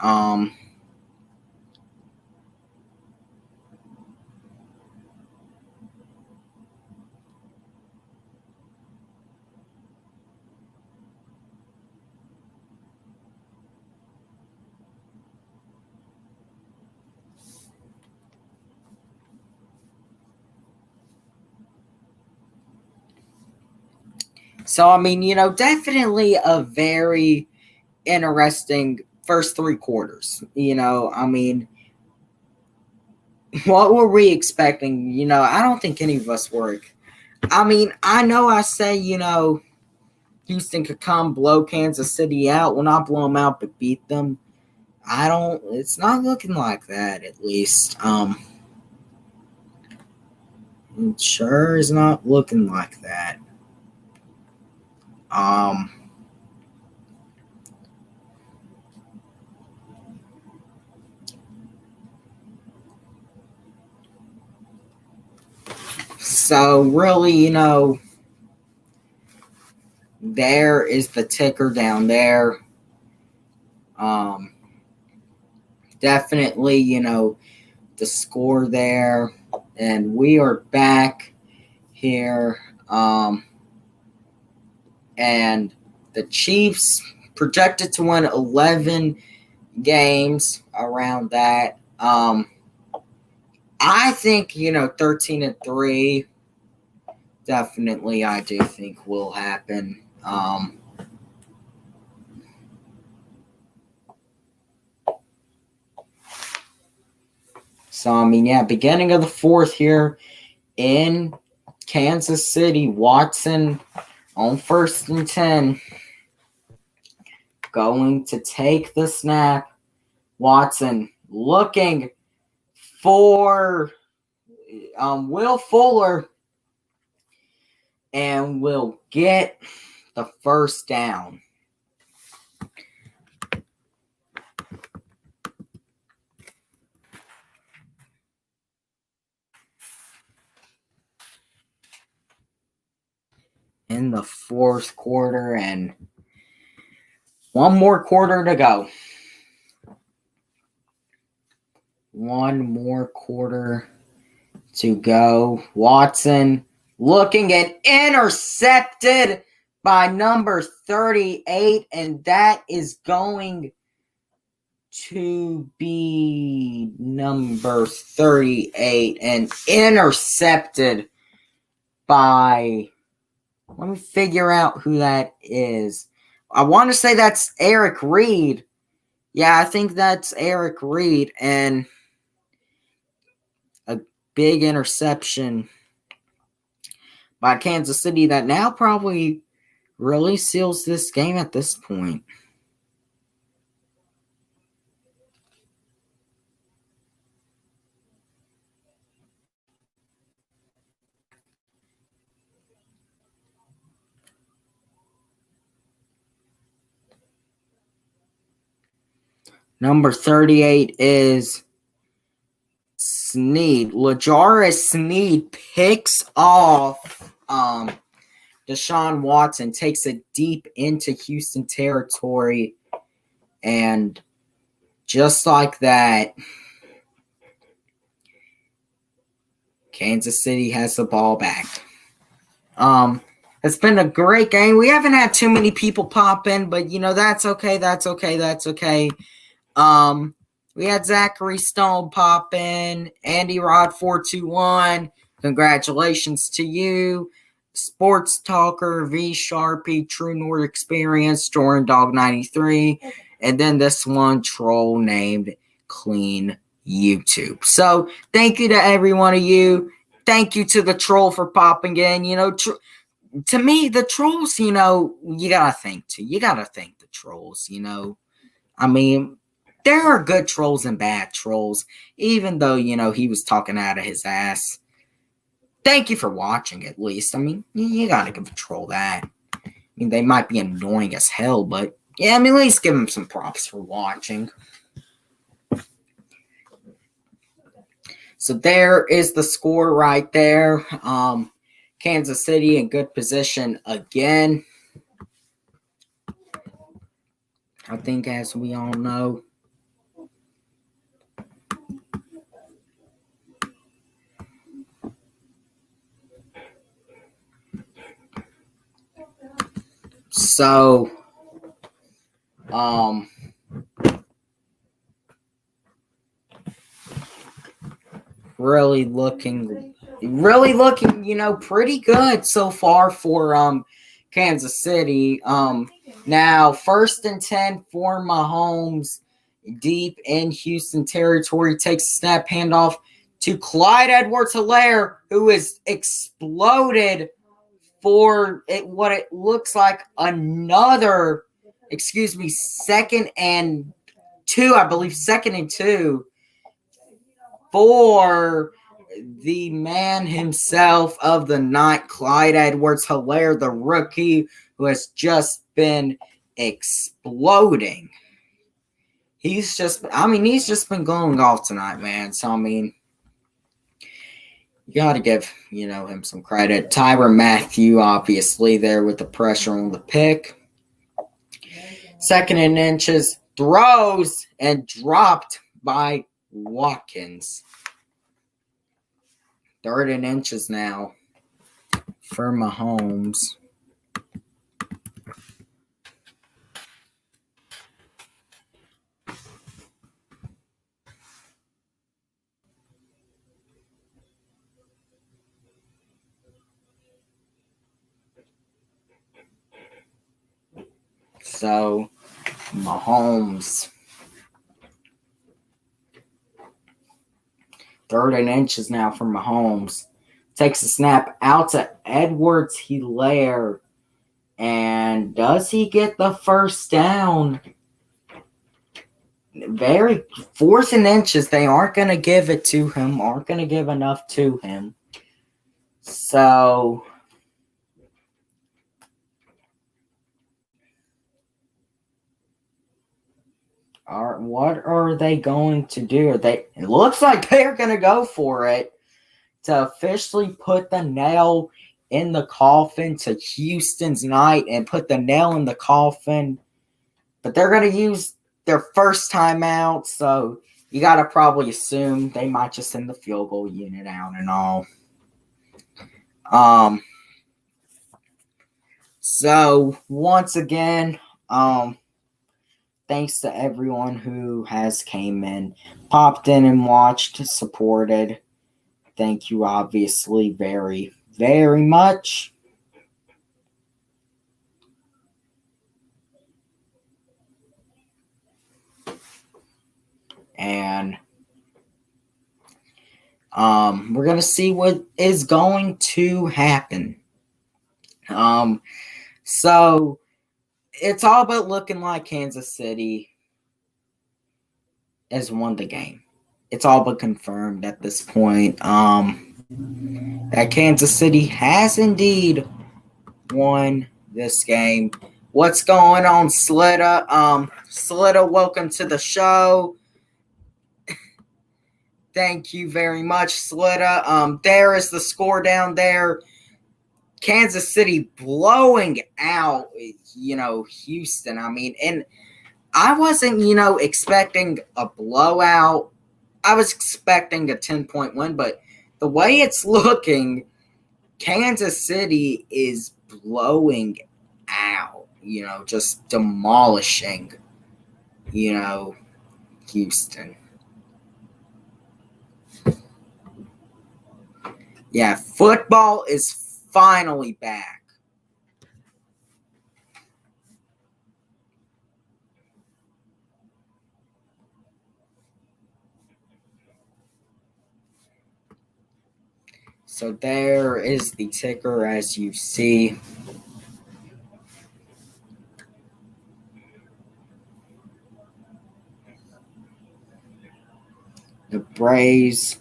So, I mean, definitely a very interesting first 3 quarters. I mean, what were we expecting? I don't think any of us were. I mean, I know I say, Houston could come blow Kansas City out. Well, not blow them out, but beat them. It's not looking like that, at least. It sure is not looking like that. So really, there is the ticker down there. Definitely, the score there. And we are back here. And the Chiefs projected to win 11 games around that. I think, 13-3 definitely I do think will happen. So, I mean, yeah, beginning of the fourth here in Kansas City, Watson on 1st and 10, going to take the snap. Watson looking for Will Fuller and will get the first down. In the fourth quarter, and one more quarter to go. One more quarter to go. Watson looking and intercepted by number 38, and that is going to be number 38 and intercepted by, let me figure out who that is. I want to say that's Eric Reed. Yeah, I think that's Eric Reed, and a big interception by Kansas City that now probably really seals this game at this point. Number 38 is Snead. LaJaris Snead picks off Deshaun Watson, takes it deep into Houston territory, and just like that, Kansas City has the ball back. It's been a great game. We haven't had too many people pop in, but that's okay. That's okay. We had Zachary Stone pop in, Andy Rod 421. Congratulations to you. Sports Talker, V Sharpie, True North Experience, Jordan Dog 93, and then this one troll named Clean YouTube. So thank you to every one of you. Thank you to the troll for popping in. To me, the trolls, you gotta think too. You gotta thank the trolls. I mean, there are good trolls and bad trolls, even though, he was talking out of his ass. Thank you for watching, at least. I mean, you gotta give a troll that. I mean, they might be annoying as hell, but yeah, at least give them some props for watching. So there is the score right there. Kansas City in good position again. I think, as we all know. So, really looking, pretty good so far for Kansas City. Now 1st and 10 for Mahomes, deep in Houston territory, takes a snap, handoff to Clyde Edwards-Helaire, who is exploded for what it looks like another, 2nd and 2, I believe, 2nd and 2 for the man himself of the night, Clyde Edwards-Helaire, the rookie who has just been exploding. He's just been going off tonight, man. So, you got to give, him some credit. Tyrann Mathieu, obviously, there with the pressure on the pick. 2nd and inches, throws and dropped by Watkins. 3rd and inches now for Mahomes. So, Mahomes. 3rd and inches now for Mahomes. Takes a snap out to Edwards-Helaire. And does he get the first down? 4th and inches. They aren't going to give it to him. Aren't going to give enough to him. So, what are they going to do? It looks like they're going to go for it to officially put the nail in the coffin to Houston's night and put the nail in the coffin. But they're going to use their first timeout, so you got to probably assume they might just send the field goal unit out and all. So, once again, thanks to everyone who has came in, popped in and watched, supported. Thank you, obviously, very, very much. And we're going to see what is going to happen. So it's all about looking like Kansas City has won the game. It's all but confirmed at this point that Kansas City has indeed won this game. What's going on, Slitta? Slitta, welcome to the show. Thank you very much, Slitta. There is the score down there. Kansas City blowing out, Houston. I mean, and I wasn't, expecting a blowout. I was expecting a 10-point win, but the way it's looking, Kansas City is blowing out, just demolishing, Houston. Yeah, football is finally back. So there is the ticker, as you see. The Braves.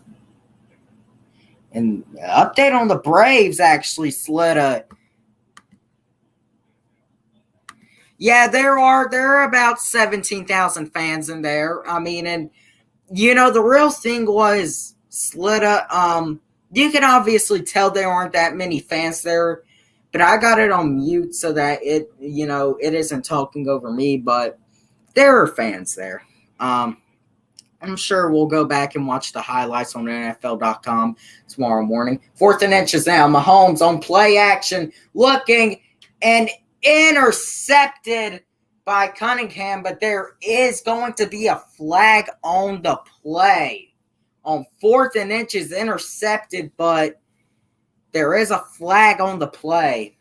And update on the Braves, actually, Slitta. Yeah, there are about 17,000 fans in there. I mean, and the real thing was, Slitta, you can obviously tell there aren't that many fans there, but I got it on mute so that it isn't talking over me, but there are fans there. I'm sure we'll go back and watch the highlights on NFL.com tomorrow morning. 4th and inches now. Mahomes on play action, looking and intercepted by Cunningham, but there is going to be a flag on the play. On 4th and inches, intercepted, but there is a flag on the play.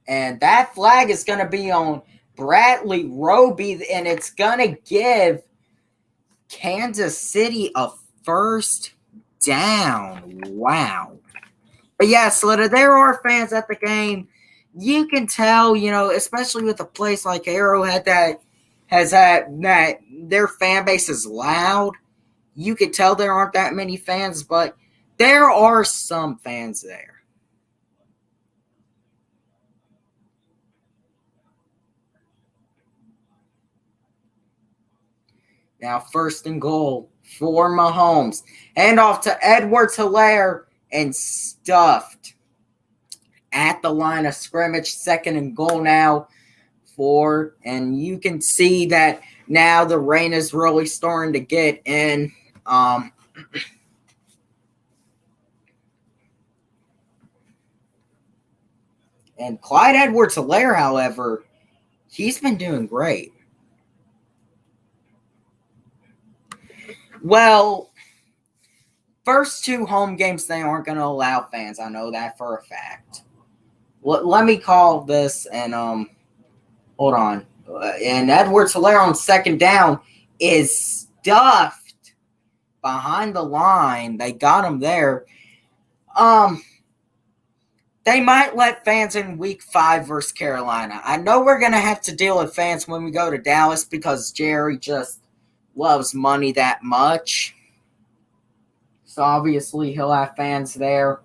And that flag is going to be on Bradley Roby, and it's going to give Kansas City a first down. Wow. But yeah, Slitta, there are fans at the game. You can tell, especially with a place like Arrowhead that has that their fan base is loud. You can tell there aren't that many fans, but there are some fans there. Now, 1st and goal for Mahomes. Hand off to Edwards-Helaire and stuffed at the line of scrimmage. 2nd and goal now for, and you can see that now the rain is really starting to get in. And Clyde Edwards-Helaire, however, he's been doing great. Well, first 2 home games, they aren't going to allow fans. I know that for a fact. Let me call this, and hold on. And Edwards-Helaire on 2nd down is stuffed behind the line. They got him there. They might let fans in week 5 versus Carolina. I know we're going to have to deal with fans when we go to Dallas because Jerry just loves money that much. So obviously he'll have fans there.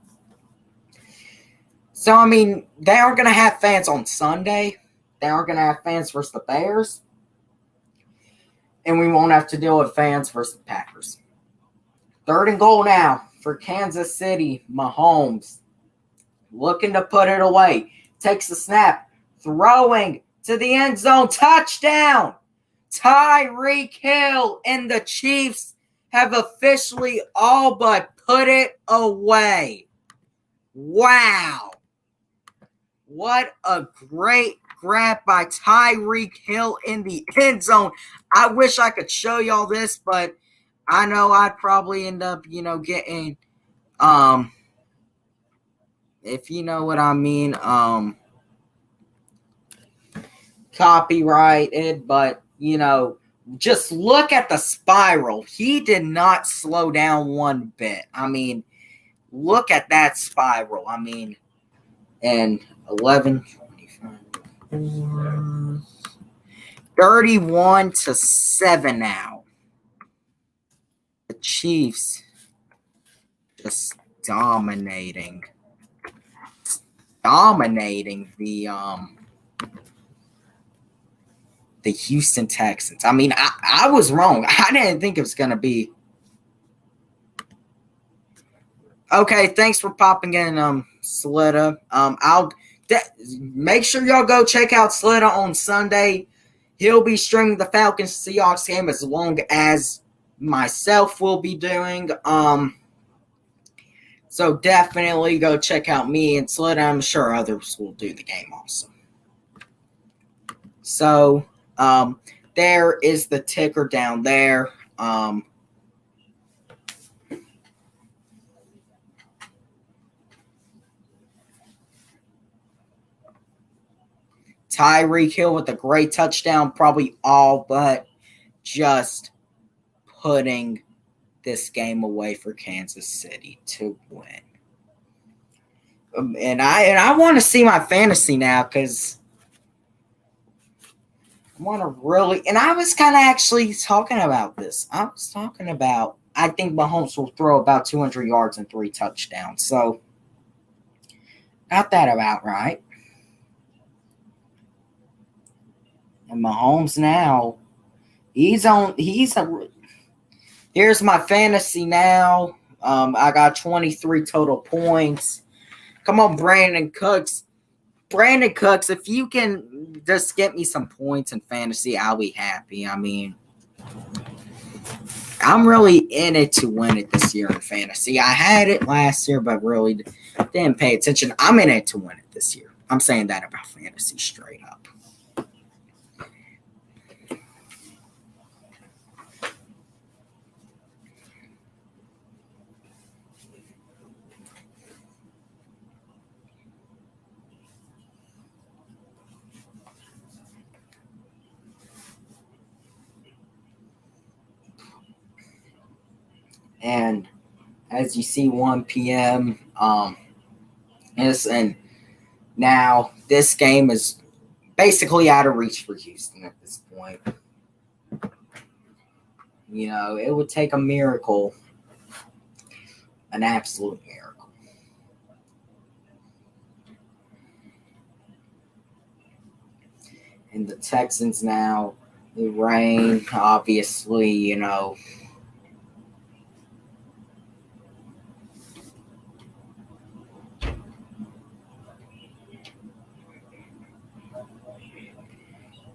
So, I mean, they aren't going to have fans on Sunday. They aren't going to have fans versus the Bears. And we won't have to deal with fans versus the Packers. 3rd and goal now for Kansas City. Mahomes looking to put it away. Takes the snap. Throwing to the end zone. Touchdown! Tyreek Hill and the Chiefs have officially all but put it away. Wow. What a great grab by Tyreek Hill in the end zone. I wish I could show y'all this, but I know I'd probably end up, getting, if you know what I mean, copyrighted, but, just look at the spiral. He did not slow down one bit. I mean, look at that spiral. I mean, and 11, 25, 31-7 now. Chiefs just dominating the Houston Texans. I mean, I was wrong. I didn't think it was going to be. Okay, thanks for popping in, Slida. Make sure y'all go check out Slida on Sunday. He'll be streaming the Falcons Seahawks game as long as myself will be doing. So definitely go check out me and Slida. I'm sure others will do the game also. So there is the ticker down there. Tyreek Hill with a great touchdown, probably all but just putting this game away for Kansas City to win. And I want to see my fantasy now because I want to really. And I was kind of actually talking about this. I was talking about I think Mahomes will throw about 200 yards and 3 touchdowns. So got that about right. And Mahomes now, here's my fantasy now. I got 23 total points. Come on, Brandon Cooks. Brandon Cooks, if you can just get me some points in fantasy, I'll be happy. I mean, I'm really in it to win it this year in fantasy. I had it last year, but really didn't pay attention. I'm in it to win it this year. I'm saying that about fantasy straight up. And as you see, 1 p.m. And now this game is basically out of reach for Houston at this point. You know, it would take a miracle, an absolute miracle. And the Texans now, the rain, obviously, you know.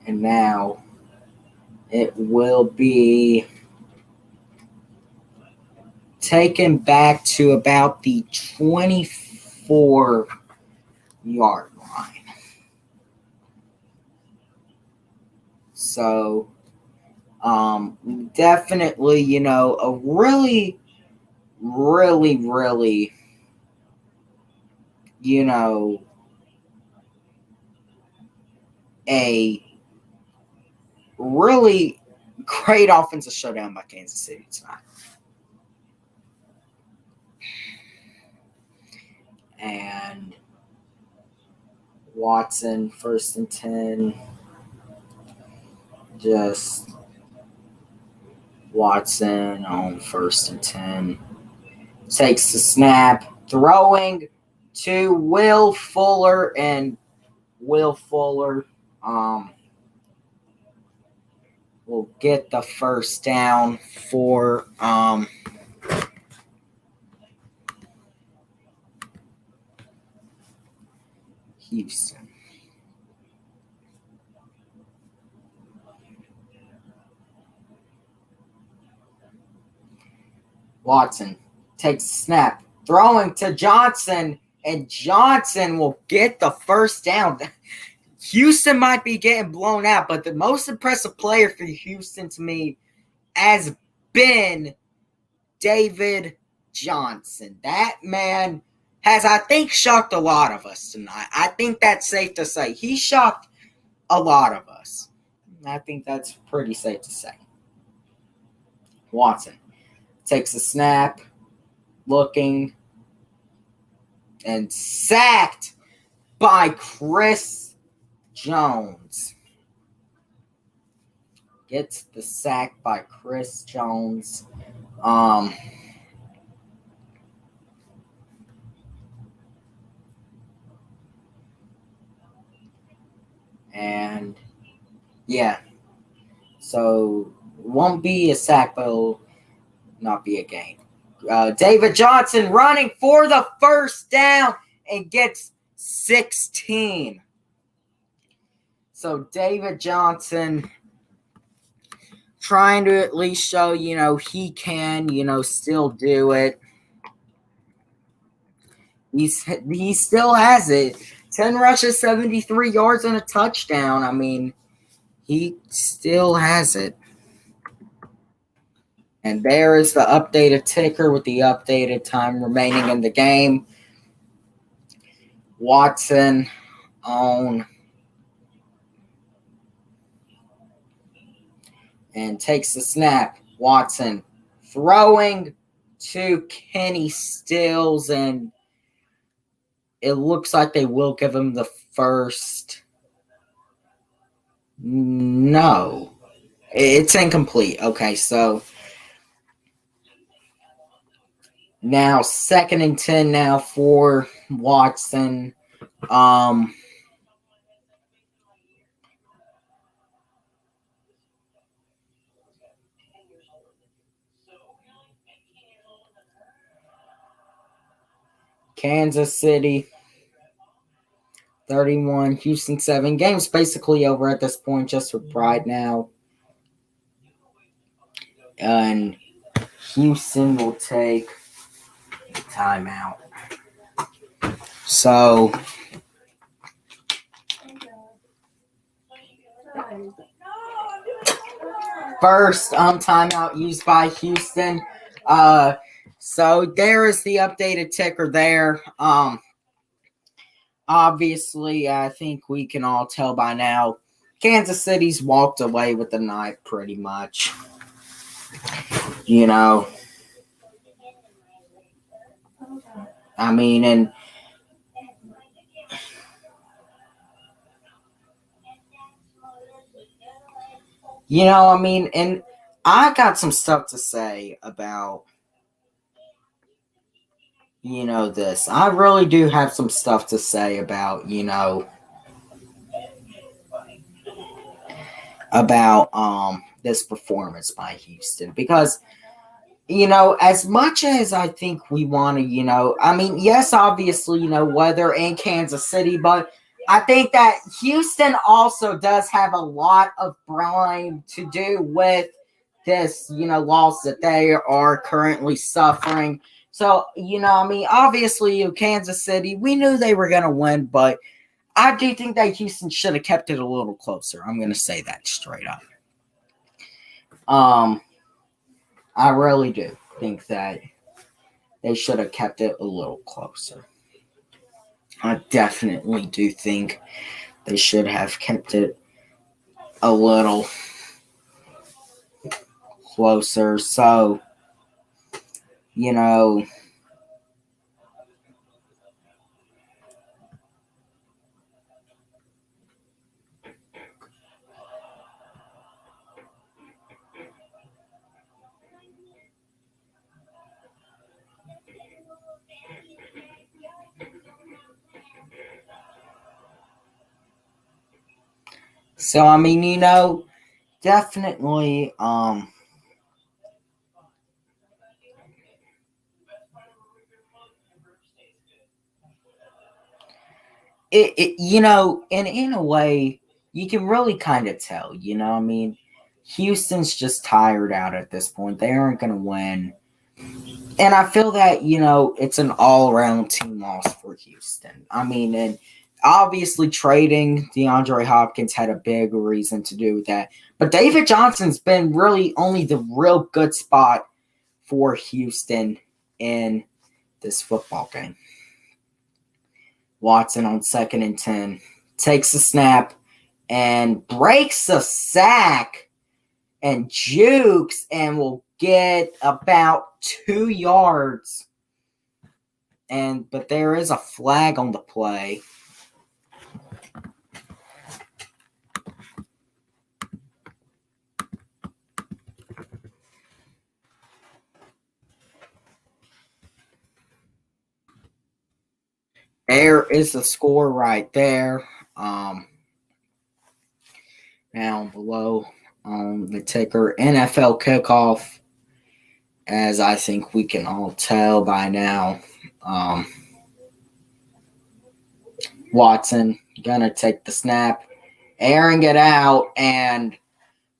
And now it will be taken back to about the 24-yard line. So definitely, you know, a really, you know, a really great offensive showdown by Kansas City tonight. And Watson, 1st and 10. Just Watson on 1st and 10. Takes the snap, throwing to Will Fuller, and Will Fuller will get the first down for Houston. Watson takes the snap, throwing to Johnson, and Johnson will get the first down. Houston might be getting blown out, but the most impressive player for Houston to me has been David Johnson. That man has, I think, shocked a lot of us tonight. I think that's safe to say. He shocked a lot of us. I think that's pretty safe to say. Watson takes a snap, looking, and sacked by Chris Jones. Gets the sack by Chris Jones. Um, and yeah, so won't be a sack, but it'll not be a gain. David Johnson running for the first down and gets 16. So David Johnson trying to at least show, he can, still do it. He still has it. 10 rushes, 73 yards, and a touchdown. I mean, he still has it. And there is the updated ticker with the updated time remaining in the game. Watson on and takes the snap. Watson throwing to Kenny Stills, and it looks like they will give him the first. No, it's incomplete. Okay, so now 2nd and 10 now for Watson. Kansas City 31, Houston 7. Game's basically over at this point, just for pride now. And Houston will take the timeout. So first timeout used by Houston. So there is the updated ticker there. Obviously, I think we can all tell by now, Kansas City's walked away with the night pretty much. I mean, and and I got some stuff to say about, this. I really do have some stuff to say about, this performance by Houston, because as much as I think we want to, yes, obviously, weather in Kansas City, but I think that Houston also does have a lot of blame to do with this, loss that they are currently suffering. So, obviously, Kansas City, we knew they were going to win, but I do think that Houston should have kept it a little closer. I'm going to say that straight up. I really do think that they should have kept it a little closer. I definitely do think they should have kept it a little closer. So, definitely, and in a way, you can really kind of tell, Houston's just tired out at this point. They aren't going to win. And I feel that, it's an all-around team loss for Houston. And obviously trading DeAndre Hopkins had a big reason to do with that. But David Johnson's been really only the real good spot for Houston in this football game. Watson on 2nd and 10 takes a snap and breaks a sack and jukes and will get about 2 yards. But there is a flag on the play. There is the score right there. Down below on the ticker, NFL kickoff. As I think we can all tell by now, Watson gonna take the snap, airing it out, and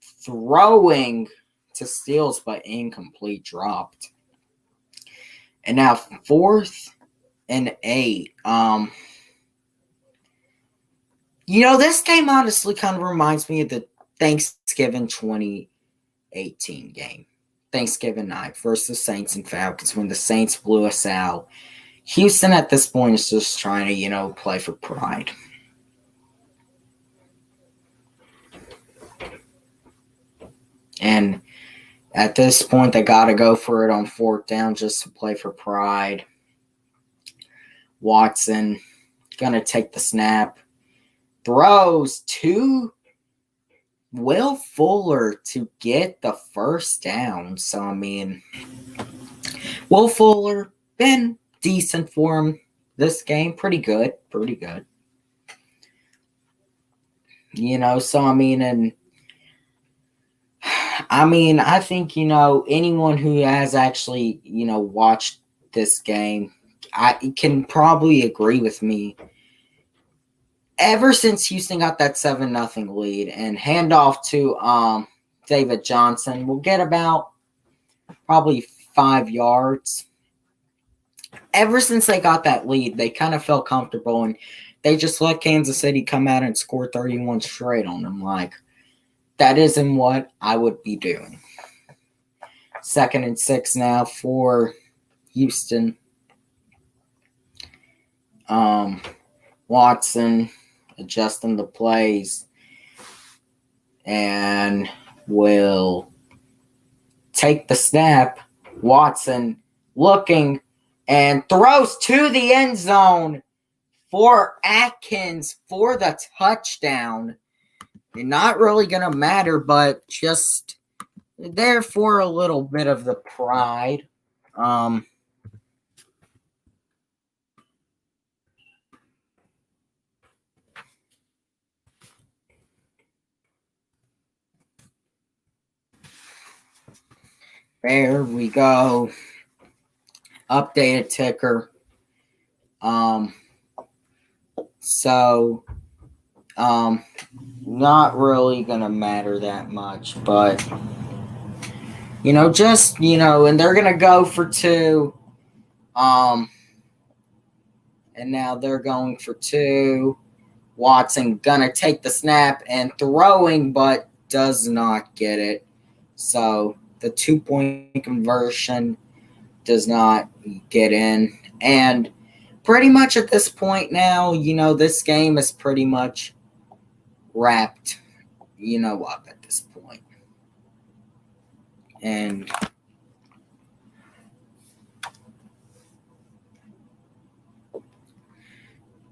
throwing to Steals, but incomplete, dropped. And now 4th and 8. This game honestly kind of reminds me of the Thanksgiving 2018 game. Thanksgiving night versus Saints and Falcons when the Saints blew us out. Houston at this point is just trying to, play for pride. And at this point, they got to go for it on 4th down just to play for pride. Watson going to take the snap. Throws to Will Fuller to get the 1st down. So, Will Fuller been decent for him this game. Pretty good. I think, anyone who has actually, watched this game, I can probably agree with me. Ever since Houston got that 7-0 lead and handoff to David Johnson, we'll get about probably 5 yards. Ever since they got that lead, they kind of felt comfortable, and they just let Kansas City come out and score 31 straight on them. That isn't what I would be doing. 2nd and 6 now for Houston. Watson adjusting the plays and will take the snap. Watson looking and throws to the end zone for Atkins for the touchdown. And not really going to matter, but just there for a little bit of the pride. There we go. Updated ticker. Not really gonna matter that much, but and they're gonna go for 2. And now they're going for 2. Watson gonna take the snap and throwing, but does not get it. So the 2-point conversion does not get in. And pretty much at this point now, this game is pretty much wrapped, up at this point. And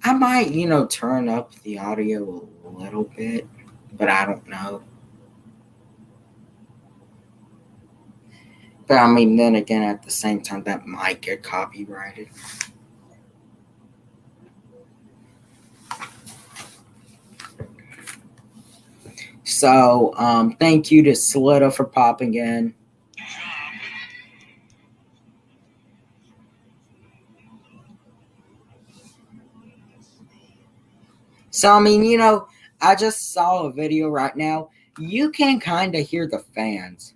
I might, turn up the audio a little bit, but I don't know. But then again, at the same time, that might get copyrighted. So, thank you to Solita for popping in. So, I just saw a video right now. You can kind of hear the fans.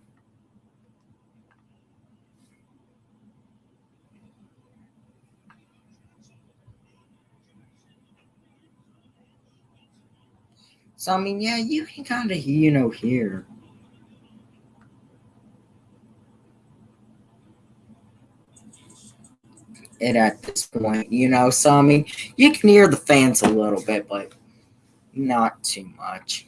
So, yeah, you can kind of, hear. It at this point, So, you can hear the fans a little bit, but not too much.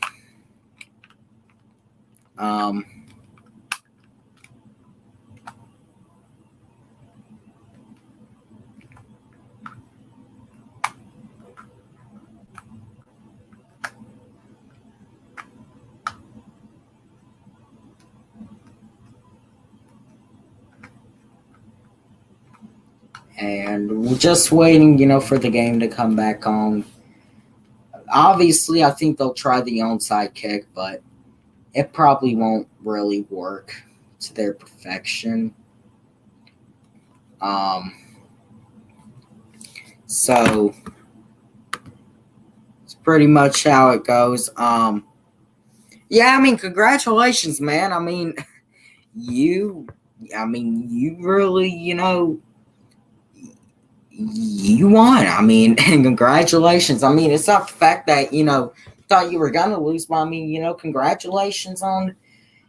And we're just waiting, for the game to come back on. Obviously, I think they'll try the onside kick, but it probably won't really work to their perfection. So it's pretty much how it goes. Yeah, congratulations, man. You really, you won. And congratulations. It's not the fact that, thought you were going to lose, but congratulations on,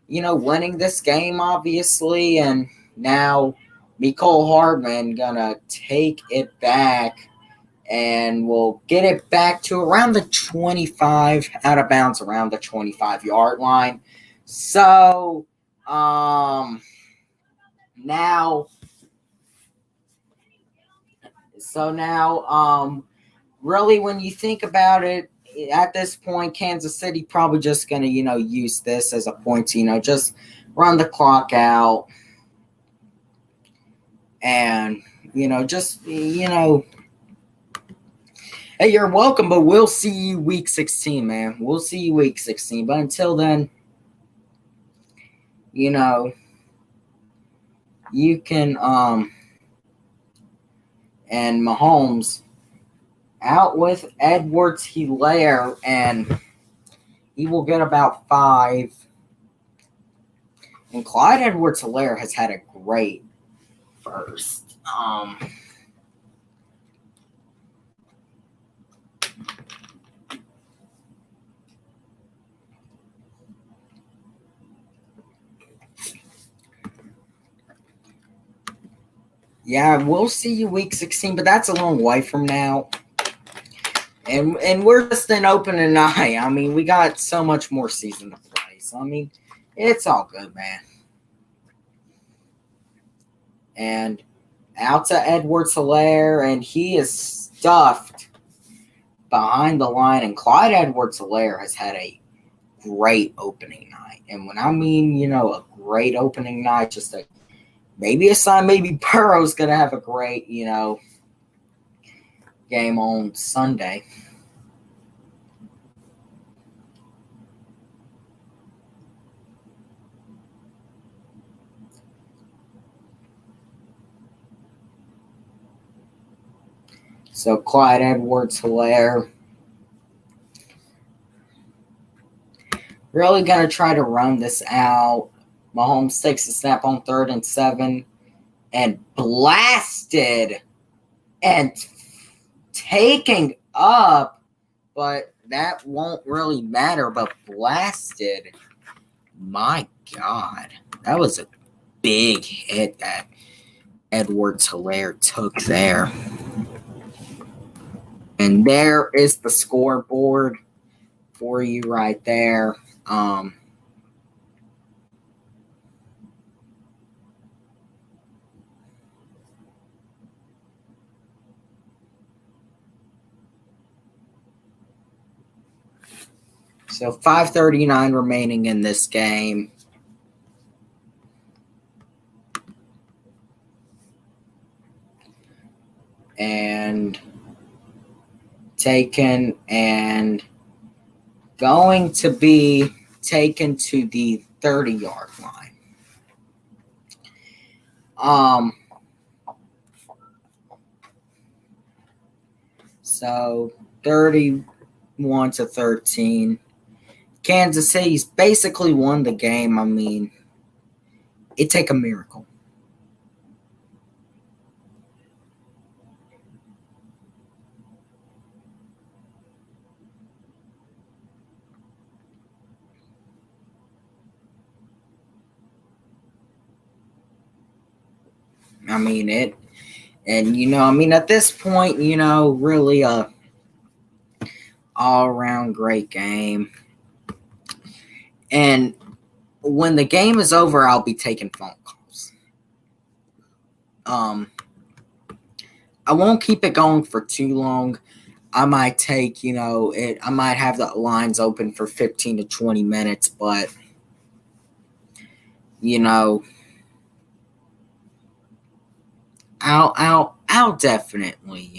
winning this game, obviously. And now Nicole Hardman gonna take it back and we'll get it back to around the 25, out of bounds around the 25-yard line. So, now, really, when you think about it, at this point, Kansas City probably just going to, use this as a point to, just run the clock out and, hey, you're welcome, but we'll see you week 16, man. We'll see you week 16. But until then, you can, and Mahomes out with Edwards-Helaire, and he will get about 5. And Clyde Edwards-Helaire has had a great first. Yeah, we'll see you week 16, but that's a long way from now. And we're just an opening night. We got so much more season to play. So, it's all good, man. And out to Edwards-Helaire, and he is stuffed behind the line. And Clyde Edwards-Helaire has had a great opening night. And when a great opening night, just maybe a sign, maybe Burrow's going to have a great, game on Sunday. So Clyde Edwards-Helaire really going to try to run this out. Mahomes takes a snap on 3rd and 7 and blasted and taking up, but that won't really matter. But blasted, my God, that was a big hit that Edwards-Helaire took there. And there is the scoreboard for you right there. So 5:39 remaining in this game. And taken and going to be taken to the 30-yard line. So 31-13. Kansas City's basically won the game. It'd take a miracle. It. And, at this point, really a all-around great game. And when the game is over, I'll be taking phone calls. I won't keep it going for too long. I might take, I might have the lines open for 15 to 20 minutes, but, I'll I'll definitely,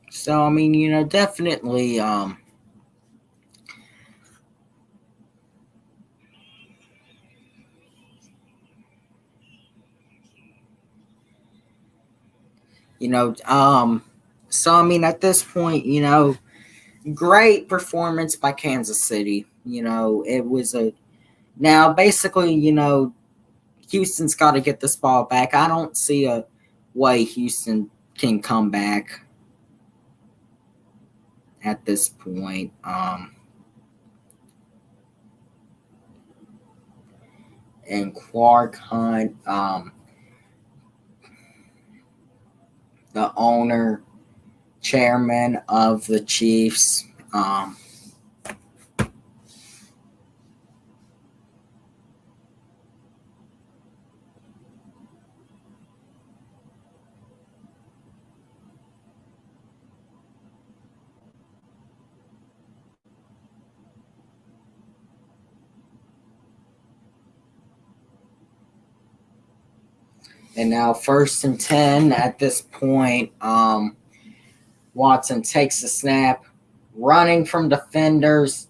So, I mean, definitely, you know, so, I mean, at this point, great performance by Kansas City. It was now basically, Houston's got to get this ball back. I don't see a way Houston can come back at this point. And Clark Hunt, the owner, chairman of the Chiefs, and now 1st and 10 at this point. Watson takes the snap, running from defenders,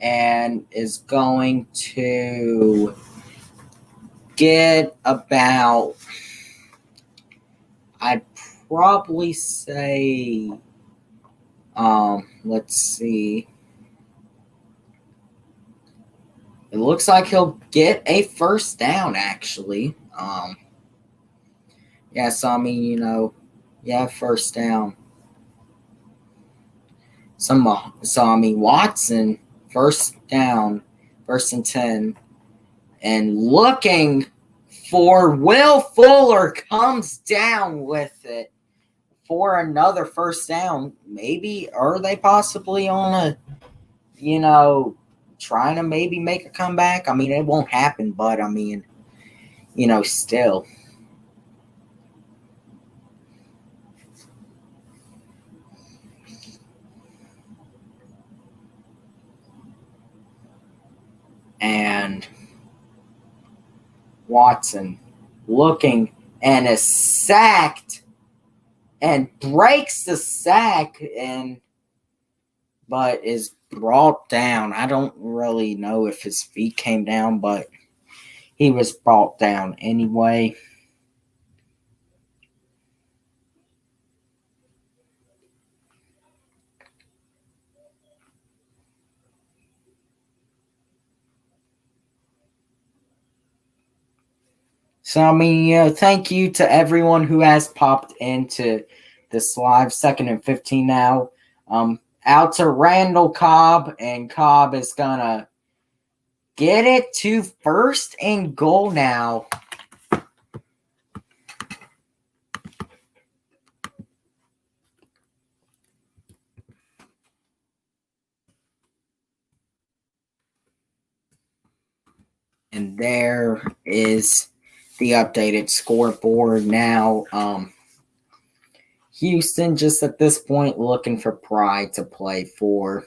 and is going to get about, I'd probably say, let's see. It looks like he'll get a 1st down, actually. Yeah, so I mean, 1st down. So I mean, Watson, 1st down, 1st and 10, and looking for Will Fuller comes down with it for another 1st down. Maybe are they possibly on a, trying to maybe make a comeback? I mean, it won't happen, but I mean, still. And Watson looking and is sacked and breaks the sack but is brought down. I don't really know if his feet came down, but he was brought down anyway. So, I mean, thank you to everyone who has popped into this live 2nd and 15 now. Out to Randall Cobb, and Cobb is going to get it to 1st and goal now. And there is the updated scoreboard now. Houston just at this point looking for pride to play for.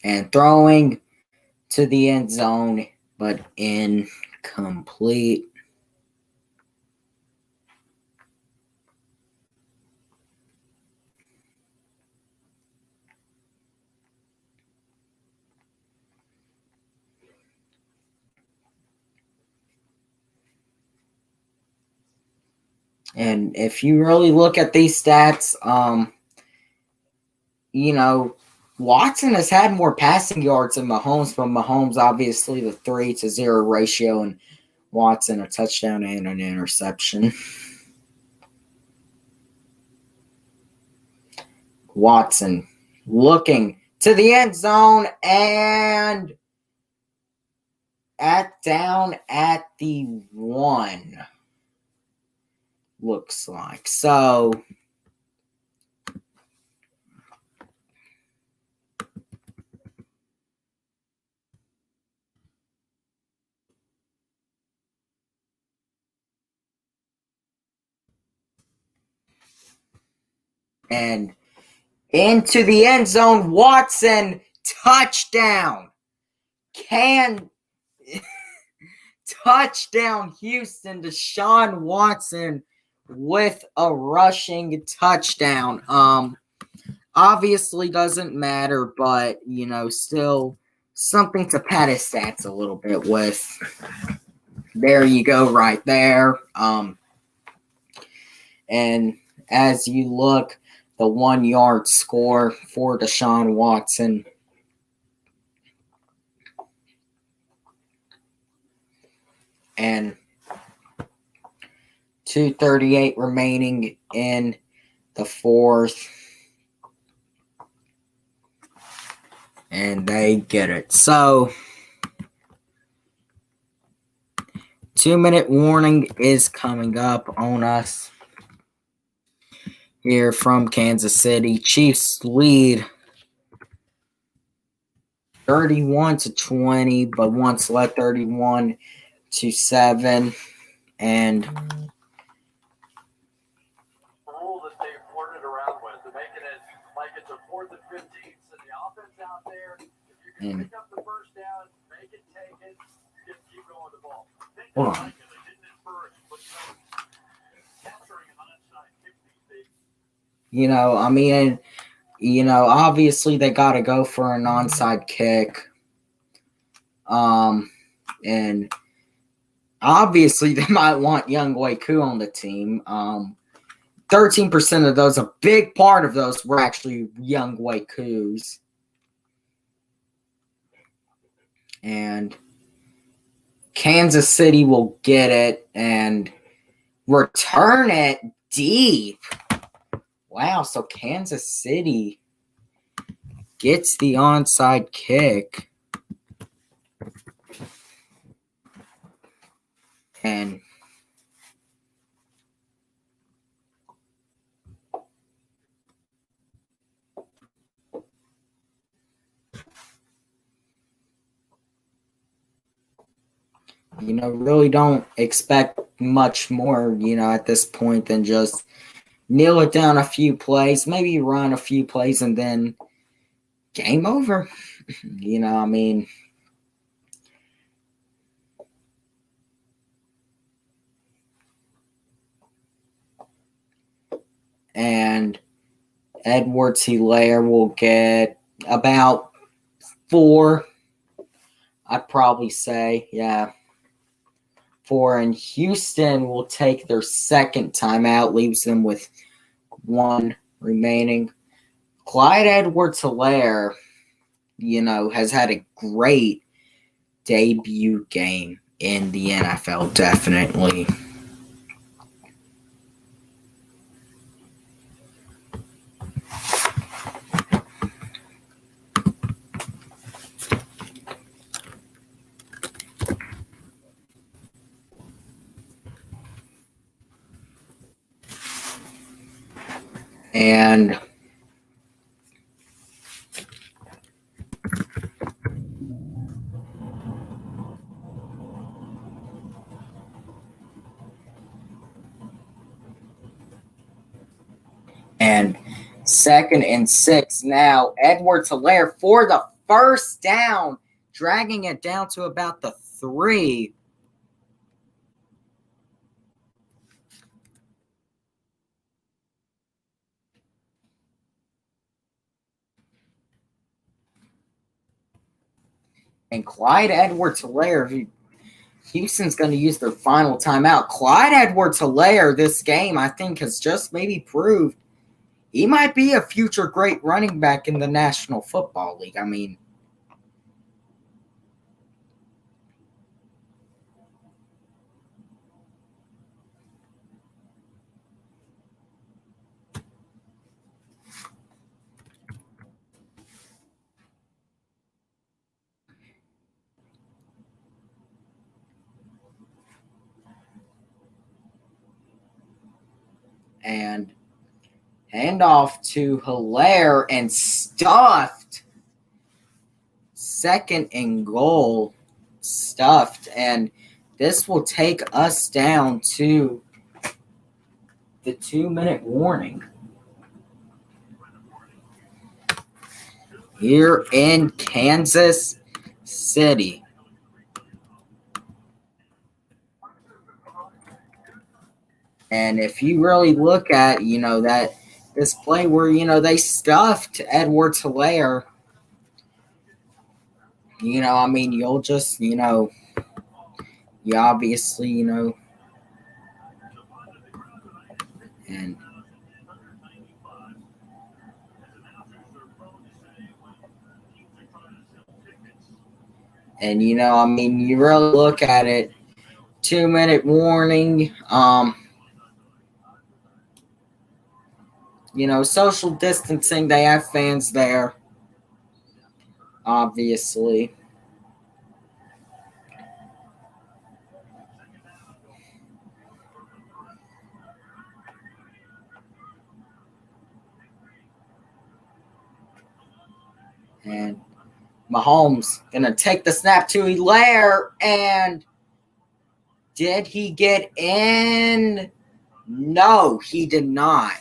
And throwing to the end zone, but incomplete. And if you really look at these stats, Watson has had more passing yards than Mahomes, but Mahomes obviously the 3-0 ratio, and Watson a touchdown and an interception. Watson looking to the end zone and down at the 1. looks like. So and into the end zone, Watson, touchdown. Touchdown Houston, Deshaun Watson with a rushing touchdown. Obviously doesn't matter, but still something to pad his stats a little bit with. There you go, right there. And as you look, the 1 yard score for Deshaun Watson. And 2:38 remaining in the fourth. And they get it. So 2-minute warning is coming up on us here from Kansas City. Chiefs lead 31-20, but once led 31-7. And rule that they flirted around with, to making it like it's a 4th and 15. So the offense out there, if you can pick up the first down, make it, take it, just keep going the ball. Hold on. Obviously they got to go for an onside kick. And obviously they might want Young Wei-Koo on the team. 13% of those, a big part of those were actually Young Wei-Koos. And Kansas City will get it and return it deep. Wow, so Kansas City gets the onside kick. And really don't expect much more, at this point than just kneel it down a few plays, maybe run a few plays, and then game over. And Edwards-Helaire will get about 4, I'd probably say. Yeah. 4, and Houston will take their second timeout, leaves them with 1 remaining. Clyde Edwards-Helaire, has had a great debut game in the NFL, definitely. And second and 6 now. Edwards-Helaire for the first down, dragging it down to about the 3. And Clyde Edwards-Helaire, Houston's going to use their final timeout. Clyde Edwards-Helaire, this game, I think, has just maybe proved he might be a future great running back in the National Football League. Handoff to Hilaire and stuffed. Second and goal. Stuffed. And this will take us down to the 2-minute warning. Here in Kansas City. And if you really look at, that this play where, they stuffed Edwards Hilaire, you'll just, you obviously, and you really look at it, 2-minute warning, social distancing, they have fans there, obviously. And Mahomes gonna take the snap to Hilaire, and did he get in? No, he did not.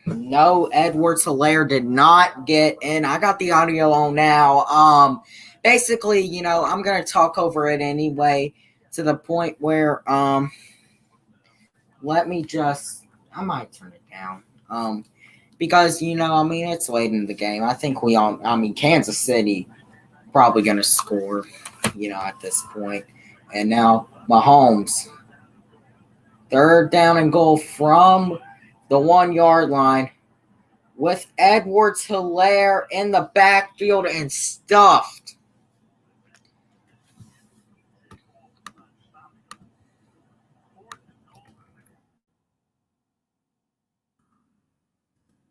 No, Edwards Hilaire did not get in. I got the audio on now. Basically, I'm gonna talk over it anyway, to the point where let me just, I might turn it down. Because, it's late in the game. I think Kansas City probably going to score, at this point. And now Mahomes, 3rd down and goal from the 1-yard line with Edwards Hilaire in the backfield and stuffed.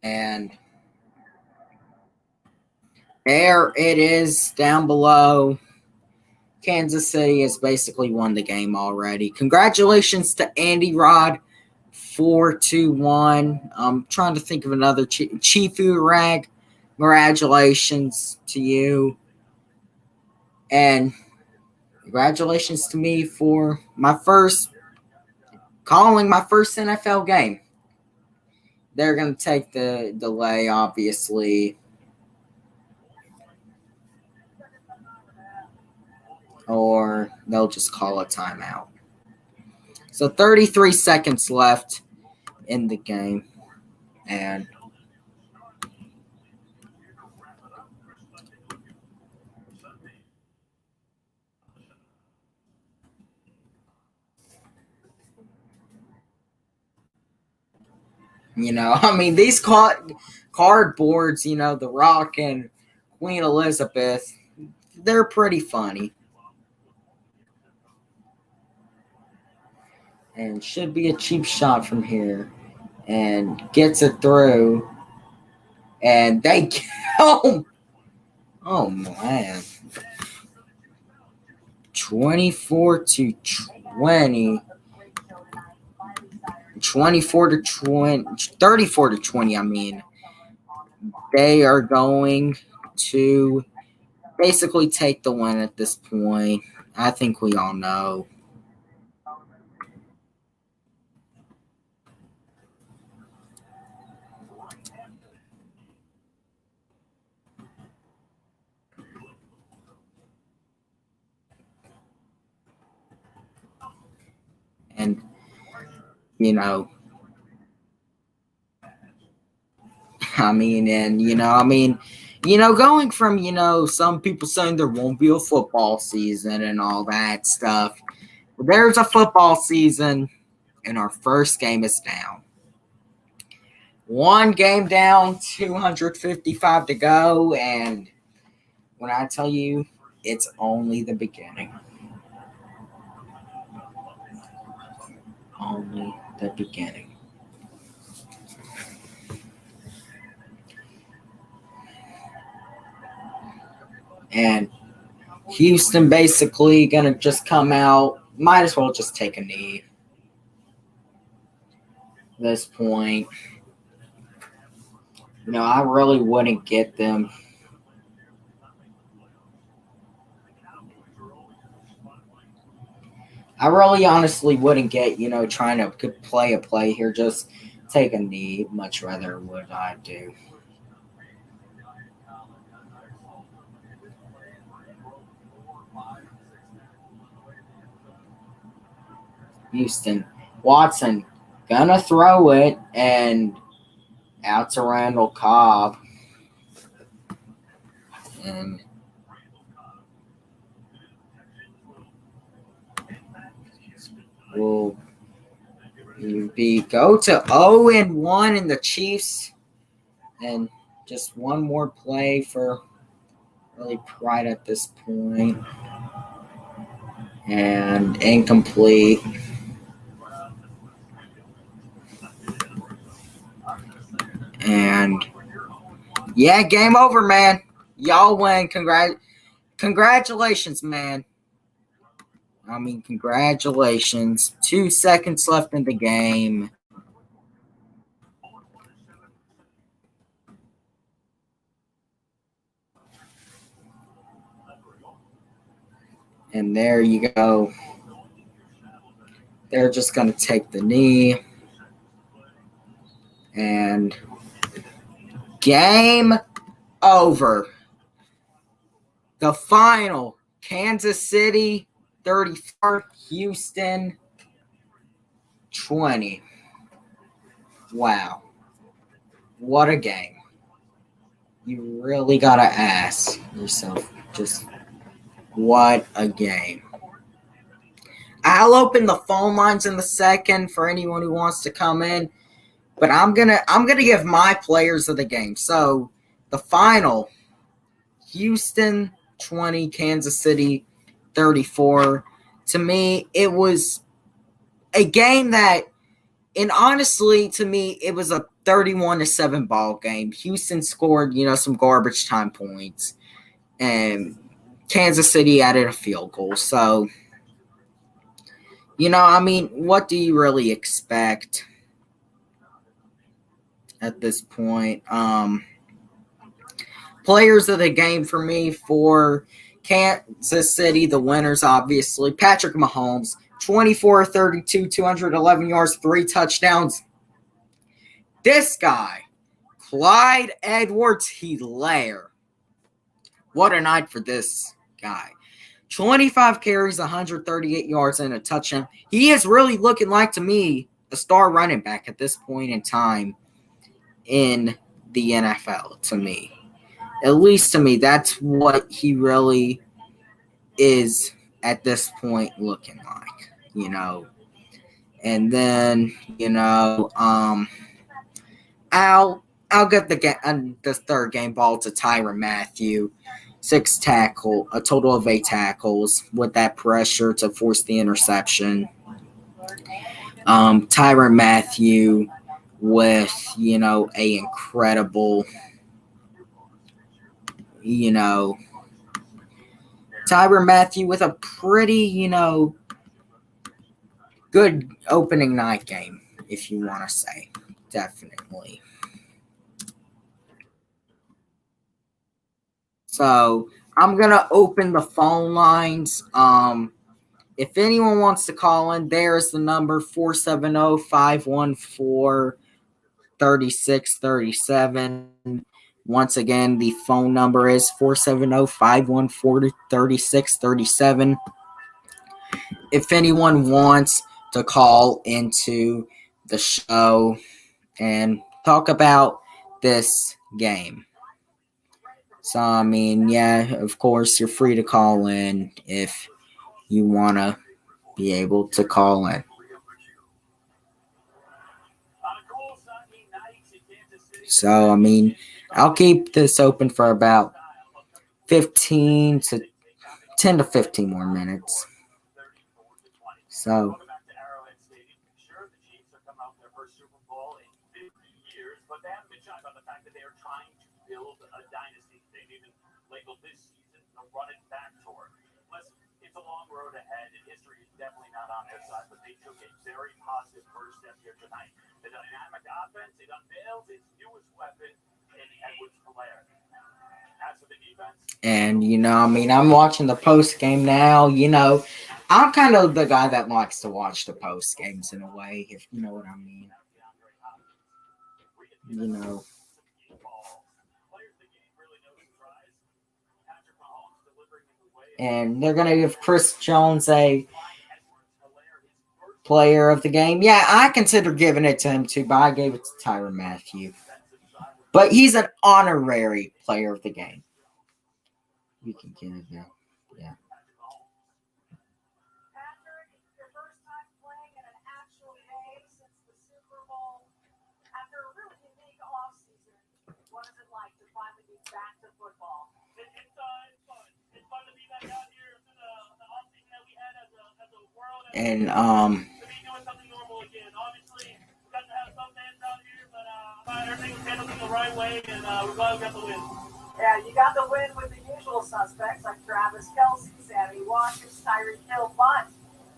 And there it is down below. Kansas City has basically won the game already. Congratulations to Andy Rod, 4-1. I'm trying to think of another Chifu Rag. Congratulations to you. And congratulations to me for calling my first NFL game. They're going to take the delay, obviously. Or they'll just call a timeout. So 33 seconds left in the game. And these cardboards, The Rock and Queen Elizabeth, they're pretty funny. And should be a cheap shot from here. And gets it through. And they oh man. 24-20. 34-20. They are going to basically take the win at this point. I think we all know. And, going from, some people saying there won't be a football season and all that stuff. There's a football season, and our first game is down. 1 game down, 255 to go, and when I tell you, it's only the beginning. Only the beginning. And Houston basically going to just come out. Might as well just take a knee. this point. I really wouldn't get them. I really honestly wouldn't get, trying to play a play here, just take a knee. Much rather would I do. Houston. Watson gonna throw it and out to Randall Cobb. And will go to 0-1 in the Chiefs. And just one more play for really Pride at this point. And incomplete. And yeah, game over, man. Y'all win. Congratulations, man. Congratulations. 2 seconds left in the game. And there you go. They're just going to take the knee. And game over. The final, Kansas City 34, Houston 20. Wow. What a game. You really got to ask yourself, just what a game. I'll open the phone lines in a second for anyone who wants to come in, but I'm gonna give my players of the game. So the final, Houston 20, Kansas City 34. To me, it was a game that, and honestly, to me, it was a 31-7 ball game. Houston scored, some garbage time points, and Kansas City added a field goal. So, what do you really expect at this point? Players of the game for me, for Kansas City, the winners, obviously, Patrick Mahomes, 24-32, 211 yards, 3 touchdowns. This guy, Clyde Edwards-Helaire. What a night for this guy. 25 carries, 138 yards, and a touchdown. He is really looking like, to me, a star running back at this point in time in the NFL, to me. At least to me, that's what he really is at this point looking like, And then, I'll get the third game ball to Tyrann Mathieu. A total of 8 tackles with that pressure to force the interception. Tyrann Mathieu with, a incredible, Tyrann Mathieu with a pretty, good opening night game, if you want to say. Definitely. So I'm going to open the phone lines. If anyone wants to call in, there's the number 470-514-3637. Once again, the phone number is 470-514-3637. If anyone wants to call into the show and talk about this game. So, of course, you're free to call in if you want to be able to call in. So, I'll keep this open for about 10 to 15 more minutes. So, road ahead, and history is definitely not on their side, but they took a very positive first step here tonight. The dynamic And, I'm watching the post game now. I'm kind of the guy that likes to watch the post games in a way, if you know what I mean. And they're going to give Chris Jones a player of the game. Yeah, I consider giving it to him too, but I gave it to Tyrann Mathieu. But he's an honorary player of the game. You can get it now. Yeah. Patrick, your first time playing in an actual game since the Super Bowl. After a really unique offseason, what is it like to finally be back to football? It's fun. It's fun to be back out here through the offseason that we had as a world. And to be doing something normal again. Obviously, we got to have some fans out here, but everything was handled in the right way, and we're glad we got the win. Yeah, you got the win with the usual suspects like Travis Kelce, Sammy Watkins, Tyreek Hill, but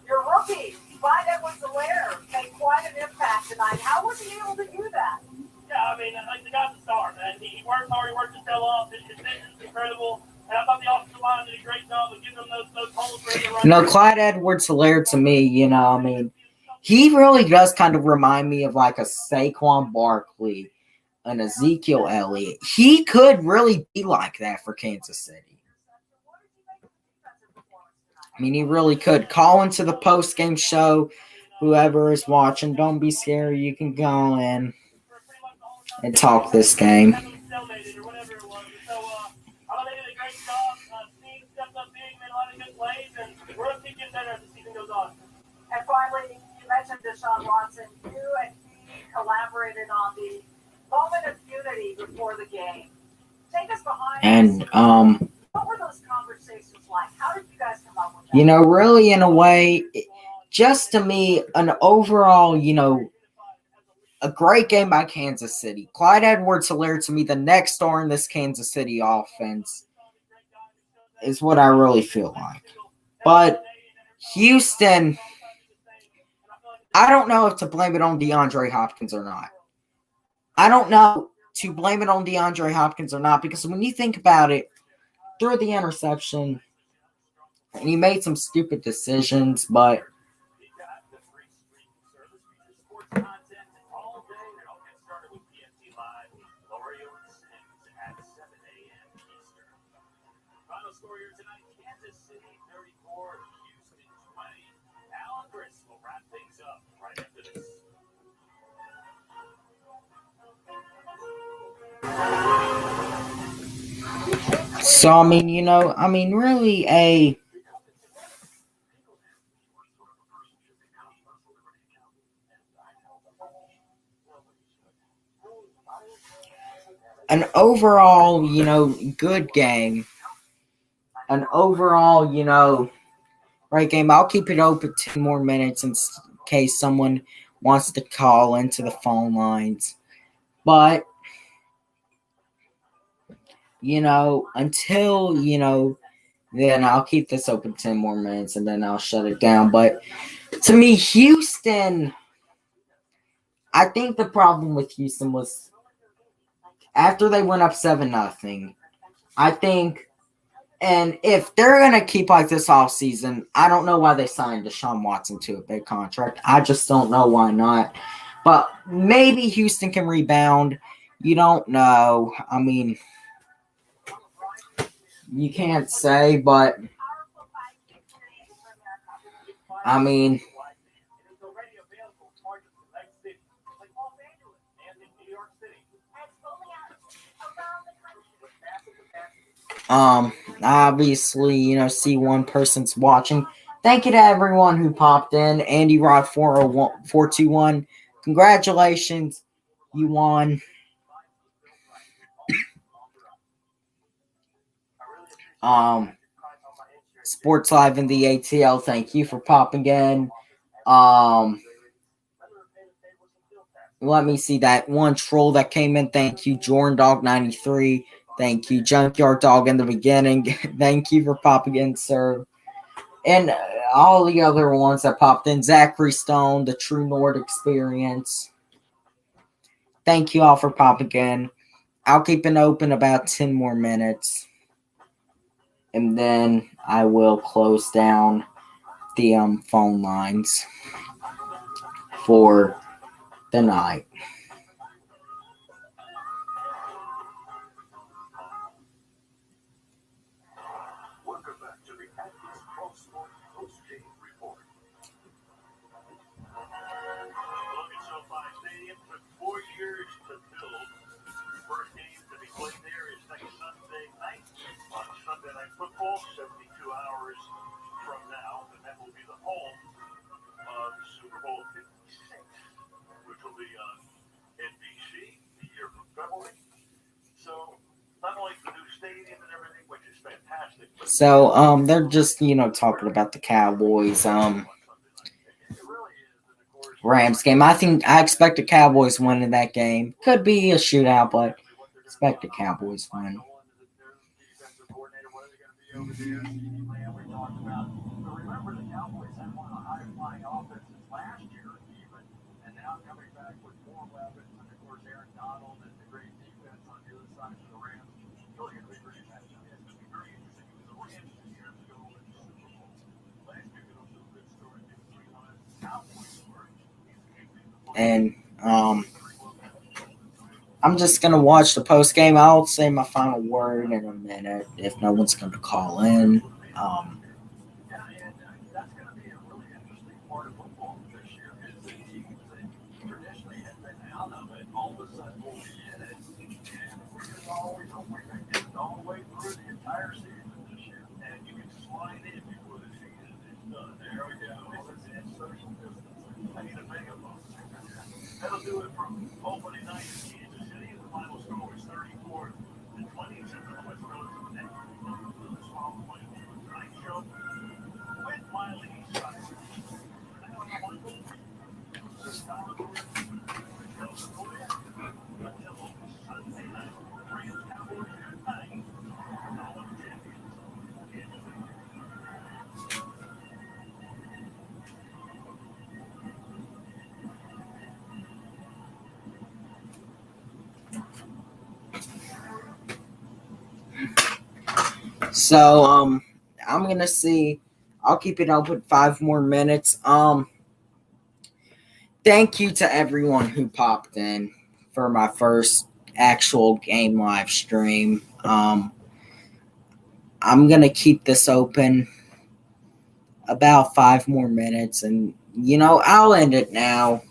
your rookie, Clyde Edwards-Helaire, made quite an impact tonight. How was he able to do that? Yeah, I mean, like the guy's a star, man. He works hard, he works his tail off. His vision's incredible. And I thought the offensive line did a great job of giving them those holes for him to run. Clyde Edwards-Helaire to me, he really does kind of remind me of like a Saquon Barkley, an Ezekiel Elliott. He could really be like that for Kansas City. He really could. Call into the post-game show. Whoever is watching, don't be scared. You can go in and talk this game. And finally, you mentioned Deshaun Watson. You and he collaborated on the moment of unity before the game. Take us behind. And what were those conversations like? How did you guys come up with that? Really in a way, just to me, an overall, a great game by Kansas City. Clyde Edwards-Helaire to me, the next star in this Kansas City offense, is what I really feel like. But Houston, I don't know if to blame it on DeAndre Hopkins or not. I don't know to blame it on DeAndre Hopkins or not, because when you think about it, threw the interception, and he made some stupid decisions, but so, really an overall, good game. An overall, right game. I'll keep it open 10 more minutes in case someone wants to call into the phone lines. But, until, then I'll keep this open 10 more minutes and then I'll shut it down. But to me, Houston, I think the problem with Houston was after they went up 7-0, I think, and if they're going to keep like this all season, I don't know why they signed Deshaun Watson to a big contract. I just don't know why not. But maybe Houston can rebound. You don't know. You can't say, but obviously, see one person's watching. Thank you to everyone who popped in. Andy Rod 421. Congratulations. You won. Sports Live in the ATL, thank you for popping in. Let me see that one troll that came in. Thank you, Jordan Dog 93. Thank you, Junkyard Dog in the beginning. Thank you for popping in, sir. And all the other ones that popped in. Zachary Stone, the True Nord Experience. Thank you all for popping in. I'll keep it open about 10 more minutes. and then I will close down the phone lines for the night. Welcome back to the Atlas Pro Sport post-game report. Look at SoFi Stadium. Took 4 years to build. The first game to be played there is next Sunday night on Sunday Night Football, 72 hours from now, and that will be the home of Super Bowl 56, which will be on NBC the year from February. So not only the new stadium and everything, which is fantastic. So they're just talking about the Cowboys Rams game. I expect the Cowboys winning that game. Could be a shootout, but expect the Cowboys win. Remember, the Cowboys had one of the high-flying offenses last year, even, and now coming back with more weapons, and of course Aaron Donald and the great defense on the other side of the Rams. It's really going to be a great matchup. It's going to be very interesting because the Rams 2 years ago went to the Super Bowl. Last year, could also a good story. They were 3-1. Cowboys story. And I'm just gonna watch the post game. I'll say my final word in a minute if no one's gonna call in. That's going to be a really interesting part of football this year is the teams that traditionally have been out of it all of a sudden will be in it. And we're just always hoping they get it all the way through the entire season this year. And you can slide in before the season is done. There we go. It's social distancing. I need a mega phone. That'll do it from opening night in Kansas City. The final score was 34-20. West Coast next. The small point. Night show. With Miley Cyrus. Until Sunday night, Rams Cowboys at 9. So I'm gonna see. I'll keep it open 5 more minutes. Thank you to everyone who popped in for my first actual game live stream. I'm gonna keep this open about 5 more minutes, and I'll end it now.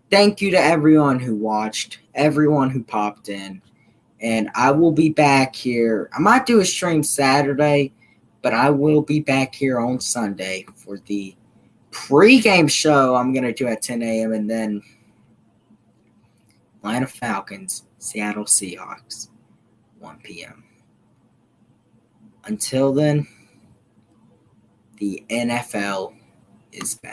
Thank you to everyone who watched, everyone who popped in, and I will be back here. I might do a stream Saturday, but I will be back here on Sunday for the pregame show I'm going to do at 10 a.m. and then Atlanta Falcons, Seattle Seahawks, 1 p.m. Until then, the NFL is back.